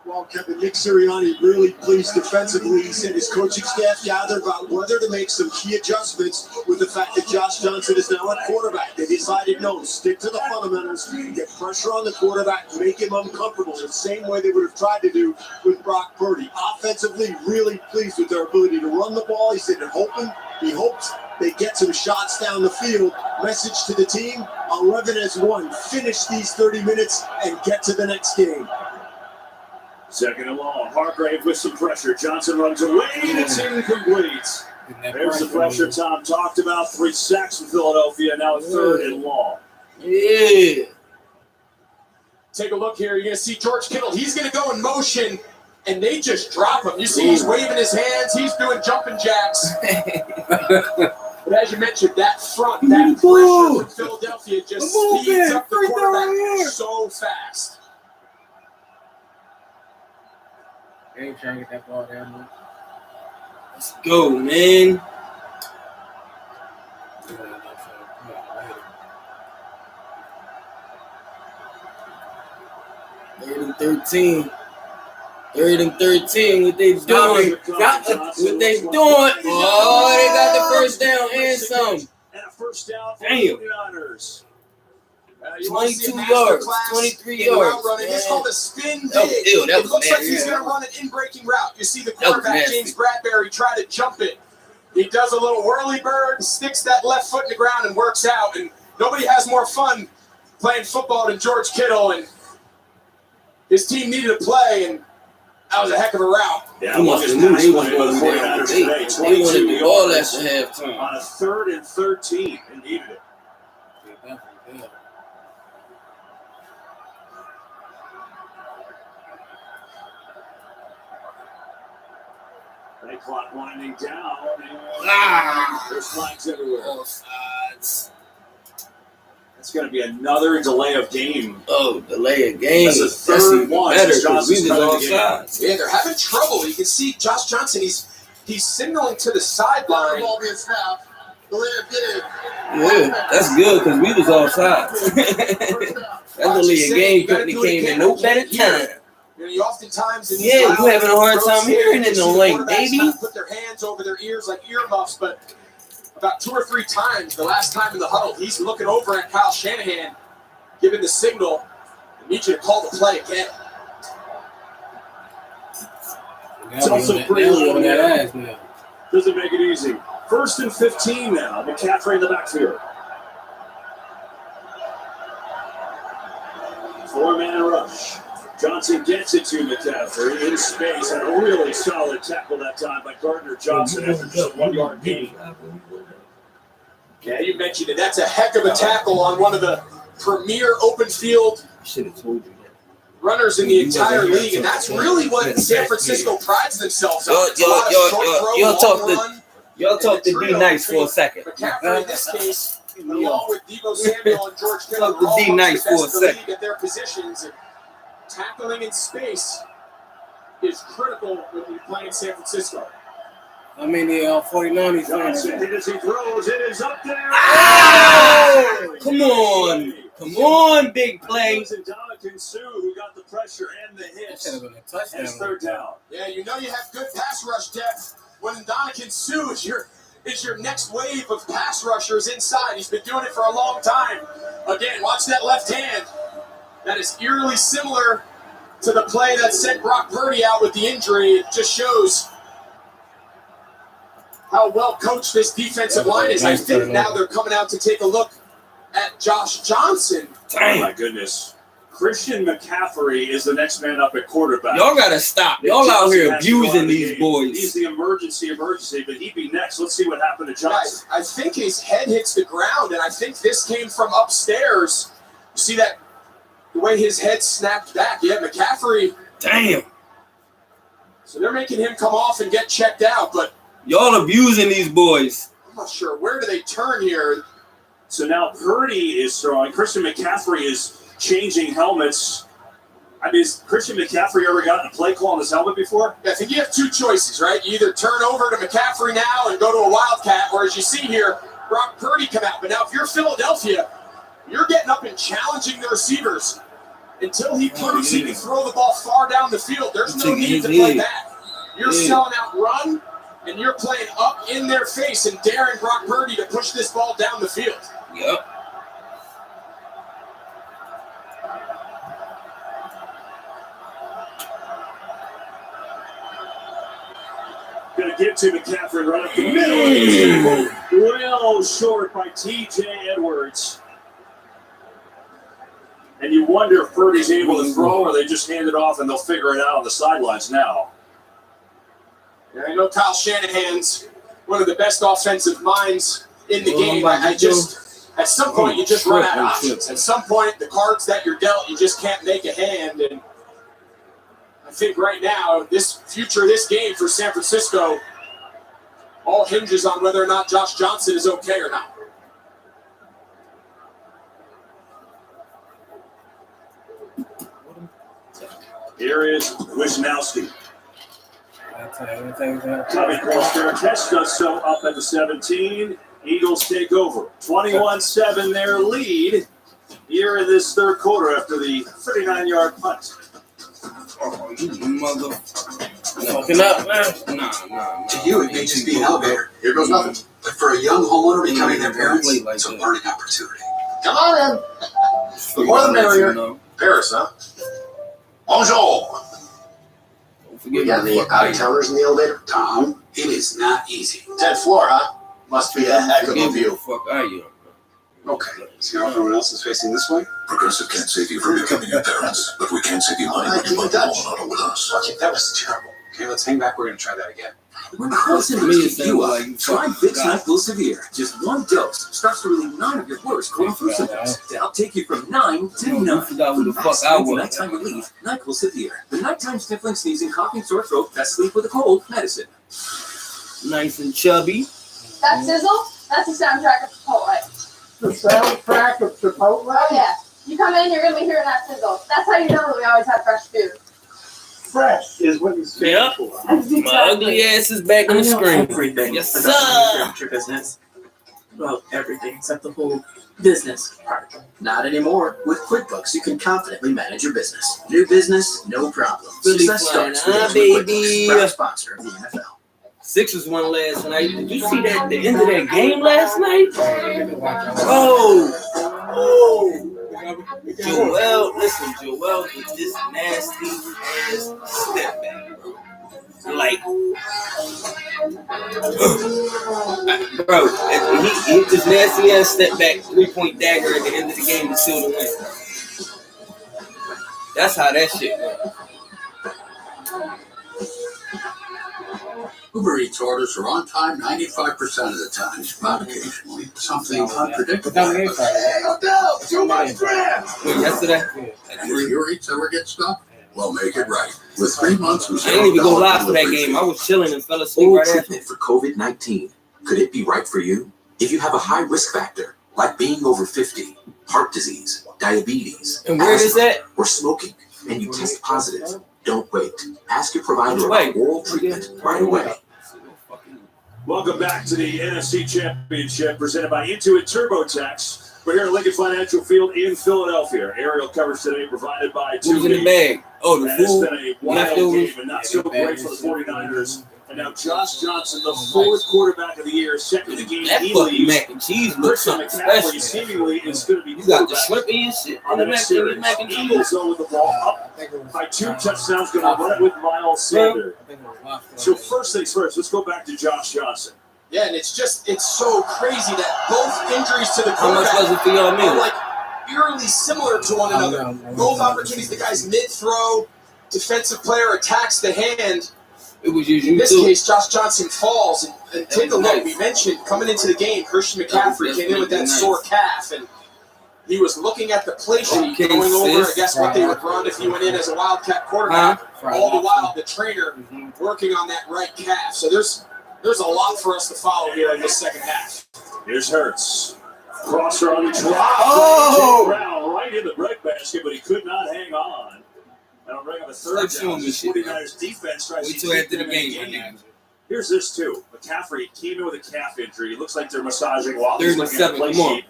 Well, Kevin, Nick Sirianni really pleased defensively. He said his coaching staff gathered about whether to make some key adjustments with the fact that Josh Johnson is now at quarterback. They decided no, stick to the fundamentals, get pressure on the quarterback, make him uncomfortable, the same way they would have tried to do with Brock Purdy. Offensively, really pleased with their ability to run the ball. He said he hoped they get some shots down the field. Message to the team, 11-1. Finish these 30 minutes and get to the next game. Second and long. Hargrave with some pressure. Johnson runs away. It's incomplete. There's the pressure Tom talked about. 3 sacks for Philadelphia. Now 3rd and long. Yeah. Take a look here. You're going to see George Kittle. He's going to go in motion, and they just drop him. You see he's waving his hands. He's doing jumping jacks. But as you mentioned, that front, that pressure from Philadelphia just speeds up the quarterback so fast. They ain't trying to get that ball down there. Let's go, man. Third and 13. What they doing? What they doing? Oh, they got the first down and some. And a first down for Damn. the 49ers. 22 yards, 23 yards. It's called a spin dig. It looks like he's going to run an in-breaking route. You see the quarterback, James Bradbury, try to jump it. He does a little whirly bird, sticks that left foot in the ground, and works out. And nobody has more fun playing football than George Kittle. And his team needed a play, and That was a heck of a route. Yeah, They must longest have knew pass they play by the was 49ers they today. wanted 22 the ball yards after halftime. on a 3rd and 13. And needed it. Play clock winding down. And there's flags everywhere. All sides. It's going to be another delay of game. Oh, delay of game. That's a third one. Better since because we Johnson's was cut in all the game. sides. Yeah, they're having trouble. You can see Josh Johnson. He's signaling to the sideline. Ball being snapped. Delay of game. Yeah, that's good because we was all sides. That delay of game couldn't have came in no better time. You oftentimes in these Yeah, you rounds, having a hard time throws hearing it you in the see lane, quarterbacks baby. kind of put their hands over their ears like earmuffs, but about 2 or 3 times, the last time in the huddle, he's looking over at Kyle Shanahan, giving the signal. I need you to call the play again. It's also pretty low now. Doesn't make it easy. 1st and 15 now. McCaffrey in the backfield. 4-man rush. Johnson gets it to McCaffrey in space, and a really solid tackle that time by Gardner Johnson after just a 1-yard gain. Yeah, you mentioned it. That's a heck of a tackle on one of the premier open fild runners in the entire league, and that's really what San Francisco prides themselves on. Y'all talk to be nice for a second. McCaffrey in this case, along with Deebo Samuel and George Kittle, Talk to be nice for a second. at their positions. And tackling in space is critical when you play in San Francisco. I mean, the 49ers. Johnson hit as he throws. It is up there. Oh! Come on. Come on, big play. And Dominican Sue, who got the pressure and the hit. That should have been a touchdown. It's 3rd down. Yeah, you know you have good pass rush depth when Dominican Sue is your next wave of pass rushers inside. He's been doing it for a long time. Again, watch that left hand. That is eerily similar to the play that sent Brock Purdy out with the injury. It just shows how well coached this defensive line is. I think now they're coming out to take a look at Josh Johnson. Oh, my goodness. Christian McCaffrey is the next man up at quarterback. Y'all gotta stop. Y'all out here abusing these boys. He's the emergency, but he'd be next. Let's see what happened to Johnson. I think his head hits the ground, and I think this came from upstairs. You see that? The way his head snapped back. Yeah, McCaffrey. Damn. So they're making him come off and get checked out, but y'all abusing these boys. I'm not sure. Where do they turn here? So now Purdy is throwing. Christian McCaffrey is changing helmets. I mean, has Christian McCaffrey ever gotten a play call on his helmet before? Yeah, I think you have 2 choices, right? You either turn over to McCaffrey now and go to a Wildcat, or as you see here, Brock Purdy come out. But now if you're Philadelphia, you're getting up and challenging the receivers until he proves he can throw the ball far down the field. There's no need to play back. You're selling out run, and you're playing up in their face and daring Brock Purdy to push this ball down the field. Yep. Going to get to McCaffrey right up the middle. Well short by T.J. Edwards. And you wonder if Purdy's able to throw, or they just hand it off and they'll figure it out on the sidelines now. Yeah, I know Kyle Shanahan's one of the best offensive minds in the game. I just, at some point, you just run out of options. At some point, the cards that you're dealt, you just can't make a hand. And I think right now, this future of this game for San Francisco all hinges on whether or not Josh Johnson is okay or not. Here is Wisnowski. Tommy Colster test does so up at the 17. Eagles take over. 21-7 their lead here in this 3rd quarter after the 39-yard punt. Oh, you mother fucking up, man. Nah. To you, it may just be an elevator. Here goes nothing. But for a young homeowner becoming their parents, it's a learning opportunity. Come on in. The more the merrier. Paris, huh? Bonjour. You got any out-of-towners in the elevator? Tom, it is not easy. 10th floor, huh? Must be a heck of a view. Fuck are you? Okay. See how everyone else is facing this way? Progressive can't save you from becoming your parents, but we can save you money when you buy the lawn auto with us. Okay, that was terrible. Okay, let's hang back. We're going to try that again. When crossovers keep you up, try Vicks NyQuil Severe. Just one dose starts to relieve 9 of your worst cold flu symptoms to help take you from 9 to 9. I forgot who the fuck I was. Nighttime relief, NyQuil Severe. The nighttime sniffling, sneezing, coughing, sore throat, best sleep with a cold medicine. Nice and chubby. That sizzle, that's the soundtrack of Chipotle. The soundtrack of Chipotle? Oh, yeah. You come in, you're going to be hearing that sizzle. That's how you know that we always have fresh food. Fresh is what you say. Yep. My ugly ass is back on the screen. Everything. Yes, about sir. your furniture business. Well, everything except the whole business part. Not anymore. With QuickBooks, you can confidently manage your business. New business, no problem. Really Success fun, starts with huh, QuickBooks, baby? proud sponsor of the NFL. Sixers won last night. Did you see that? The end of that game last night? Oh. Joel, listen, Joel did this nasty ass step back, bro. Like, bro, he hit this nasty ass step back 3-point dagger at the end of the game to seal the win. That's how that shit went. Uber Eats orders are on time 95% of the time, but occasionally something unpredictable. Hey, Odell, too much bread! Wait, yesterday? And if your Eats ever get stuck, we'll make it right. With 3 months of I didn't even go live for that game. I was chilling and fell asleep right after. Treatment for COVID-19. Could it be right for you? If you have a high risk factor, like being over 50, heart disease, diabetes, and where is that? Or smoking, and you test positive, don't wait. Ask your provider about oral treatment right away. Welcome back to the NFC Championship presented by Intuit TurboTax. We're here at Lincoln Financial Field in Philadelphia. Aerial coverage today provided by Who's in the bag? Oh, the fool. It's been a wild game and not so great for the 49ers. And now Josh Johnson, the fourth quarterback of the year, second the game. That fucking mac and cheese looks something special. Seemingly is going to be you got the shrimp and shit on the mac and cheese. Eagles though with the ball up by 2 touchdowns, going to run it with Miles Sanders. So first things first, let's go back to Josh Johnson. Yeah, and it's so crazy that both injuries to the How much was it for y'all meal? are like eerily similar to one another. Both opportunities, the guy's mid-throw, defensive player attacks the hand. It was usually in this case, Josh Johnson falls, and take a look. We mentioned coming into the game, Christian McCaffrey came in with that sore calf, and he was looking at the play sheet, going over, I guess, what they would run if he went in as a Wildcat quarterback. All the while, the trainer working on that right calf. So there's a lot for us to follow here in this second half. Here's Hurts. Crosser on the drop. Oh! Brown right in the breadbasket, but he could not hang on. And I'll bring up a third down. The 49ers defense tries to keep after the them in game. Here's this, too. McCaffrey came in with a calf injury. It looks like they're massaging while Third he's and looking at the 7, play come on. sheet.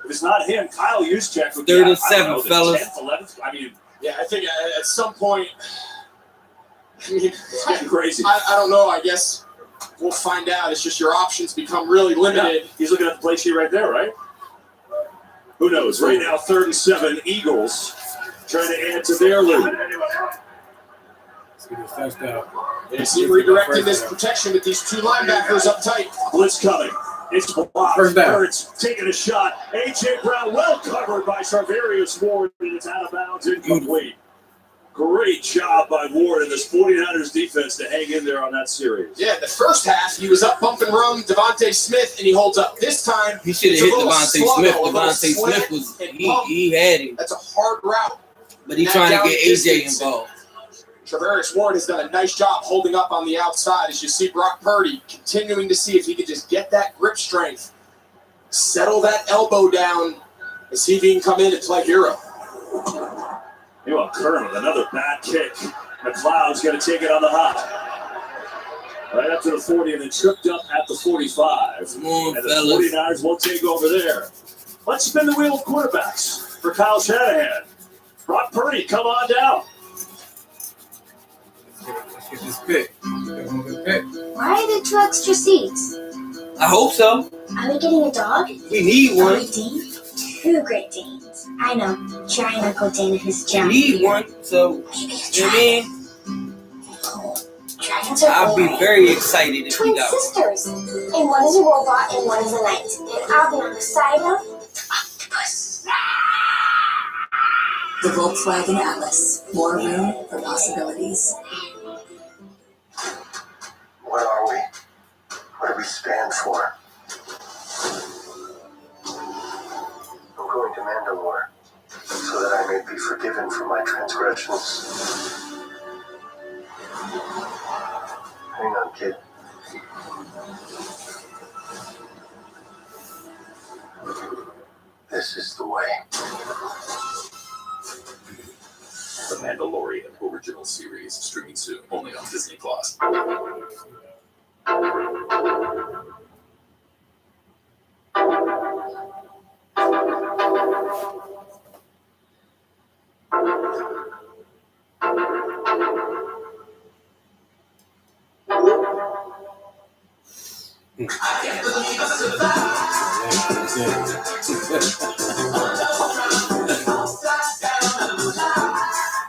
If it's not him, Kyle Juszczyk would be Third and out, I don't 7, know, the fellas. 10th, 11th. I mean, Yeah, I think at some point, it's getting crazy. I don't know. I guess we'll find out. It's just your options become really limited. Yeah, he's looking at the play sheet right there, right? Who knows? Right now, 3rd and 7, Eagles trying to add to their lead. They see redirecting this protection with these 2 linebackers up tight. Blitz coming. It's blocked. First down. Hurts taking a shot. A.J. Brown well covered by Charvarius Ward, and it's out of bounds, incomplete. Great job by Ward and this 49ers defense to hang in there on that series. Yeah, the first half, he was up bump and run, Devontae Smith, and he holds up. This time, He should have hit Devontae Smith. Devontae Smith was he had him, That's a hard route. but he trying to get AJ involved. Travaris Ward has done a nice job holding up on the outside as you see Brock Purdy continuing to see if he could just get that grip strength, settle that elbow down as he can come in and play hero. You know, Kern with another bad kick. McLeod's going to take it on the hop. Right up to the 40 and then tripped up at the 45. Come on, and the fellas. 49ers won't take over there. Let's spin the wheel of quarterbacks for Kyle Shanahan. Brock Purdy, come on down. Let's get this pick. Why are there 2 extra seats? I hope so. Are we getting a dog? We need one. Are we Dane? 2 Great Danes. I know. Giant Uncle Dane and his We giant need beard. one. So, you know what I mean? Dragons are I'll be boring. very excited if we Twin got one. sisters. And one is a robot and one is a knight. And I'll be on the side of The Volkswagen Atlas. More room for possibilities. What are we? What do we stand for? I'm going to Mandalore so that I may be forgiven for my transgressions. Hang on, kid. This is the way. The Mandalorian original series streaming soon, only on Disney Plus.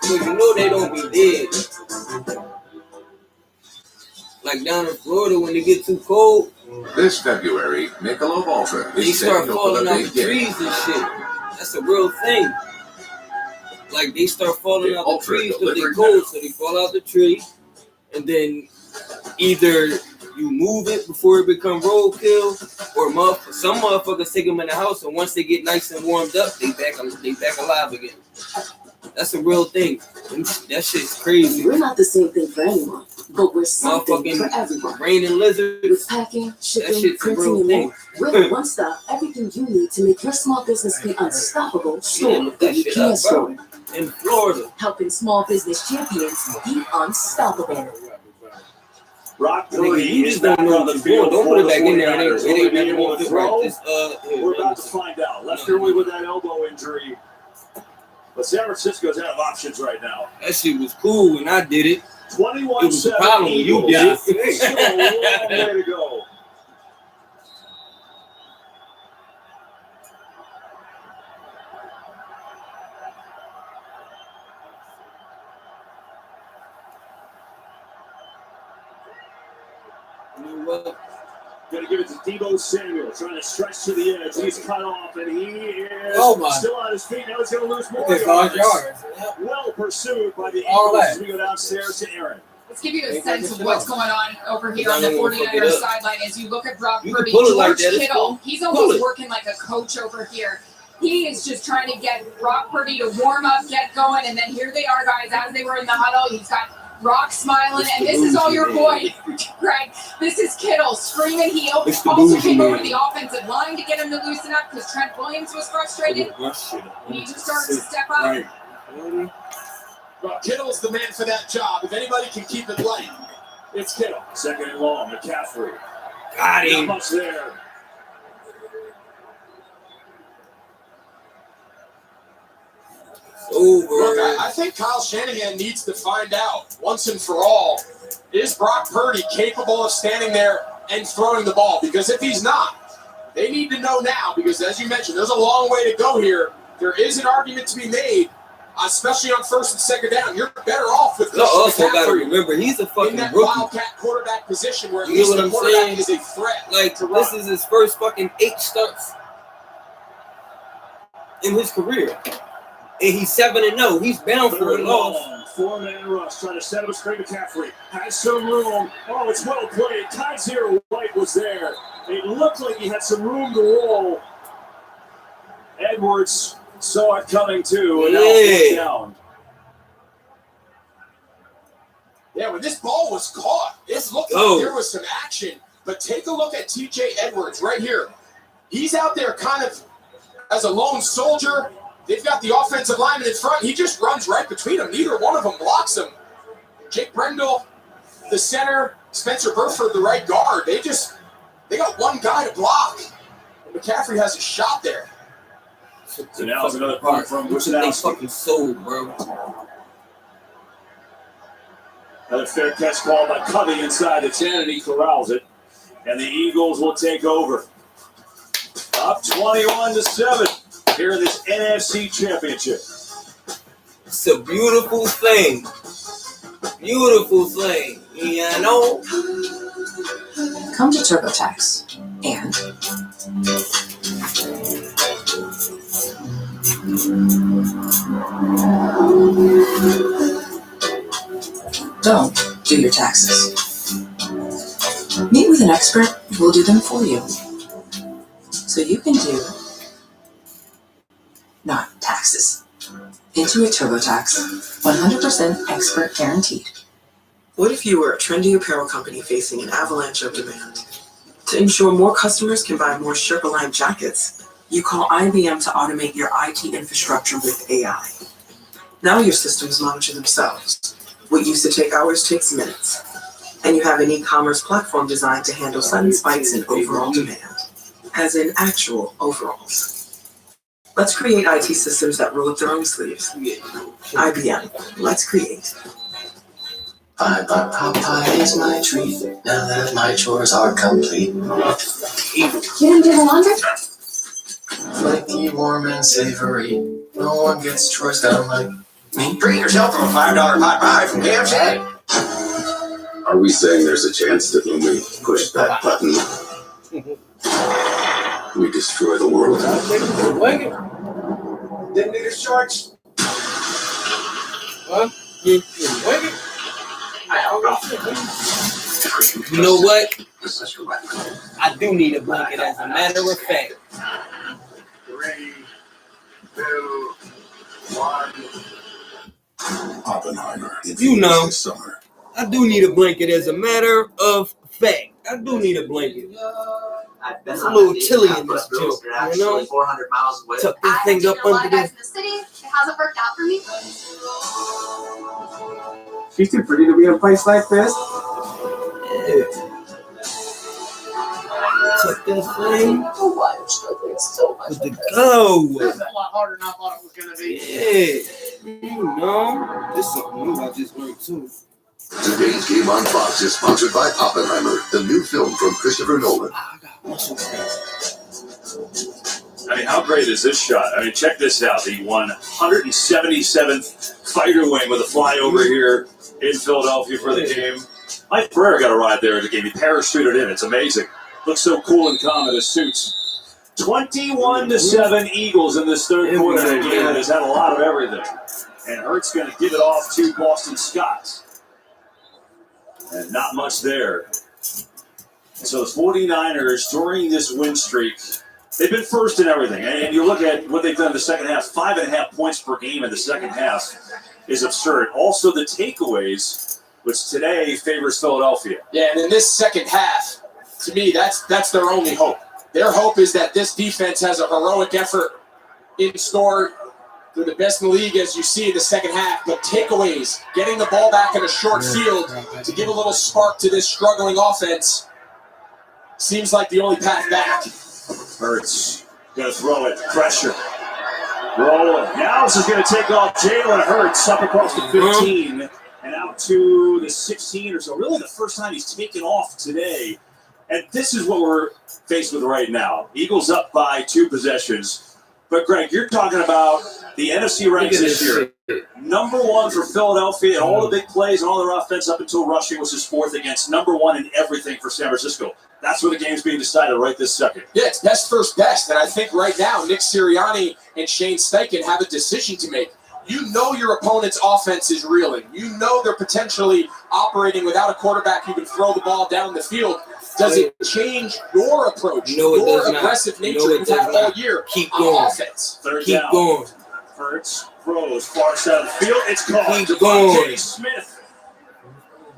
But you know they don't be dead. Like down in Florida when they get too cold. This February, Michelob Ultra They is start set falling for out the the big trees game. and shit. That's a real thing. Like they start falling out the Ultra trees because they delivered cold, so they fall out the tree, and then either you move it before it become roadkill, or some motherfuckers take them in the house, and once they get nice and warmed up, they back alive again. That's a real thing. That shit's crazy. We're not the same thing for anyone, but we're something for everyone. Rain and lizards. With packing, shipping, printing, and more, we're one stop. Everything you need to make your small business be unstoppable. Store that you can't store. In Florida, helping small business champions be unstoppable. Brock Nigga, Purdy you is just back don't know on the the field. Don't put it back in there. Will It he ain't be nothing able more to to throw? right. We're about to find out. Left early with that elbow injury. But San Francisco's out of options right now. That shit was cool when I did it. 21-7 It was a problem when you did it. Still a long way to go. Going to give it to Deebo Samuel, trying to stretch to the edge. He's cut off, and he is still on his feet. Now he's going to lose more yards. Well pursued by the Eagles as we go downstairs to Aaron. Let's give you a sense of what's going on over here on the 49ers sideline as you look at Brock Purdy. George Kittle, he's almost working like a coach over here. He is just trying to get Brock Purdy to warm up, get going, and then here they are, guys, as they were in the huddle. He's got Brock smiling, and this is all your boy, Greg. This is Kittle screaming. He also came over to the offensive line to get him to loosen up because Trent Williams was frustrated. He just started to step up. Well, Kittle's the man for that job. If anybody can keep it light, it's Kittle. Second and long, McCaffrey. Got him. Not much there. Over. Look, I think Kyle Shanahan needs to find out once and for all, is Brock Purdy capable of standing there and throwing the ball? Because if he's not, they need to know now, because as you mentioned, there's a long way to go here. There is an argument to be made, especially on first and second down. You're better off with You also got to remember, he's a fucking in that rookie. wildcat quarterback position where at You get least what the I'm quarterback saying? is a threat. Like, to this run. is his first fucking 8 starts in his career. And he's 7-0. He's bound for a loss. 4-man rush, trying to set up a screen. McCaffrey has some room. Oh, it's well played. Kaiser White was there. It looked like he had some room to roll. Edwards saw it coming too, and now down. Yeah, when this ball was caught, it looked like there was some action. But take a look at TJ Edwards right here. He's out there kind of as a lone soldier. They've got the offensive lineman in front. He just runs right between them. Neither one of them blocks him. Jake Brendel, the center, Spencer Burford, the right guard. They got one guy to block. And McCaffrey has a shot there. So now it's another part from Wisnowski. Fucking sold, bro. Another fair catch called by Covey inside the 10, and he corrals it. And the Eagles will take over. Up 21-7 here in this NFC Championship. It's a beautiful thing. Beautiful thing. You know? Come to TurboTax and Don't do your taxes. Meet with an expert who will do them for you. So you can do not taxes. Intuit TurboTax, 100% expert guaranteed. What if you were a trendy apparel company facing an avalanche of demand? To ensure more customers can buy more Sherpa-lined jackets, you call IBM to automate your IT infrastructure with AI. Now your systems monitor themselves. What used to take hours takes minutes. And you have an e-commerce platform designed to handle sudden spikes in overall demand, as in actual overalls. Let's create IT systems that roll up their own sleeves. IBM, let's create. Bye bye Popeye is my treat, now that my chores are complete. You didn't do the laundry? Flaky, warm, and savory. No one gets chores done like me. Treat yourself to a $5 pot pie from KFC. Are we saying there's a chance that when we push that button, we destroy the world? Didn't need a shorts. Huh? You know what? I do need a blanket, as a matter of fact. 3, 2, 1. Oppenheimer. You know, This summer. I do need a blanket, as a matter of fact. I do need a blanket. It's a little chilly in this joke, you know? 400 miles away. Tuck this thing up under this. In the city, it hasn't worked out for me. She's too pretty to be in a place like this. Tuck this thing. Oh, why I'm struggling so much. With the glow. This is a lot harder than I thought it was going to be. Yeah. You know, this is something new I just learned too. Today's Game on Fox is sponsored by Oppenheimer, the new film from Christopher Nolan. I mean, how great is this shot? I mean, check this out. The 177th fighter wing with a flyover here in Philadelphia for the game. Mike Pereira got a ride there at the game. He parachuted in. It's amazing. Looks so cool and calm in his suits. 21-7 Eagles in this third quarter. That game that has had a lot of everything. And Hurts going to give it off to Boston Scott. And not much there. So the 49ers, during this win streak, they've been first in everything. And you look at what they've done in the second half, 5.5 points per game in the second half is absurd. Also the takeaways, which today favors Philadelphia. Yeah, and in this second half, to me, that's their only hope. Their hope is that this defense has a heroic effort in store. They're the best in the league, as you see in the second half. But takeaways, getting the ball back in a short field to give a little spark to this struggling offense seems like the only path back. Hurts going to throw it. Pressure. Rolling. Now this is going to take off Jalen Hurts up across the 15 and out to the 16 or so. Really the first time he's taken off today. And this is what we're faced with right now. Eagles up by 2 possessions. But, Greg, you're talking about the NFC ranks this year. Number 1 for Philadelphia and all the big plays and all their offense up until rushing was his 4th against number 1 in everything for San Francisco. That's where the game's being decided right this second. Yeah, it's best first best. And I think right now Nick Sirianni and Shane Steichen have a decision to make. You know your opponent's offense is reeling. You know they're potentially operating without a quarterback who can throw the ball down the field. Does it change your approach, your aggressive nature you've had all year on offense? Third Keep down. going. Hurts throws far side of the field. It's caught. Keep going. Devontae Smith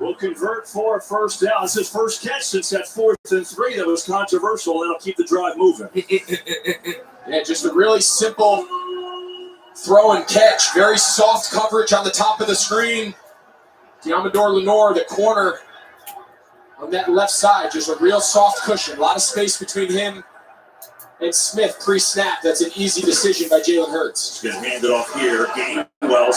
will convert for a first down. It's his first catch since that 4th and 3 that was controversial. That'll keep the drive moving. Yeah, just a really simple throw and catch. Very soft coverage on the top of the screen. Diamador Lenore, the corner on that left side, just a real soft cushion. A lot of space between him and Smith pre-snap. That's an easy decision by Jalen Hurts. He's going to hand it off here. Gainwell.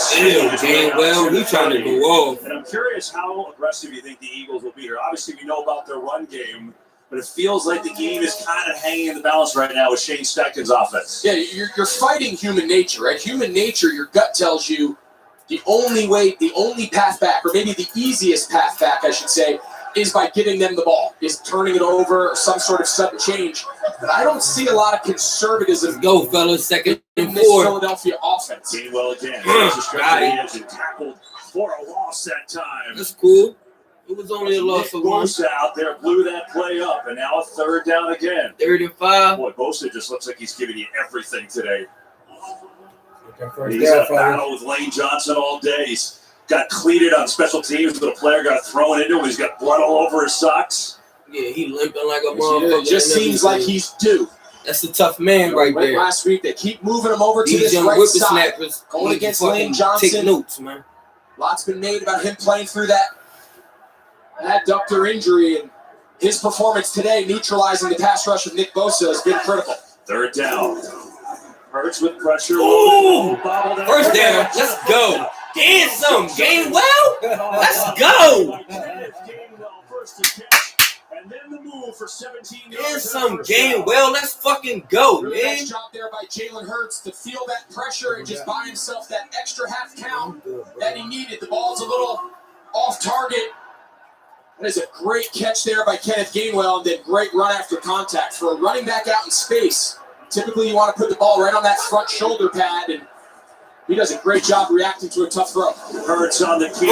Gainwell, he's trying to go off. And I'm curious how aggressive you think the Eagles will be here. Obviously, we know about their run game, but it feels like the game is kind of hanging in the balance right now with Shane Steichen's offense. Yeah, you're fighting human nature, right? Human nature, your gut tells you the only way, the only path back, or maybe the easiest path back, I should say, is by giving them the ball, is turning it over, or some sort of sudden change. But I don't see a lot of conservatism. Go, fellas, second in this Philadelphia offense. Gainwell again. There's a stretch of the edge and tackled for a loss that time. That's cool. It was only a loss of one. Bosa out there blew that play up, and now a third down again. 3rd and 5. Boy, Bosa just looks like he's giving you everything today. First He's down, had a battle with Lane Johnson all day. He's got cleated on special teams, but a player got thrown into him. He's got blood all over his socks. Yeah, he limping like a motherfucker. It just seems like he's due. That's a tough man right there. Last week, they keep moving him over to These this young right side. whippersnappers Going against Lane Johnson. Take notes, man. Lots been made about him playing through that adductor injury, and his performance today neutralizing the pass rush of Nick Bosa has been critical. Third down. Hurts with pressure. Ooh! First down. Let's go. Get some. Gainwell. Let's go. And then the move for 17 yards. Get some Gainwell. Let's fucking go, Really man. nice job there by Jalen Hurts to feel that pressure and just buy himself that extra half count that he needed. The ball's a little off target. That is a great catch there by Kenneth Gainwell, and then great run after contact. For a running back out in space, typically you want to put the ball right on that front shoulder pad, and he does a great job reacting to a tough throw. Hurts on the key.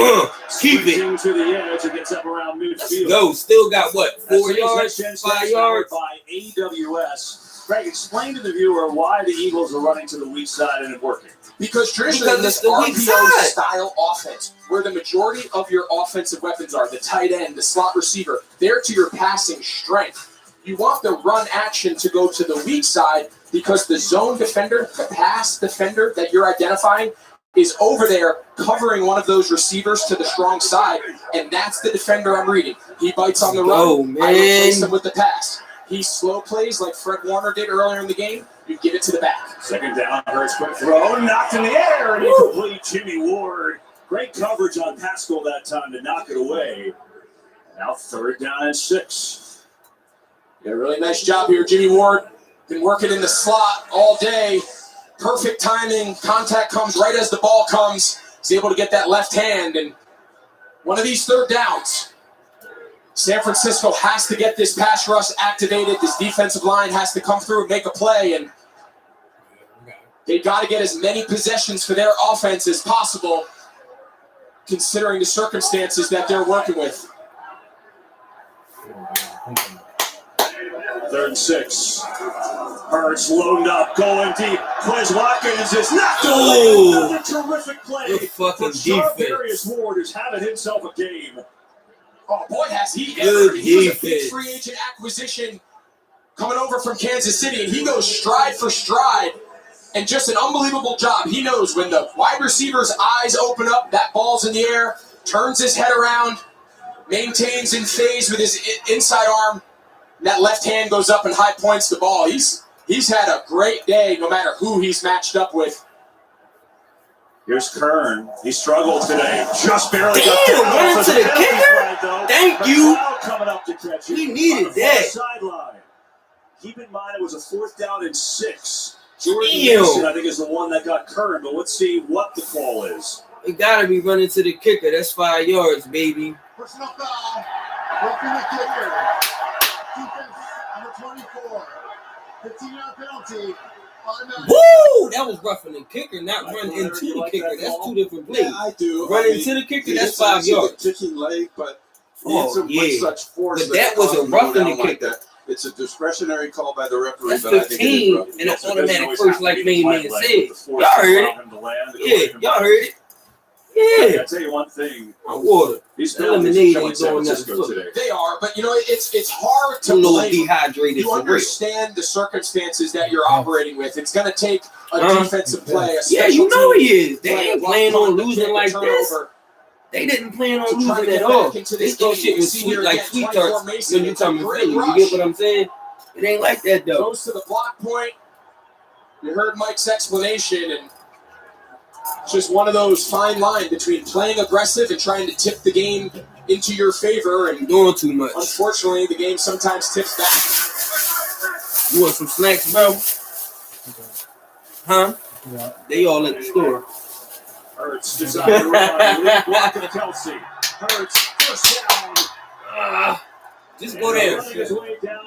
Keep it. To the edge and gets up around midfield. Go. Still got what? 4 yards? 5 yards? By AWS. Greg, explain to the viewer why the Eagles are running to the weak side and it working. Because traditionally in this RPO-style offense, where the majority of your offensive weapons are, the tight end, the slot receiver, they're to your passing strength. You want the run action to go to the weak side because the zone defender, the pass defender that you're identifying, is over there covering one of those receivers to the strong side, and that's the defender I'm reading. He bites on the run, I replace him with the pass. He slow plays like Fred Warner did earlier in the game. You give it to the back. Second down, Hurts quick throw, knocked in the air, and incomplete. Jimmy Ward. Great coverage on Pascal that time to knock it away. Now 3rd down and 6. Yeah, really nice job here, Jimmy Ward. Been working in the slot all day. Perfect timing. Contact comes right as the ball comes. He's able to get that left hand, and one of these 3rd downs. San Francisco has to get this pass rush activated. This defensive line has to come through and make a play, and they've got to get as many possessions for their offense as possible, considering the circumstances that they're working with. 3rd and 6. Hurts loaded up, going deep. Quez Watkins is knocked away. Another terrific play. Good fucking defense. defense. Darius Ward is having himself a game. Oh, boy, has he Good ever. He was a big defense. free agent acquisition coming over from Kansas City, and he goes stride for stride, and just an unbelievable job. He knows when the wide receiver's eyes open up, that ball's in the air, turns his head around, maintains in phase with his inside arm, and that left hand goes up and high points the ball. He's had a great day no matter who he's matched up with. Here's Kern. He struggled today. Just barely got Damn, down running for to the penalty kicker? flag, though. Thank you. McLeod coming up to catch it. We needed on the that. far sideline. Keep in mind it was a 4th down and 6. Jordan Damn. Mason, I think, is the one that got Kern, but let's see what the call is. We gotta be running to the kicker. That's 5 yards, baby. Personal foul. Roughing the kicker. Defense number 24. 15-yard penalty. Woo! That was roughing the kicker, not running into the kicker. That's 2 different plays. Yeah, I do. Running to the kicker, that's 5 yards. Kicking leg, but he hits him with such force. But that was a roughing the kicker. Like it's a discretionary call by the referee, That's but I think it is 15 roughing. and an automatic first, like Main Man said. Y'all heard it. Yeah, y'all heard it. Yeah. I'll tell you one thing. Water. These Lemonade penalties ain't showing going San nothing Francisco for today. They are, but it's hard to I'm a little blame. dehydrated You for real. understand the circumstances that you're operating with. It's going to take a defensive play. Yeah, you know he is. They ain't planning on losing like this. They didn't plan on losing at all. They thought shit was sweet like sweet tarts when you come to Philly. You get what I'm saying? It ain't like that though. Goes to the block point. You heard Mike's explanation, and it's just one of those fine lines between playing aggressive and trying to tip the game into your favor, and doing too much. Unfortunately, the game sometimes tips back. You want some snacks, bro? Huh? They all at the store. Hurts designed to run. Block of Kelsey. Hurts first down. Just go down.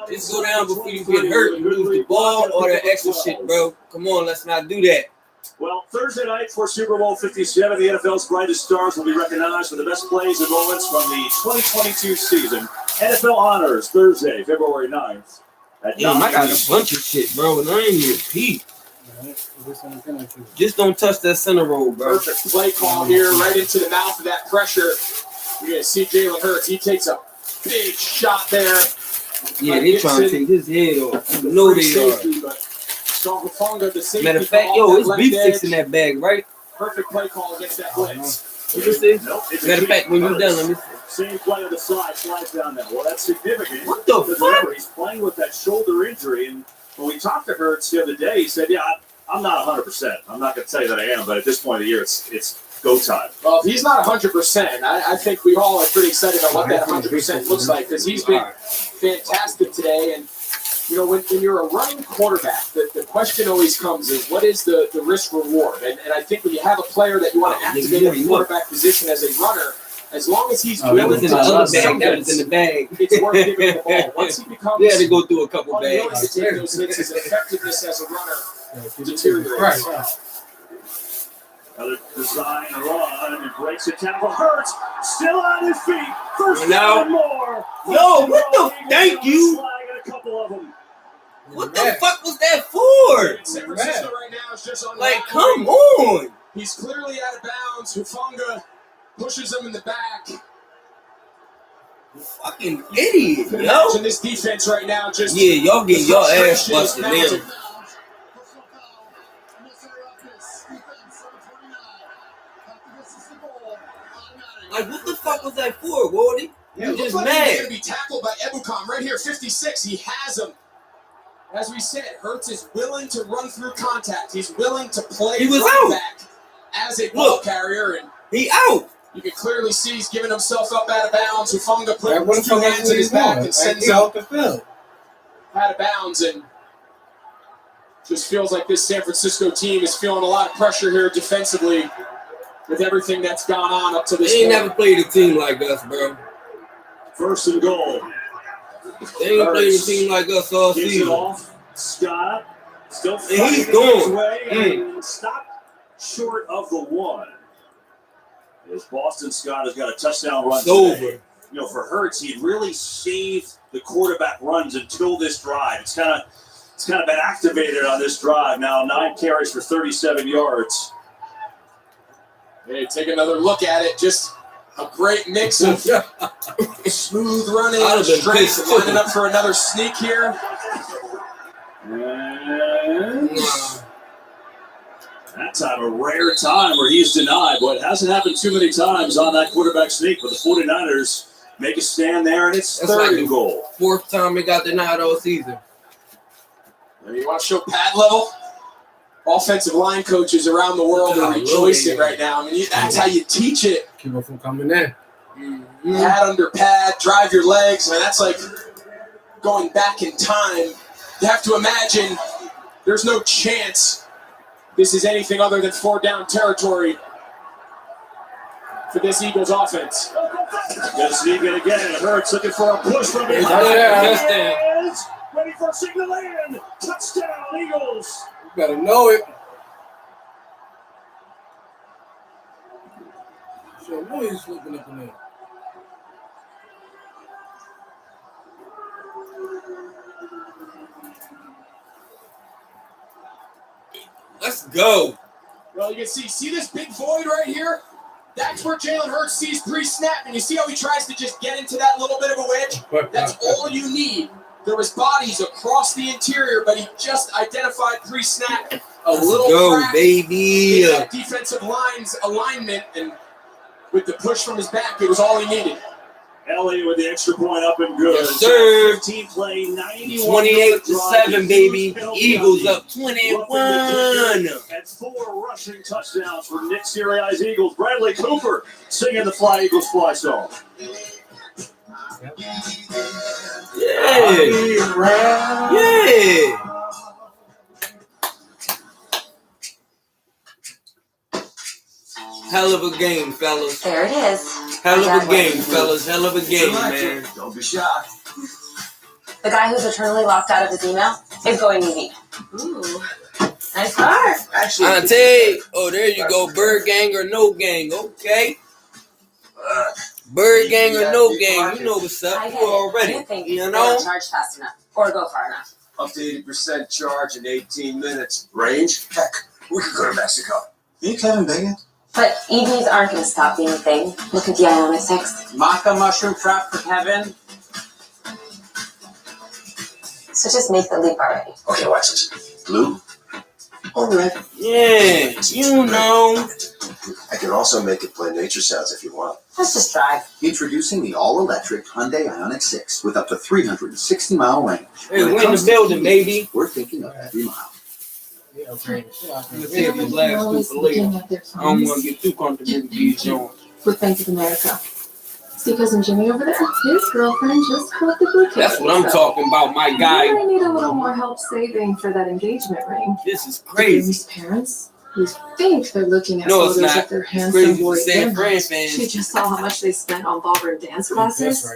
Just go down before you get hurt and lose the ball or that extra shit, bro. Come on, let's not do that. Well, Thursday night for Super Bowl 57, the NFL's brightest stars will be recognized for the best plays and moments from the 2022 season. NFL Honors, Thursday, February 9th. Damn, I got a bunch of shit, bro, and I ain't even peep. Just don't touch that center roll, bro. Perfect play call here, right into the mouth of that pressure. You're going to see Jalen Hurts. He takes a big shot there. Yeah, they trying to take his head off. You know they are. Matter of fact, yo, it's beef sticks in that bag, right? Perfect play call against that blitz. What you see? Matter of fact, when you're done, let me see. Same play on the side, slides down there. Well, that's significant. What the fuck? He's playing with that shoulder injury, and when we talked to Hurts the other day, he said, "Yeah, I'm not 100%. I'm not going to tell you that I am, but at this point of the year, it's go time." Well, if he's not 100%, I think we all are pretty excited about what that 100% looks like because he's been fantastic today. And you know, when you're a running quarterback, the question always comes is what is the risk reward? And I think when you have a player that you want to activate at the quarterback position as a runner, as long as he's willing to that was in the bag. It's worth giving him the ball. Once he becomes they had to go through a couple bags. To take those hits, his effectiveness as a runner deteriorates. Right. Another design run and breaks the tackle. Hurts still on his feet. First down and more. Yo, what the? Thank you. A couple of them. What the fuck was that for? San Francisco right now is just on. Like, come on. He's clearly out of bounds. Hufanga pushes him in the back. Fucking idiot, yo. Imagine this defense right now just. Yeah, y'all getting your ass busted now. Like, what the fuck was that for, Wardy? You just like mad. He's going to be tackled by Ebukam right here, 56. He has him. As we said, Hurts is willing to run through contact. He's willing to play running back as a ball carrier. And he out. You can clearly see he's giving himself up out of bounds. Hufanga put two hands in his back and sends him out the field. Out of bounds. And just feels like this San Francisco team is feeling a lot of pressure here defensively with everything that's gone on up to this point. They ain't point. never played a team like us, bro. First and goal. They ain't played a team like us all season. Off. Scott still and he's going. And stopped short of the one. As Boston Scott has got a touchdown run. It's over. You know, for Hurts, he really saved the quarterback runs until this drive. It's kind of been activated on this drive now. 9 carries for 37 yards. Hey, take another look at it. Just a great mix of smooth running, strength, lining up for another sneak here. And that time, a rare time where he's denied. But it hasn't happened too many times on that quarterback sneak. But the 49ers make a stand there, and it's third and goal. Fourth time they got denied all season. And you want to show pad level? Offensive line coaches around the world are rejoicing right now. I mean, that's how you teach it. Keep them from coming in. Pad under pad, drive your legs. I mean, that's like going back in time. You have to imagine there's no chance this is anything other than 4-down territory for this Eagles offense. Gonna sneak it again. Hurts looking for a push from behind. Ready for a signal in. Touchdown, Eagles. You better know it. So I know he's slipping up in there. Let's go. Well, you can see this big void right here? That's where Jalen Hurts sees pre-snap, and you see how he tries to just get into that little bit of a wedge? That's all you need. There was bodies across the interior, but he just identified pre-snap. Let's go, baby. In that defensive line's alignment, and with the push from his back, it was all he needed. Elliott with the extra point up and good. Yes, sir. 15 play, 28-7, baby. Eagles up 21. That's 4 rushing touchdowns for Nick Sirianni's Eagles. Bradley Cooper singing the Fly Eagles Fly song. Yeah. Yeah. Hell of a game, fellas. There it is. Hell of a game, fellas. Hell of a game, man. Don't be shy. The guy who's eternally locked out of his email is going easy. Ooh. Nice car. Actually, Auntie. Oh, there you go. Bird gang or no gang. Okay. Bird gang or no gang. You know what's up. You already. You know? Charge fast enough or go far enough. Up to 80% charge in 18 minutes. Range? Heck, we could go to Mexico. You Kevin Bacon? But EVs aren't going to stop being a thing. Look at the Ioniq 6. Maca mushroom frap for Kevin. So just make the leap already. Okay, watch this. Blue? All right. Yeah, you know. I can also make it play nature sounds if you want. Let's just drive. Introducing the all-electric Hyundai Ioniq 6 with up to 360-mile range. Hey, we're in the building, baby. We're thinking of every mile. I'm gonna take the last two for later. I don't want to get too comfortable with these joints. With Bank of America. It's because in Jimmy over there, his girlfriend just caught the bouquet. That's what I'm talking about, my guy. You might need a little more help saving for that engagement ring. This is crazy. His parents, who think they're looking at No, it's photos not. of their It's handsome crazy boy for San Fran grandmas. fans. She just saw how much they spent on ballroom dance classes.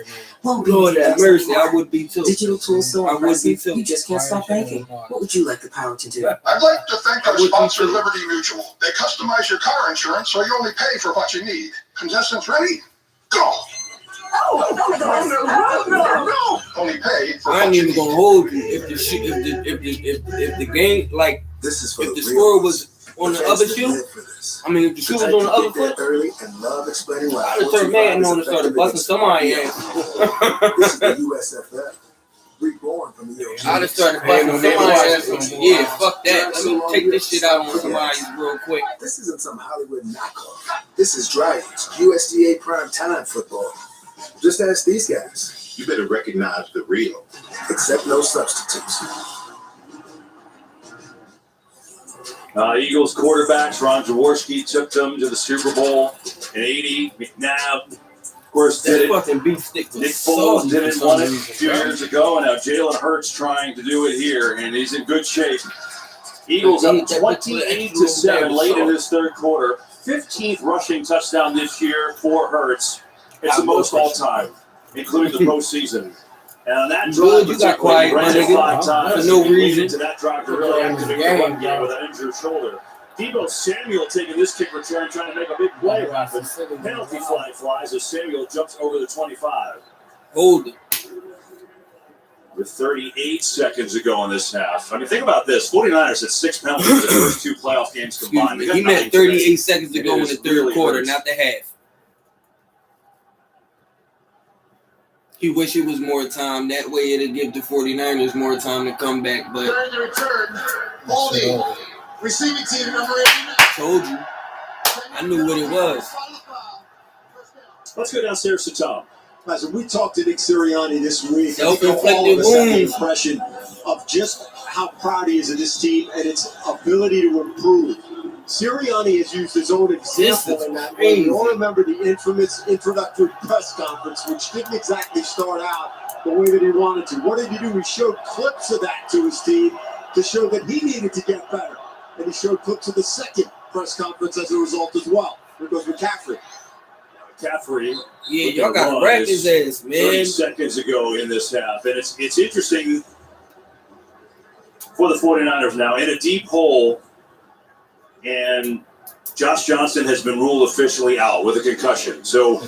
Won't be Lord have details mercy, anymore. I would be too. Digital tools so I would be impressive, too. you just can't stop thinking. What would you like the power to do? I'd like to thank our sponsor, Liberty Mutual. They customize your car insurance so you only pay for what you need. Contestants ready? Go! No! Only pay for I what ain't you even need. gonna hold you if the game like This is for if the real score ones. was on the fans other that shoe. live for this. I mean, if the shoe was type on the to other get there foot, early and love explaining why. I'd have turned Madden on and started busting somebody ass. This is the USFL. Reborn from the OG. I'd have started busting somebody's ass. Yeah, fuck that. Let me take this shit out on somebody real quick. This isn't some Hollywood knockoff. This is Dragons, USDA prime time football. Just ask these guys. You better recognize the real. Accept no substitutes. Eagles quarterbacks, Ron Jaworski took them to the Super Bowl in 80. McNabb, of course, did That it. fucking beef stick was Nick Foles salty did it, for won some it a reason, few bro. years ago, and now Jalen Hurts trying to do it here, and he's in good shape. Eagles up 28-7 late in this third quarter. 15th rushing touchdown this year for Hurts. It's the most all-time, including the postseason. And on that drive, You got quiet, ran my it nigga. 5 times. For no He leaned reason. into that drive to really activate the run game with an injured shoulder. Debo Samuel taking this kick return, trying to make a big play happen. Penalty flag flies as Samuel jumps over the 25. Hold it. With 38 seconds to go in this half. I mean, think about this. 49ers had 6 penalties in the first 2 playoff games combined. They got He 9 meant 38 today. seconds to It go in is the third really quarter, hurts. not the half. He wish it was more time. That way it'd give the 49ers more time to come back. But During the return, holding. Receiving team number 8. told you. I knew what it was. Let's go downstairs to Tom. Listen, we talked to Nick Sirianni this week. Self-inflicted All of us have the wounds. impression of just how proud he is of this team and its ability to improve. Sirianni has used his own example in that way. You all remember the infamous introductory press conference, which didn't exactly start out the way that he wanted to. What did he do? He showed clips of that to his team to show that he needed to get better. And he showed clips of the second press conference as a result as well. There goes McCaffrey. McCaffrey. Yeah, y'all got to wreck his ass, man. 30 seconds ago in this half. And it's interesting for the 49ers now in a deep hole. And Josh Johnson has been ruled officially out with a concussion. So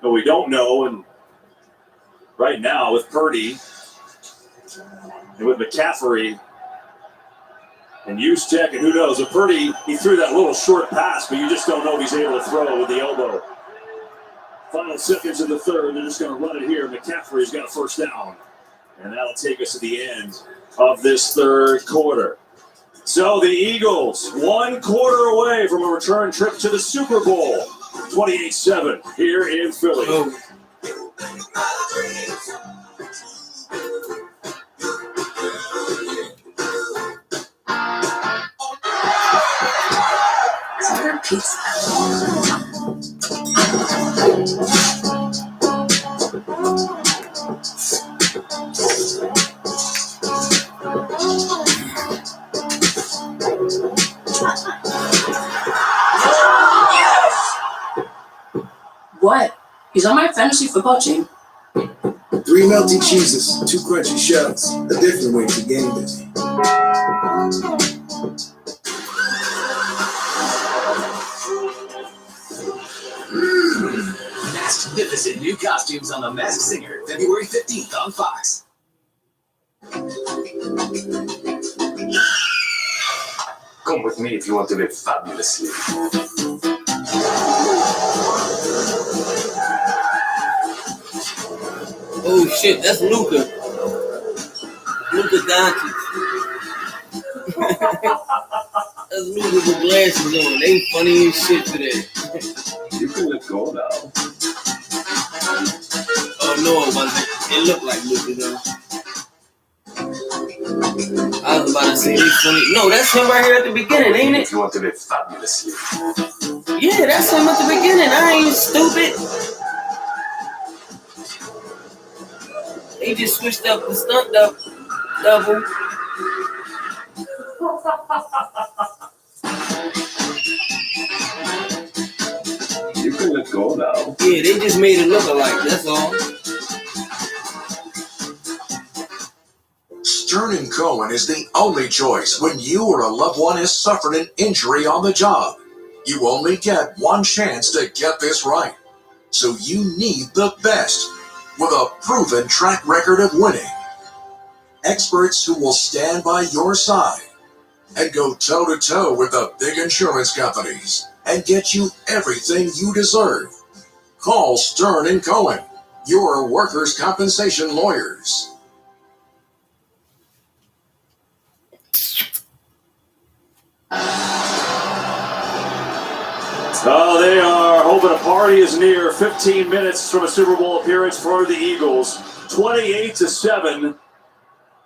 we don't know. And right now with Purdy and with McCaffrey and Juszczyk and who knows, with Purdy, he threw that little short pass, but you just don't know if he's able to throw with the elbow. Final seconds of the third, they're just going to run it here. McCaffrey's got a first down. And that'll take us to the end of this third quarter. So the Eagles, 1 quarter away from a return trip to the Super Bowl. 28-7 here in Philly. Pizza. What? He's on my fantasy football team. 3 3 melty cheeses, 2 crunchy shells. A different way to game busy. Magnificent new costumes on The Masked Singer, February 15th on Fox. Come with me if you want to live fabulously. Oh shit, that's Luka. Luka Doncic. That's Luka with glasses on. They funny as shit today. You can let go now. Oh no, it wasn't. It looked like Luka though. I was about to say they funny. No, that's him right here at the beginning, ain't it? If you want to live fabulously. Yeah, that's him at the beginning. I ain't stupid. They just switched up the stunt double. You can let go now. Yeah, they just made it look alike, that's all. Stern & Cohen is the only choice when you or a loved one has suffered an injury on the job. You only get one chance to get this right. So you need the best, with a proven track record of winning. Experts who will stand by your side and go toe-to-toe with the big insurance companies and get you everything you deserve. Call Stern & Cohen, your workers' compensation lawyers. They are hoping a party is near. 15 minutes from a Super Bowl appearance for the Eagles. 28-7.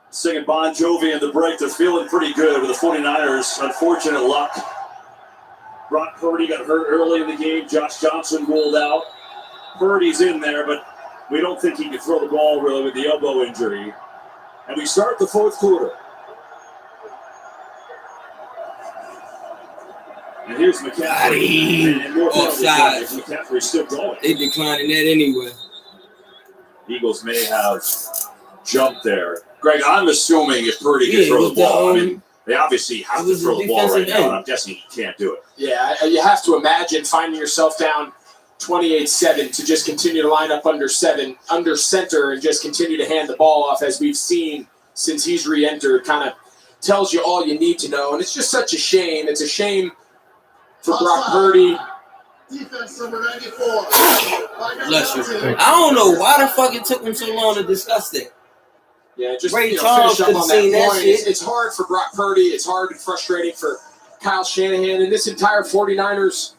Singing Bon Jovi in the break. They're feeling pretty good with the 49ers. Unfortunate luck. Brock Purdy got hurt early in the game. Josh Johnson ruled out. Purdy's in there, but we don't think he can throw the ball really with the elbow injury. And we start the fourth quarter. And here's McCaffrey. And more offside. McCaffrey's still going. They declining that anyway. Eagles may have jumped there. Greg, I'm assuming if Purdy can throw the ball, I mean, they obviously have to throw the ball right now, and I'm guessing he can't do it. Yeah, you have to imagine finding yourself down 28-7 to just continue to line up under center, and just continue to hand the ball off, as we've seen since he's re-entered. Kind of tells you all you need to know, and it's just such a shame. It's a shame for Brock Purdy. Defense number 94. Bless you. I don't know why the fuck it took him so long to discuss that. Yeah, just Ray finish Charles up on that seen that point. shit. It's hard for Brock Purdy. It's hard and frustrating for Kyle Shanahan and this entire 49ers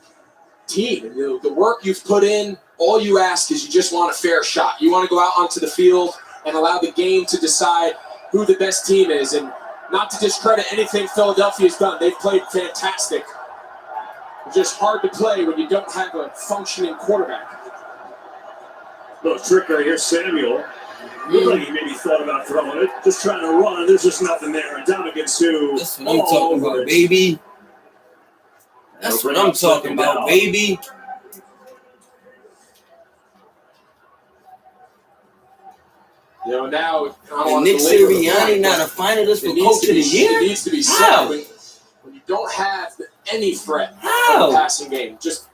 team. The work you've put in, all you ask is you just want a fair shot. You want to go out onto the field and allow the game to decide who the best team is. And not to discredit anything Philadelphia's done. They've played fantastic. It's just hard to play when you don't have a functioning quarterback. Little trick right here, Samuel. Looked like he maybe thought about throwing it. Just trying to run. There's just nothing there. And Dominican Sue. That's what I'm talking about, baby. That's what I'm talking about, baby. You know, now And Nick Sirianni not a finalist for Coach of the Year? It needs to be How? said when you don't have any threat How? in the passing game. Just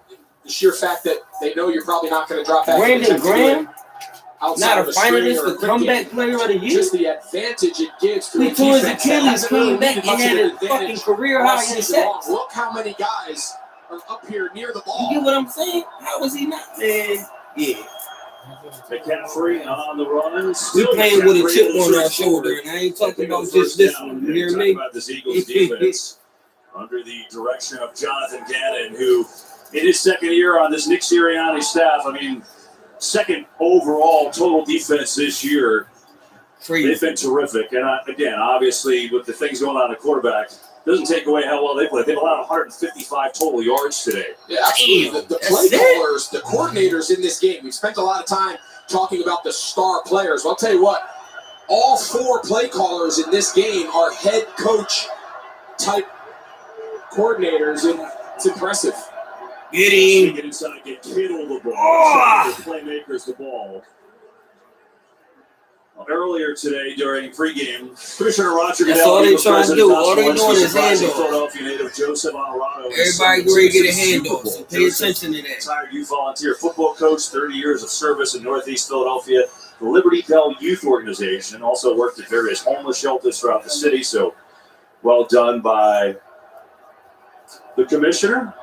the sheer fact that they know you're probably not going to drop back. Brandon Graham, outside not a of string finalist or for a quick comeback game. player of the year. Just the advantage it gives to He a tore his defense that Achilles, hasn't came really back needed and much of had an a fucking advantage career all high in season long. sacks. Look how many guys are up here near the ball. You get what I'm saying? How was he not? Man, yeah. McCaffrey on the run. We playing with a chip on our shoulder, and I ain't talking about just this one. You hear me? About this Eagles defense under the direction of Jonathan Gannon, who in his second year on this Nick Sirianni staff, I mean, second overall total defense this year. They've been terrific. And again, obviously, with the things going on at quarterback, doesn't take away how well they play. They've allowed 155 total yards today. Yeah, absolutely. The play callers, the coordinators in this game, we've spent a lot of time talking about the star players. Well, I'll tell you what, all four play callers in this game are head coach type coordinators, and it's impressive. Get him. Get inside, get Kittle the ball. The playmakers the ball. Earlier today during pregame, Commissioner Roger That's Goodell, all they Eagles trying to President do. Josh All they Wentz, doing is surprising handoff. Philadelphia native Joseph Honorado. Everybody ready to get a handoff, so pay attention to that. Retired youth volunteer football coach, 30 years of service in Northeast Philadelphia, the Liberty Bell Youth Organization, also worked at various homeless shelters throughout the city, so well done by the commissioner.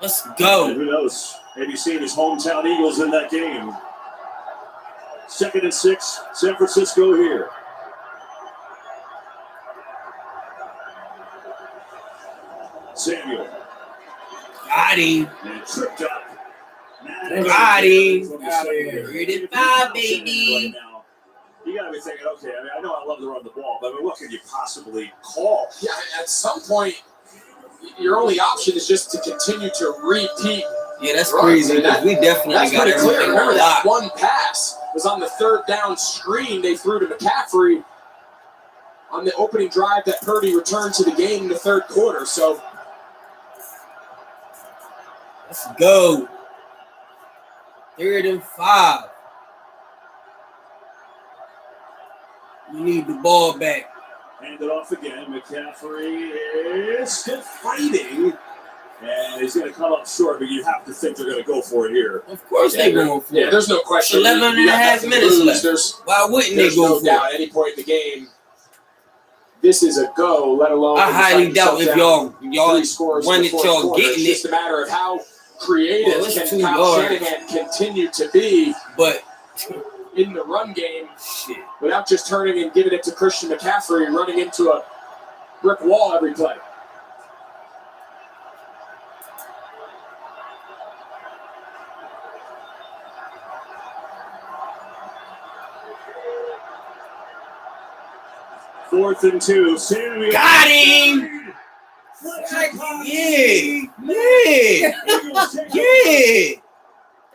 Let's go. And who knows, maybe seeing his hometown Eagles in that game. 2nd and 6, San Francisco here. Samuel. Got him. And tripped up. Got him. 35, baby. You gotta be thinking, okay, I mean, I know I love to run the ball, but I mean, what can you possibly call? Yeah, at some point, your only option is just to continue to repeat. Yeah, that's runs. crazy. And We definitely that's got pretty clear. everything Remember that locked. one pass was on the 3rd down screen they threw to McCaffrey on the opening drive that Purdy returned to the game in the 3rd quarter. So Let's go. 3rd and 5. We need the ball back. Hand it off again. McCaffrey is still fighting. And he's going to come up short, but you have to think they're going to go for it here. Of course they're going for it. yeah, there's no question. 11 and a half minutes left. Why wouldn't they There's go no for doubt it? at any point in the game, this is a go, let alone. I highly doubt if y'all scores run it, y'all getting It's it. just a matter of how creative Well, it's can 2 Kyle yards. Shanahan continue to be But in the run game without just turning and giving it to Christian McCaffrey, running into a brick wall every play. Fourth and 2. Samuel. got him! Yeah! Yeah!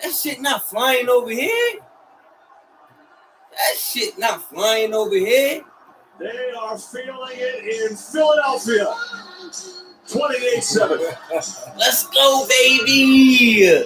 That shit not flying over here. That shit not flying over here. They are feeling it in Philadelphia. 28-7. Let's go, baby!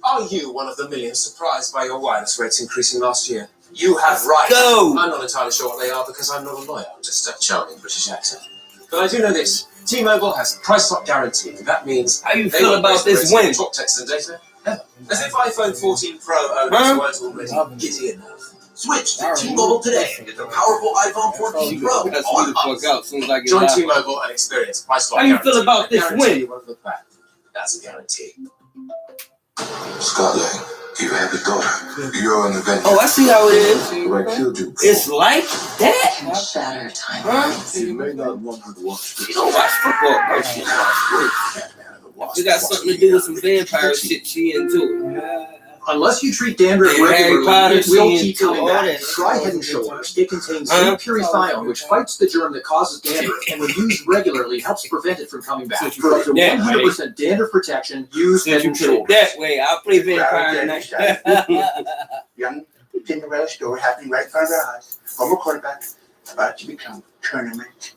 Are you one of the millions surprised by your wireless rates increasing last year? You have right. Go. I'm not entirely sure what they are because I'm not a lawyer. I'm just a charming British accent. But I do know this. T-Mobile has price lock guarantee, and that means how you they feel won't about raise this the rates win? of talk, text, and data ever. As if iPhone 14 Pro owners weren't already giddy enough. Switch to T-Mobile today and get the powerful iPhone 14 Pro That's me on the fuck out as soon as I get Join out. T-Mobile and experience price lock How you guarantee. feel about this Guarantee win? you won't look back. That's a guarantee. Scotland, you have a daughter. You're on the bench. Oh, I see how it is. What killed you? It's like that. Shatter time. Huh? You may not want her to watch You don't watch football, bro. She watch. It got something to do with some vampire shit she into. Unless you treat dandruff Hey, Harry Potter, regularly, it will she keep into coming all back. that. Try Head & Shoulders. It contains Huh? glutathione, which fights the germ that causes dandruff, and when used regularly, helps prevent it from coming back. For up to 100% dandruff protection, use Head & Shoulders. That way, I'll play vampire tonight. Young Cinderella story happening right in front of our eyes. Former quarterback about to become tournament.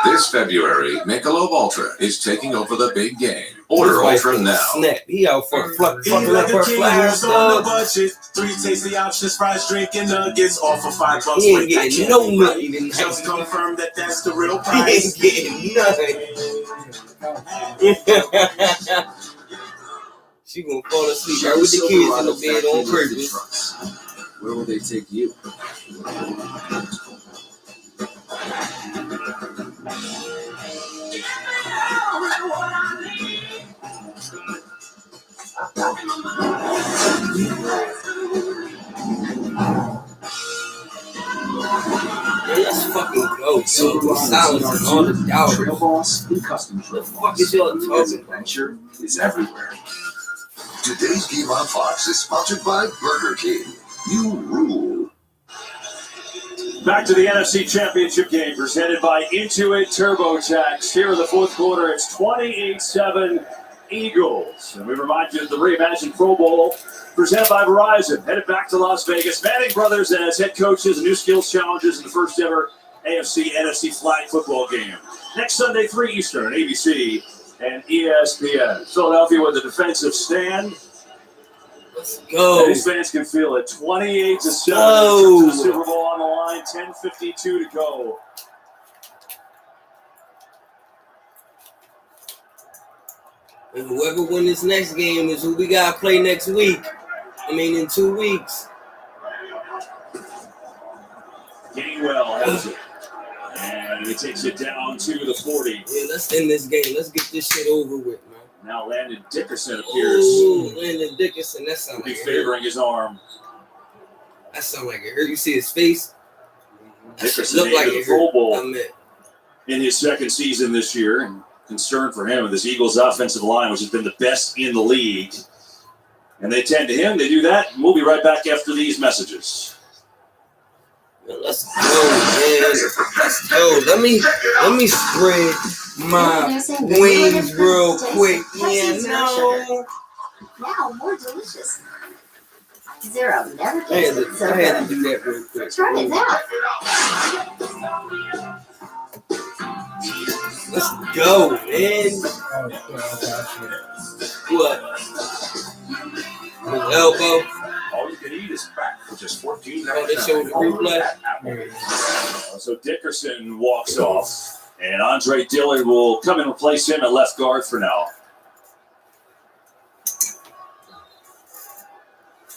This February, Michelob Ultra is taking over the big game. Order Ultra now. Snap. He out for fucking up her flowers, on dog. the budget. 3 tasty options, fries, drink, and nuggets. All for $5. He ain't getting no money tonight. Just confirm that that's the real He price. ain't getting nothing. She gonna fall asleep right with the kids in the bed on purpose. Where will they take you? Let's fucking go. So silence and all the doubt. Trail boss and customs. What the fuck is y'all talking about? Adventure is everywhere. Today's game on Fox is sponsored by Burger King. You rule. Back to the NFC Championship game presented by Intuit TurboTax. Here in the fourth quarter, it's 28-7 Eagles. And we remind you of the reimagined Pro Bowl presented by Verizon. Headed back to Las Vegas. Manning brothers as head coaches and new skills challenges in the first ever AFC-NFC flag football game. Next Sunday, 3 Eastern on ABC and ESPN. Philadelphia with a defensive stand. Let's go. These fans can feel it. 28-7. Oh. The Super Bowl on the line. 10:52 to go. And whoever wins this next game is who we got to play next week. I mean, in 2 weeks. Gainwell has it. And he takes it down to the 40. Yeah, let's end this game. Let's get this shit over with, man. Now Landon Dickerson appears. Ooh, Landon Dickerson. That sounds like favoring his arm. That sounds like it hurt. You see his face? Dickerson Look like made the it Pro hurt. Bowl in his second season this year. And concern for him with this Eagles offensive line, which has been the best in the league. And they tend to him. They do that. We'll be right back after these messages. Let's go, man. Let's go. Let me spread my wings real quick. Yeah, no. Now more delicious. Zero never I had tasted so to good. do that real quick. Try it now. Let's go, man. What? With elbow. All you can eat is crack for just $14. Oh, they showed the replay. So Dickerson walks off, and Andre Dillard will come and replace him at left guard for now.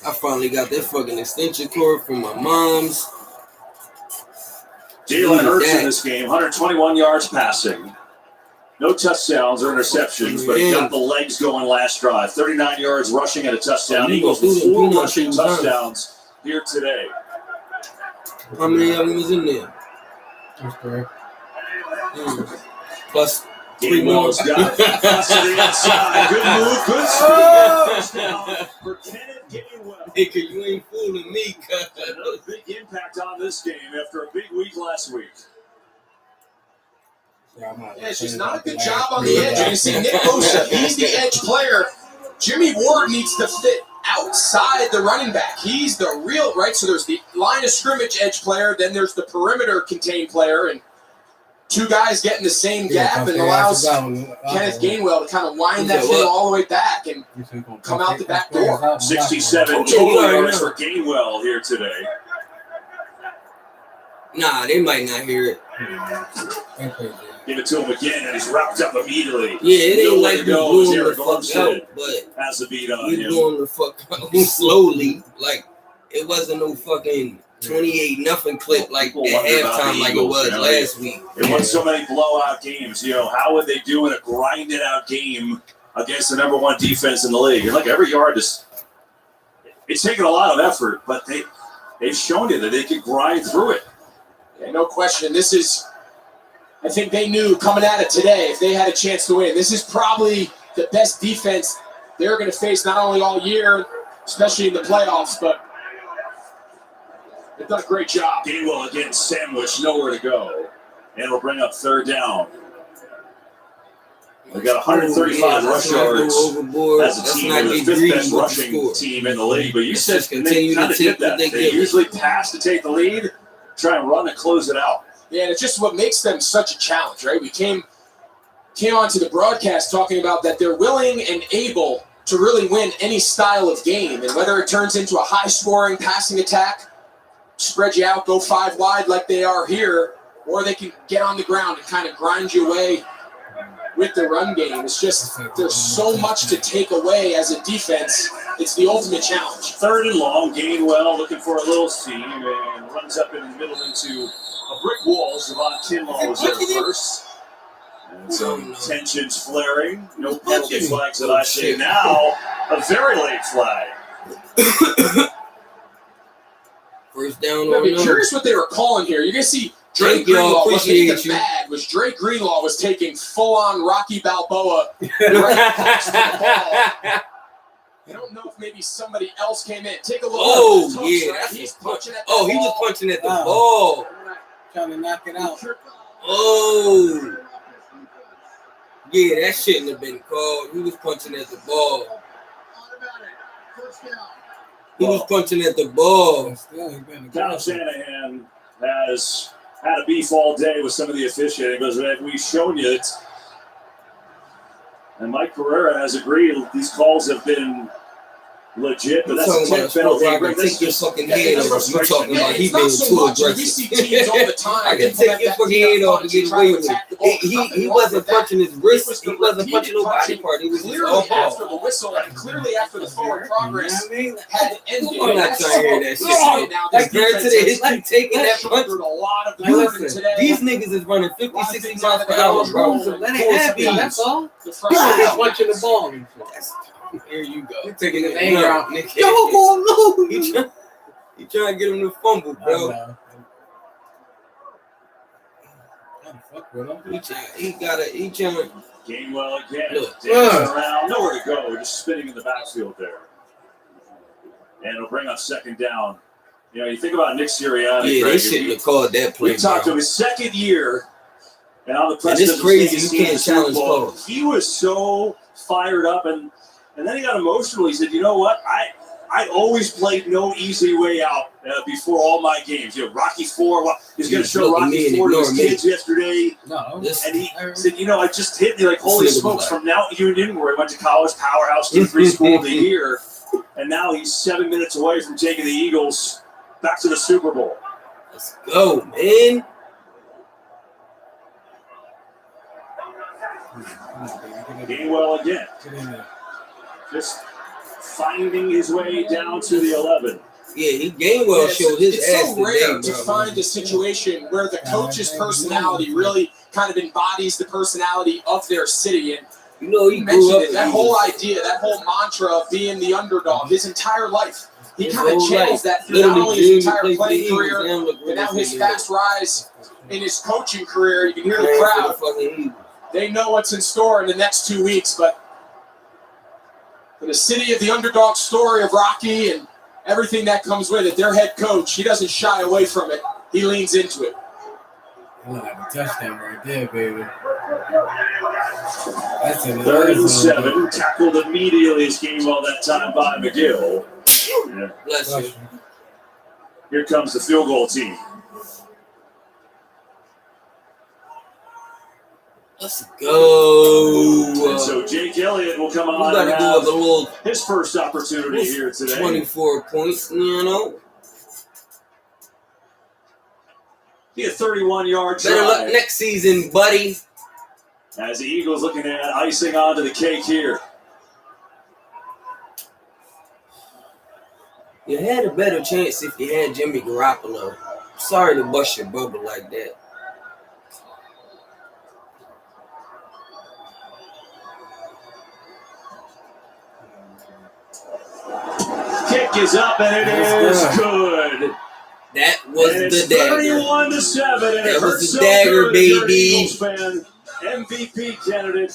I finally got that fucking extension cord from my mom's. Jalen Hurts in this game, 121 yards passing. No touchdowns or interceptions, but he got the legs going last drive. 39 yards rushing and a touchdown. Eagles with 4 rushing touchdowns here today. How many of them was in there? Plus 3 more. Gainwell's got it. Pass to the inside. Good move, good speed. Touchdown for Kenneth Gainwell. Nigga, you ain't fooling me, cuz. Another big impact on this game after a big week last week. Yeah, it's just not a good job on the edge. You can see Nick Bosa, he's the edge player. Jimmy Ward needs to fit outside the running back. He's the real, right? So there's the line of scrimmage edge player, then there's the perimeter contained player, and 2 guys get in the same gap and allows Kenneth Gainwell to kind of wind that thing all the way back and come out the back door. 67 total yards for Gainwell here today. Nah, they might not hear it. Give it to him again, and he's wrapped up immediately. Yeah, it ain't like you you go. doing the Eric fuck Armstead out, but has the beat on you him. doing the fuck out slowly. Like, it wasn't no fucking 28-0 clip like at halftime like it was last week. They won so many blowout games. You know, how would they do in a grinded out game against the number 1 defense in the league? And like every yard is, it's taken a lot of effort, but they've shown you that they can grind through it. Yeah, no question. This is, I think they knew coming at it today, if they had a chance to win, this is probably the best defense they're going to face not only all year, especially in the playoffs, but they've done a great job. Gainwell again sandwiched, nowhere to go. And it'll bring up 3rd down. They got 135 rush yards as a team. They're the 5th best rushing team in the league. But you said they kind of did that. They usually pass to take the lead, try and run to close it out. Yeah, and it's just what makes them such a challenge, right? We came onto the broadcast talking about that they're willing and able to really win any style of game. And whether it turns into a high-scoring passing attack, spread you out, go 5 wide like they are here, or they can get on the ground and kind of grind you away with the run game. It's just there's so much to take away as a defense. It's the ultimate challenge. 3rd and long, Gainwell looking for a little seam and runs up in the middle into a brick wall. Javon Kinlaw was there first. And some tensions flaring. No penalty flags that I see now. A very late flag. First down. I'd be curious what they were calling here. You're going to see Dre Greenlaw wasn't bad. Was Dre Greenlaw was taking full-on Rocky Balboa right across the ball. I don't know if maybe somebody else came in. Take a look. Oh, yeah. Right? He's punching at the ball. He was punching at the ball. Trying to knock it out. Oh. Yeah, that shouldn't have been called. He was punching at the ball. He was punching at the ball. Kyle Shanahan has had a beef all day with some of the officiating because we've shown you it. And Mike Pereira has agreed these calls have been legit, but I'm that's talking a about a 10th sport penalty. where I can That's take your just- fucking yeah, head that's off. You talking about he It's not being so too much. We aggressive. see teams all the time. I can take your fucking head off and get away with it. He wasn't punching his wrist. He wasn't punching no body part. It was just all Clearly ball. after the whistle and clearly after the forward progress had ended. I'm not trying to hear that shit. Now, Like compared to the history taking that punch. shouldered a lot of Like, burden listen, today. these niggas is running 50, 60 miles per hour, bro. So let it happen. That's all. The frustration Punching the ball. Here you go. You're taking his anger out, out. nigga. Yo, go loose. He trying to get him to fumble, bro. He trying. Gainwell again. Look. Dancing around. Nowhere to go. Just spinning in the backfield there. And it'll bring us second down. You know, you think about Nick Sirianni. Yeah, they shouldn't have called that play. We talked to his second year. And on the press it's crazy. You can't challenge calls. He was so fired up. And then he got emotional. He said, you know what? I always played no easy way out before all my games. You know, Rocky IV. Well, he's going to show Rocky IV to his kids yesterday. And he said, you know, I just hit me like, holy smokes, from now Union, where he went to college, powerhouse, 2-3 school of the year. And now he's 7 minutes away from taking the Eagles back to the Super Bowl. Let's go, man. Gainwell again. Just finding his way down to the 11. Yeah, Gainwell showed his it's ass so rare today, to find a situation where the coach's personality really kind of embodies the personality of their city. And you know, he mentioned grew up it, that whole idea, that whole mantra of being the underdog, his entire life. He His kind of whole channels life. that through not only his entire Literally playing dreamed to career, play for the Eagles. but now his Yeah. fast rise in his coaching career. You can hear the Playing for crowd. the fucking Eagles. They know what's in store in the next 2 weeks, but for the city of the underdog story of Rocky and everything that comes with it, their head coach, he doesn't shy away from it. He leans into it. We'll have a touchdown right there, baby. That's an 3rd and 7, tackled immediately as Gainwell that time by McGill. Yeah. Bless you. Here comes the field goal team. Let's go. And so Jake Elliott will come on We and gotta go with a little have his first opportunity here today. 24 points, you know. Be a 31-yard Better luck drive. next season, buddy. As the Eagles looking to add icing onto the cake here. You had a better chance if you had Jimmy Garoppolo. Sorry to bust your bubble like that. Kick is up and it is good. That was And the it's dagger. 31-7, and That it was hurts the so dagger, good if you're an baby. Eagles fan. MVP candidate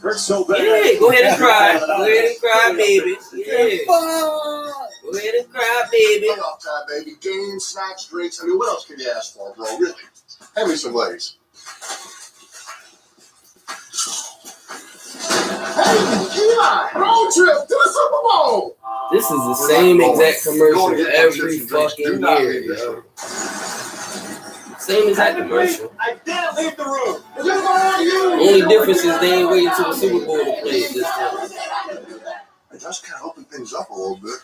hurts so bad. Yeah, go ahead and cry. Go ahead and cry, baby. Yeah. Go ahead and cry, baby. Playoff time, baby. Games, snacks, drinks. I mean, what else can you ask for, bro? Really? Hand me some Lays. Hey, Eli! Road trip to the Super Bowl! This is the same exact commercial every fucking year, yo. Same exact commercial. I didn't leave the room. Only difference is they ain't waiting till the Super Bowl to play it this time. It does kind of open things up a little bit.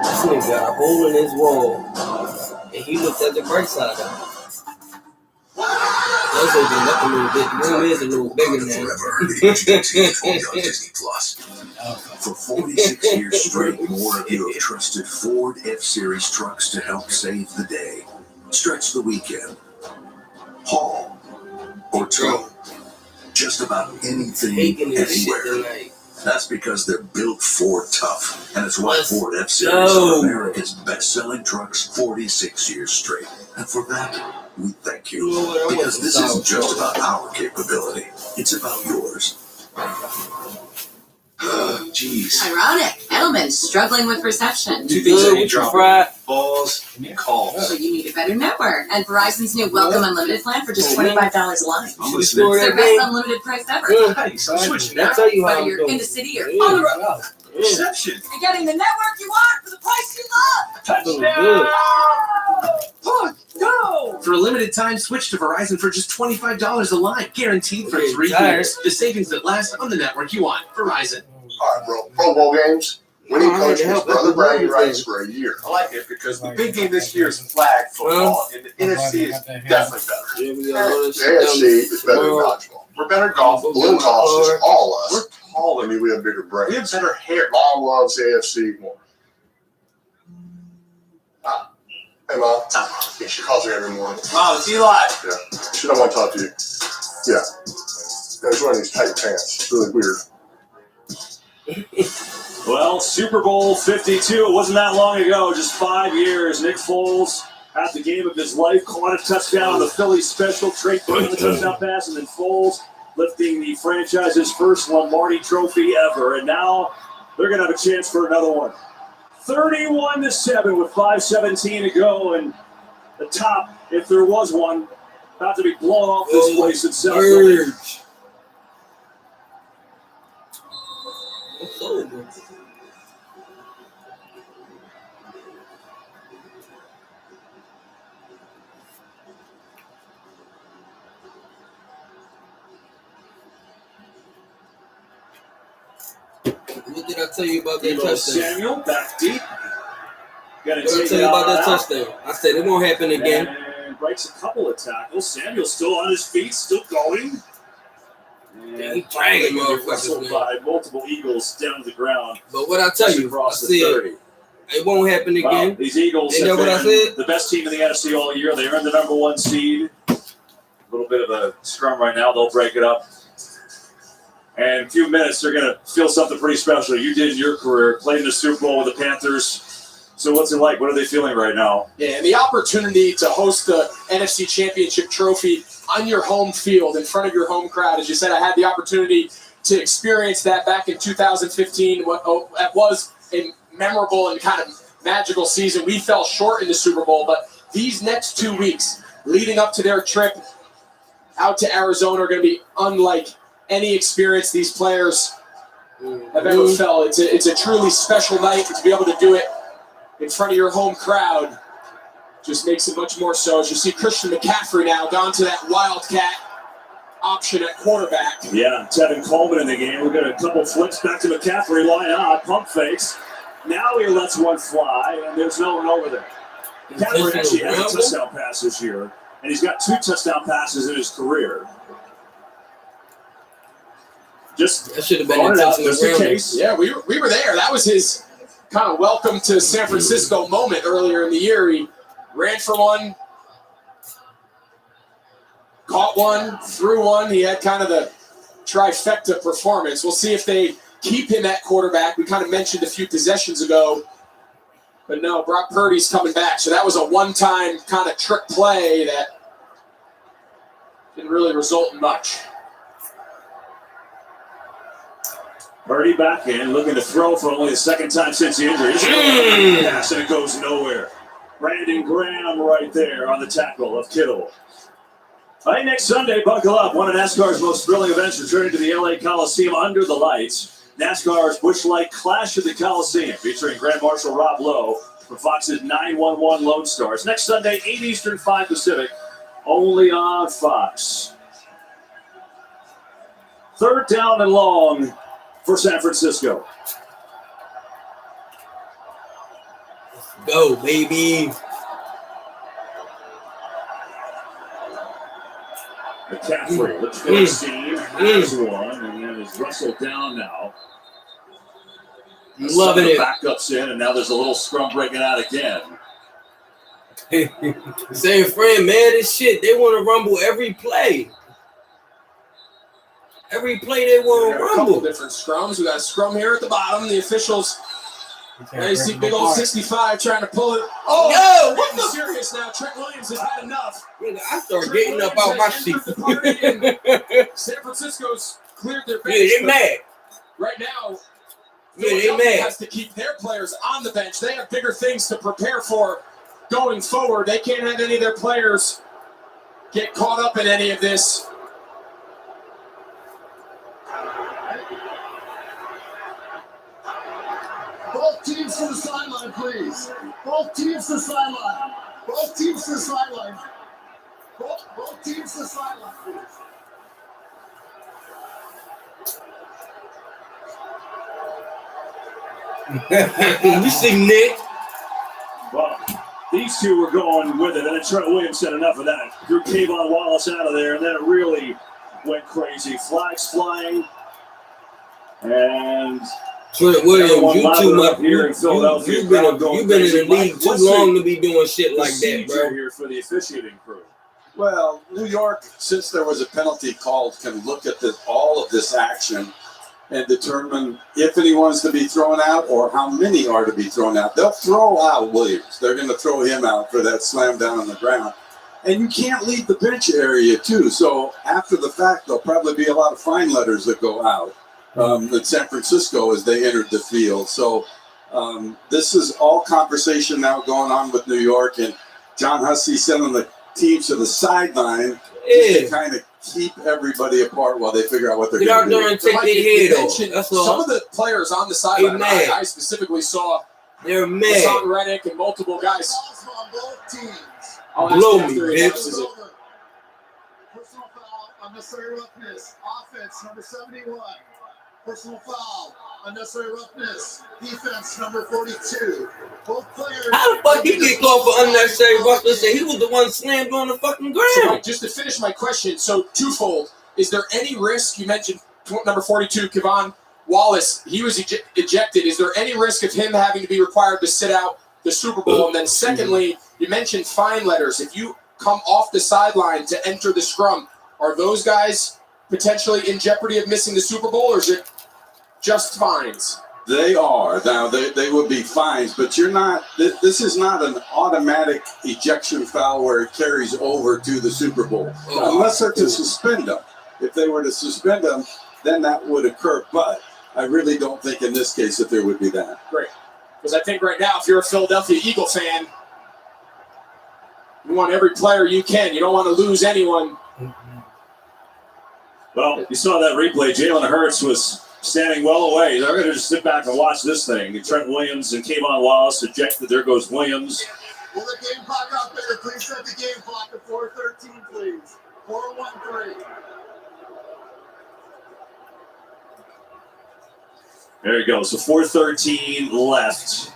This nigga got a hole in his wall, and he looked at the bright side of it. Let's open it up a little bit. The room is a little bigger now. Disney Plus. For 46 years straight, more of you have trusted Ford F-Series trucks to help save the day. Stretch the weekend. Haul. Or tow. Just about anything, anywhere. That's because they're built Ford tough. And it's why Ford F-Series are America's best-selling trucks 46 years straight. And for that, we thank you. Because this isn't just about our capability. It's about yours. Jeez. Ironic. Edelman's struggling with reception. Two things I need to drop. Balls and calls. So you need a better network. And Verizon's new Welcome Unlimited plan for just $25 a line. I'm listening. It's their best unlimited price ever. Nice. I'm switching I'll now. tell you how Whether I'm you're doing. in the city or on the road. Reception. You're getting the network you want for the price you love. Touchdown! Push, go! For a limited time, switch to Verizon for just $25 a line, guaranteed for 3 years. The savings that last on the network you want. Verizon. All right, bro. Pro Bowl games. Winning coach is brother bragging rights for a year. I like it because the big game this year is flag football, and the NFC is definitely better. The AFC is better than dodgeball. We're better golf. Balloon toss is all us. We're taller. I mean, we have bigger brains. We have better hair. Mom loves AFC more. Hey, Mom. Yeah, she calls me every morning. Mom, it's Eli. Yeah. She don't want to talk to you. Yeah. He's wearing these tight pants. It's really weird. Well, Super Bowl 52, it wasn't that long ago, just 5 years. Nick Foles had the game of his life, caught a touchdown on the Phillies special, Trey throwing the touchdown pass, and then Foles lifting the franchise's first Lombardi trophy ever. And now they're going to have a chance for another one. 31-7 with 5:17 to go, and the top, if there was one, about to be blown off this place in South Philly. What did I tell you about that Deebo touchdown? Samuel back deep. What did I tell you about that touchdown? I said it won't happen again. And breaks a couple of tackles. Samuel still on his feet, still going. And dragging wrestled by multiple Eagles down to the ground. But what I tell you, I said it won't happen again. Wow, these Eagles have been the best team in the NFC all year. They earned the #1 seed. A little bit of a scrum right now. They'll break it up. And in a few minutes, they're going to feel something pretty special. You did in your career, played in the Super Bowl with the Panthers. So what's it like? What are they feeling right now? Yeah, and the opportunity to host the NFC Championship trophy on your home field in front of your home crowd. As you said, I had the opportunity to experience that back in 2015. That was a memorable and kind of magical season. We fell short in the Super Bowl, but these next 2 weeks leading up to their trip out to Arizona are going to be unlike any experience these players have ever felt. It's a truly special night to be able to do it in front of your home crowd. Just makes it much more so. As you see Christian McCaffrey now gone to that Wildcat option at quarterback. Yeah, Tevin Coleman in the game. We've got a couple flips back to McCaffrey, line out, pump fakes. Now he lets one fly, and there's no one over there. McCaffrey actually has a touchdown pass this year, and he's got 2 touchdown passes in his career. Just that should have been just in case. Yeah, we were there. That was his kind of welcome to San Francisco moment earlier in the year. He ran for one, caught one, threw one. He had kind of the trifecta performance. We'll see if they keep him at quarterback. We kind of mentioned a few possessions ago. But no, Brock Purdy's coming back. So that was a one-time kind of trick play that didn't really result in much. Purdy back in, looking to throw for only the second time since the injury. Pass, and it goes nowhere. Brandon Graham right there on the tackle of Kittle. All right, next Sunday, buckle up. One of NASCAR's most thrilling events returning to the LA Coliseum under the lights. NASCAR's Busch Light Clash of the Coliseum, featuring Grand Marshal Rob Lowe from Fox's 911 Lone Stars. Next Sunday, 8 Eastern, 5 Pacific, only on Fox. 3rd down and long for San Francisco. Go, baby. McCaffrey looks for the seam, has one, and then is wrestled down now. Loving it. Backups in, and now there's a little scrum breaking out again. Same friend, man. This shit, they want to rumble every play. Every play they want to rumble. A couple different scrums. We got a scrum here at the bottom. The officials. Now you see big old 65 trying to pull it. Oh, no! What the? Serious now. Trent Williams has had enough. I start getting up out my seat. San Francisco's cleared their bench. Yeah, they mad. Right now, they mad. Has to keep their players on the bench. They have bigger things to prepare for going forward. They can't have any of their players get caught up in any of this. Both teams to the sideline, please. Both teams to the sideline. Both teams to the sideline. teams to the sideline, please. You see Nick? Well, these two were going with it, and then Trent Williams said enough of that. Drew Kayvon Wallace out of there, and then it really went crazy. Flags flying, and Trent Williams, you too much. Here in Philadelphia, You've been in the league too long to be doing shit like that, bro. Here for the officiating crew. Well, New York, since there was a penalty called, can look at all of this action and determine if anyone's to be thrown out or how many are to be thrown out. They'll throw out Williams. They're going to throw him out for that slam down on the ground. And you can't leave the bench area, too. So after the fact, there'll probably be a lot of fine letters that go out in San Francisco as they entered the field. So this is all conversation now going on with New York. And John Hussey sending the teams to the sideline just to kind of keep everybody apart while they figure out what they're going to do. Get out there and take their head off. That's all. Some of the players on the sideline, I specifically saw they're mad. Hassan Reddick and multiple guys. On both teams. Blow me, bitch. Personal foul, unnecessary roughness. Offense, number 71. Personal foul, unnecessary roughness. Defense, number 42. Both players. How the fuck he get called for unnecessary roughness and he was the one slammed on the fucking ground? So, just to finish my question, so twofold. Is there any risk, you mentioned number 42, Kayvon Wallace, he was ejected. Is there any risk of him having to be required to sit out the Super Bowl? And then secondly, you mentioned fine letters. If you come off the sideline to enter the scrum, are those guys potentially in jeopardy of missing the Super Bowl, or is it just fines? They are. Now, they would be fines, but you're not. This is not an automatic ejection foul where it carries over to the Super Bowl, unless they're to suspend them. If they were to suspend them, then that would occur. But I really don't think in this case that there would be that. Great. Because I think right now, if you're a Philadelphia Eagle fan, you want every player you can. You don't want to lose anyone. Well, you saw that replay. Jalen Hurts was standing well away. They're going to just sit back and watch this thing. And Trent Williams and Kayvon Wallace ejected. There goes Williams. Will the game clock out there? Please set the game clock at 4:13, please. 4:13. There you go. So 4:13 left.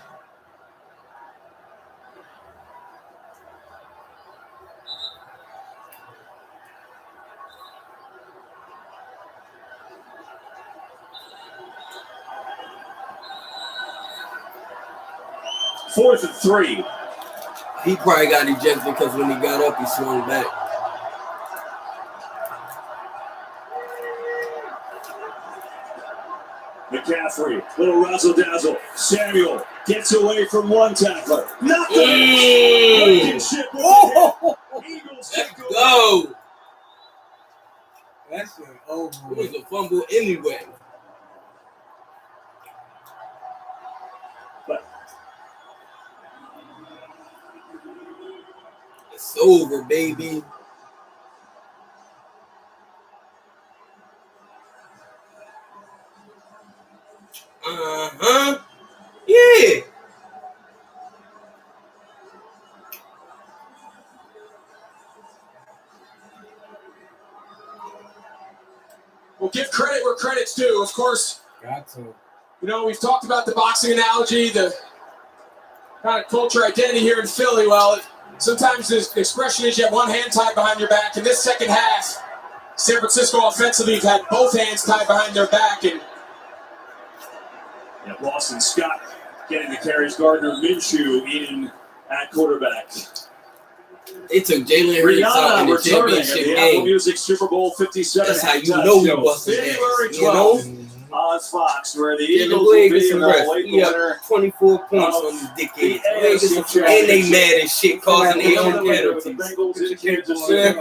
Fourth and 3. He probably got ejected because when he got up, he swung back. McCaffrey, little razzle-dazzle. Samuel gets away from one tackler. Not the Eagles go. That's an over. It was a fumble anyway. But it's over, baby. Yeah. We'll give credit where credit's due, of course. Got to. You know, we've talked about the boxing analogy, the kind of culture identity here in Philly. Well, sometimes the expression is you have one hand tied behind your back. In this second half, San Francisco offensively have had both hands tied behind their back. And Boston Scott getting the carries. Gardner Minshew in at quarterback. They took Jalen Hurts out in the championship the game. Apple Music Super Bowl 57. That's how you know he busted February ass, 12th on Fox, where the Jalen Eagles will Blake be gets in some the rest. late He got winner 24 points on these dickheads. AFC And they mad as shit, causing their own with the penalties. Bengals in Kansas City.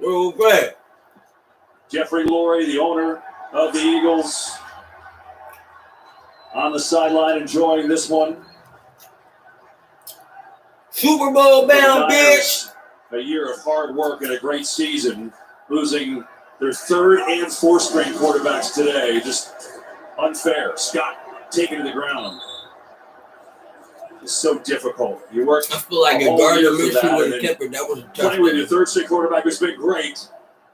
Roll back. Jeffrey Lurie, the owner of the Eagles, on the sideline enjoying this one. Super Bowl bound, bitch. A year of hard work and a great season, losing their third and fourth string quarterbacks today. Just unfair. Scott taken to the ground. is so difficult. You work. I feel like if Gardner Minshew would have kept it, that was a tough playing with your third string quarterback who's been great,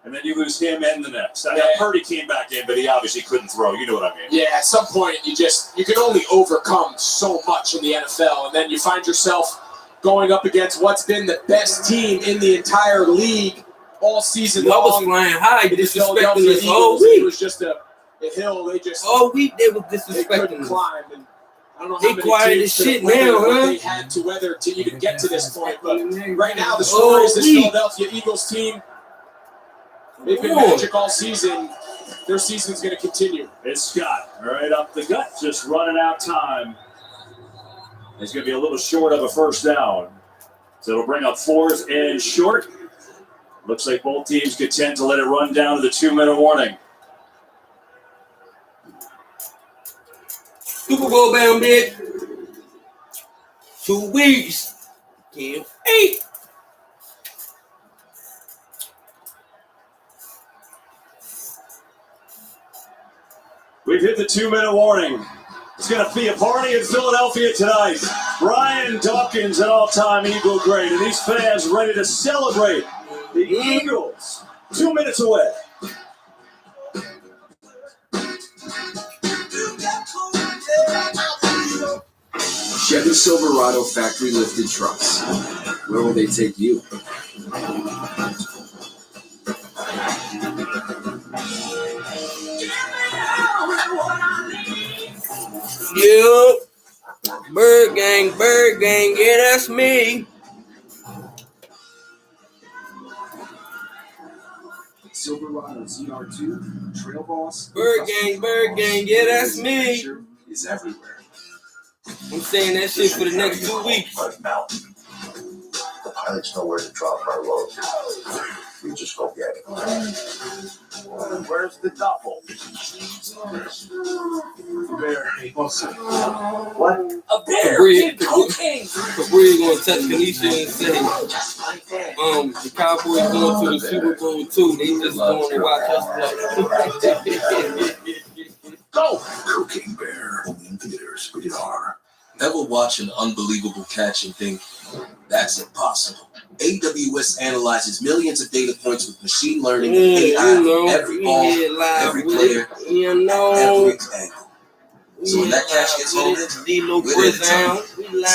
and then you lose him and the next. I know Purdy came back in, but he obviously couldn't throw. You know what I mean? Yeah, at some point you can only overcome so much in the NFL, and then you find yourself going up against what's been the best team in the entire league all season long. I was flying high, disrespecting us all week. It was just a hill. They just all week they was disrespecting us. I don't know how many teams shit now, huh? They had to weather to even get to this point, but right now the story is this Philadelphia Eagles team. They've been magic all season. Their season's going to continue. It's Scott right up the gut, just running out time. It's going to be a little short of a first down. So it'll bring up 4th and short. Looks like both teams could tend to let it run down to the 2-minute warning. Super Bowl bound, bitch. 2 weeks. Can't wait. We've hit the 2-minute warning. It's going to be a party in Philadelphia tonight. Brian Dawkins, an all-time Eagle great, and these fans ready to celebrate the Eagles. 2 minutes away. Chevy Silverado factory lifted trucks. Where will they take you? Yep. Bird gang, yeah, that's me. Silverado ZR2, Trail Boss. Bird gang, yeah, that's me. Is everywhere. I'm saying that shit for the next 2 weeks. The pilots know where to drop our load. We just go get it. Where's the duffel? Bear, he wants it. What? A bear. Cabri gonna touch Kanisha and say, the Cowboys going to the Super Bowl too. They just going to watch us play. Go! Cocaine Bear. Only in theaters. Rated R. Ever watch an unbelievable catch and think, that's impossible? AWS analyzes millions of data points with machine learning and AI, every ball, every player, every angle. So when that catch gets home, with it, it's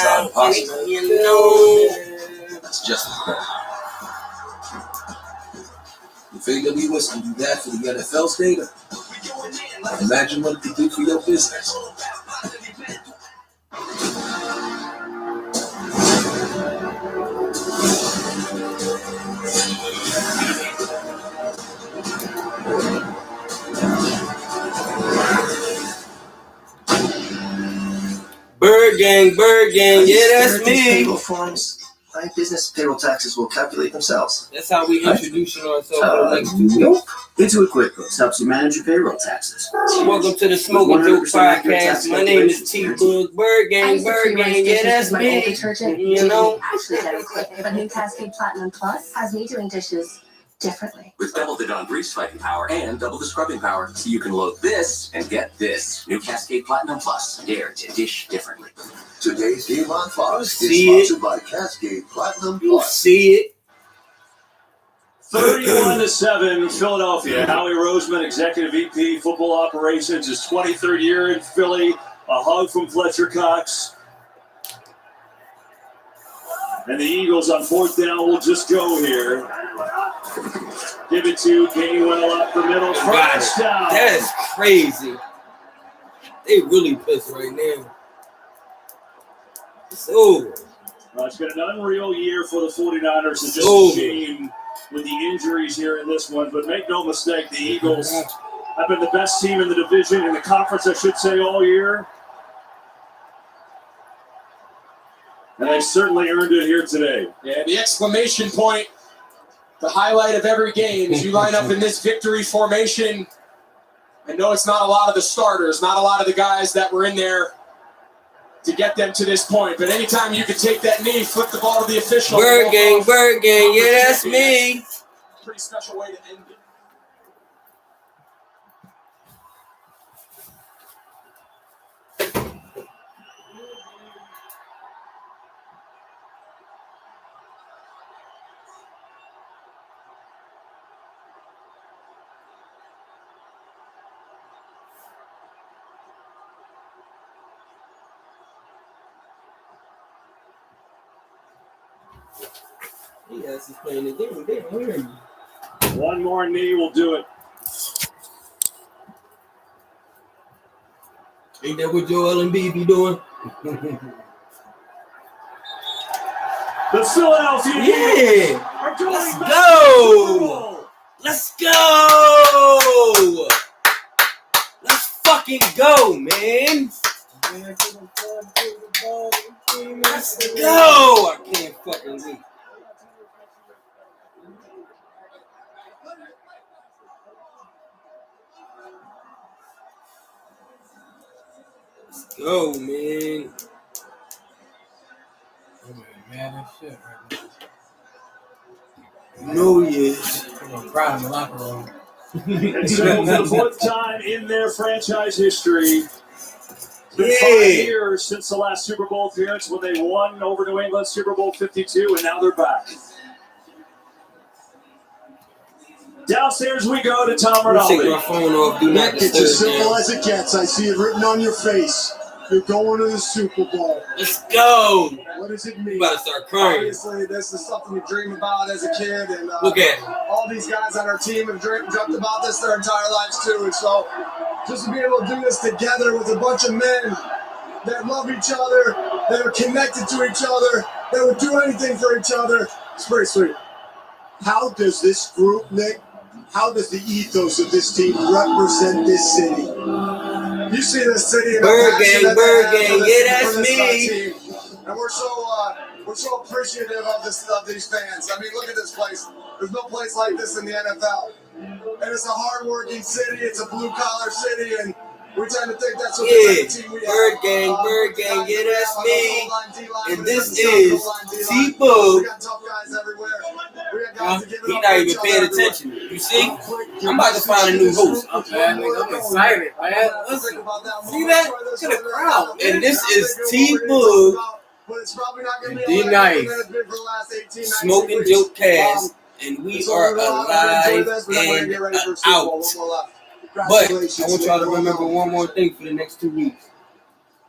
not impossible. That's just incredible. If AWS can do that for the NFL's data, imagine what it could do for your business. Bird gang, yeah, that's me. Payroll forms, my business payroll taxes will calculate themselves. That's how we introducing ourselves for the next 2 weeks. Nope. Intuit QuickBooks helps you manage your payroll taxes. Welcome to the Smoking Joke Podcast. My name is T-Bug. Bird gang, yeah, that's me. You know? Actually very quick, but new Cascade Platinum Plus has me doing dishes differently. With double the Dawn grease fighting power and double the scrubbing power, so you can load this and get this. New Cascade Platinum Plus. Dare to dish differently. Today's game on Fox is sponsored by Cascade Platinum Plus. See it. 31-7, Philadelphia. Howie Roseman, Executive VP, Football Operations, his 23rd year in Philly. A hug from Fletcher Cox. And the Eagles on 4th down will just go here. Give it to Gainwell up the middle. First down. That is crazy. They really pissed right now. It's over. It's been an unreal year for the 49ers. It's just a shame with the injuries here in this one. But make no mistake, the Eagles have been the best team in the division, in the conference, I should say, all year. And they certainly earned it here today. Yeah, the exclamation point, the highlight of every game, is you line up in this victory formation. I know it's not a lot of the starters, not a lot of the guys that were in there to get them to this point. But anytime you can take that knee, flip the ball to the official. Bird gang, yeah, that's me. Pretty special way to end it. He ass is playing the game. They don't hear me. One more knee will do it. Ain't that what Joel and B be doing? The Philadelphia Yeah. are going Let's back go. to the Super Bowl. Let's go. Let's fucking go, man. Let's go. I can't fucking wait. Let's go, man. Mad as shit right now. No, he is. I'm gonna cry in the locker room. And so for the fourth time in their franchise history, it's been 5 years since the last Super Bowl appearance when they won over New England, Super Bowl 52, and now they're back. Downstairs we go to Tom Rinaldi. Take my phone off. Do not It's as disturb. simple as it gets. I see it written on your face. You're going to the Super Bowl. Let's go. What does it mean? You about to start crying. Obviously, this is something you dream about as a kid, and Look at it. all these guys on our team have dreamt about this their entire lives too. And so, just to be able to do this together with a bunch of men that love each other, that are connected to each other, that would do anything for each other, it's pretty sweet. How does this group, Nick? How does the ethos of this team represent this city? You see this city, Bird gang, yeah, that's me. Team. And we're so appreciative of these fans. I mean, look at this place. There's no place like this in the NFL. And it's a hard-working city. It's a blue-collar city, and we tend to think that's what the team we have. Bird gang, yeah, that's me. And this is T-Boo. We got tough guys everywhere. He not even paying attention. You see? I'm about to find a new host. I'm excited, man. Listen, see that? To the crowd. And this is T-Boo and D-Nice Smoking Joke Cast. And we are alive and out. But I want y'all to remember one more thing for the next 2 weeks.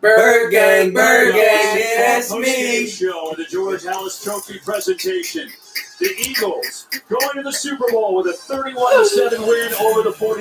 Bird gang, yeah, that's me. Show and the George Hallis Trophy presentation. The Eagles going to the Super Bowl with a 31-7 win over the 49ers.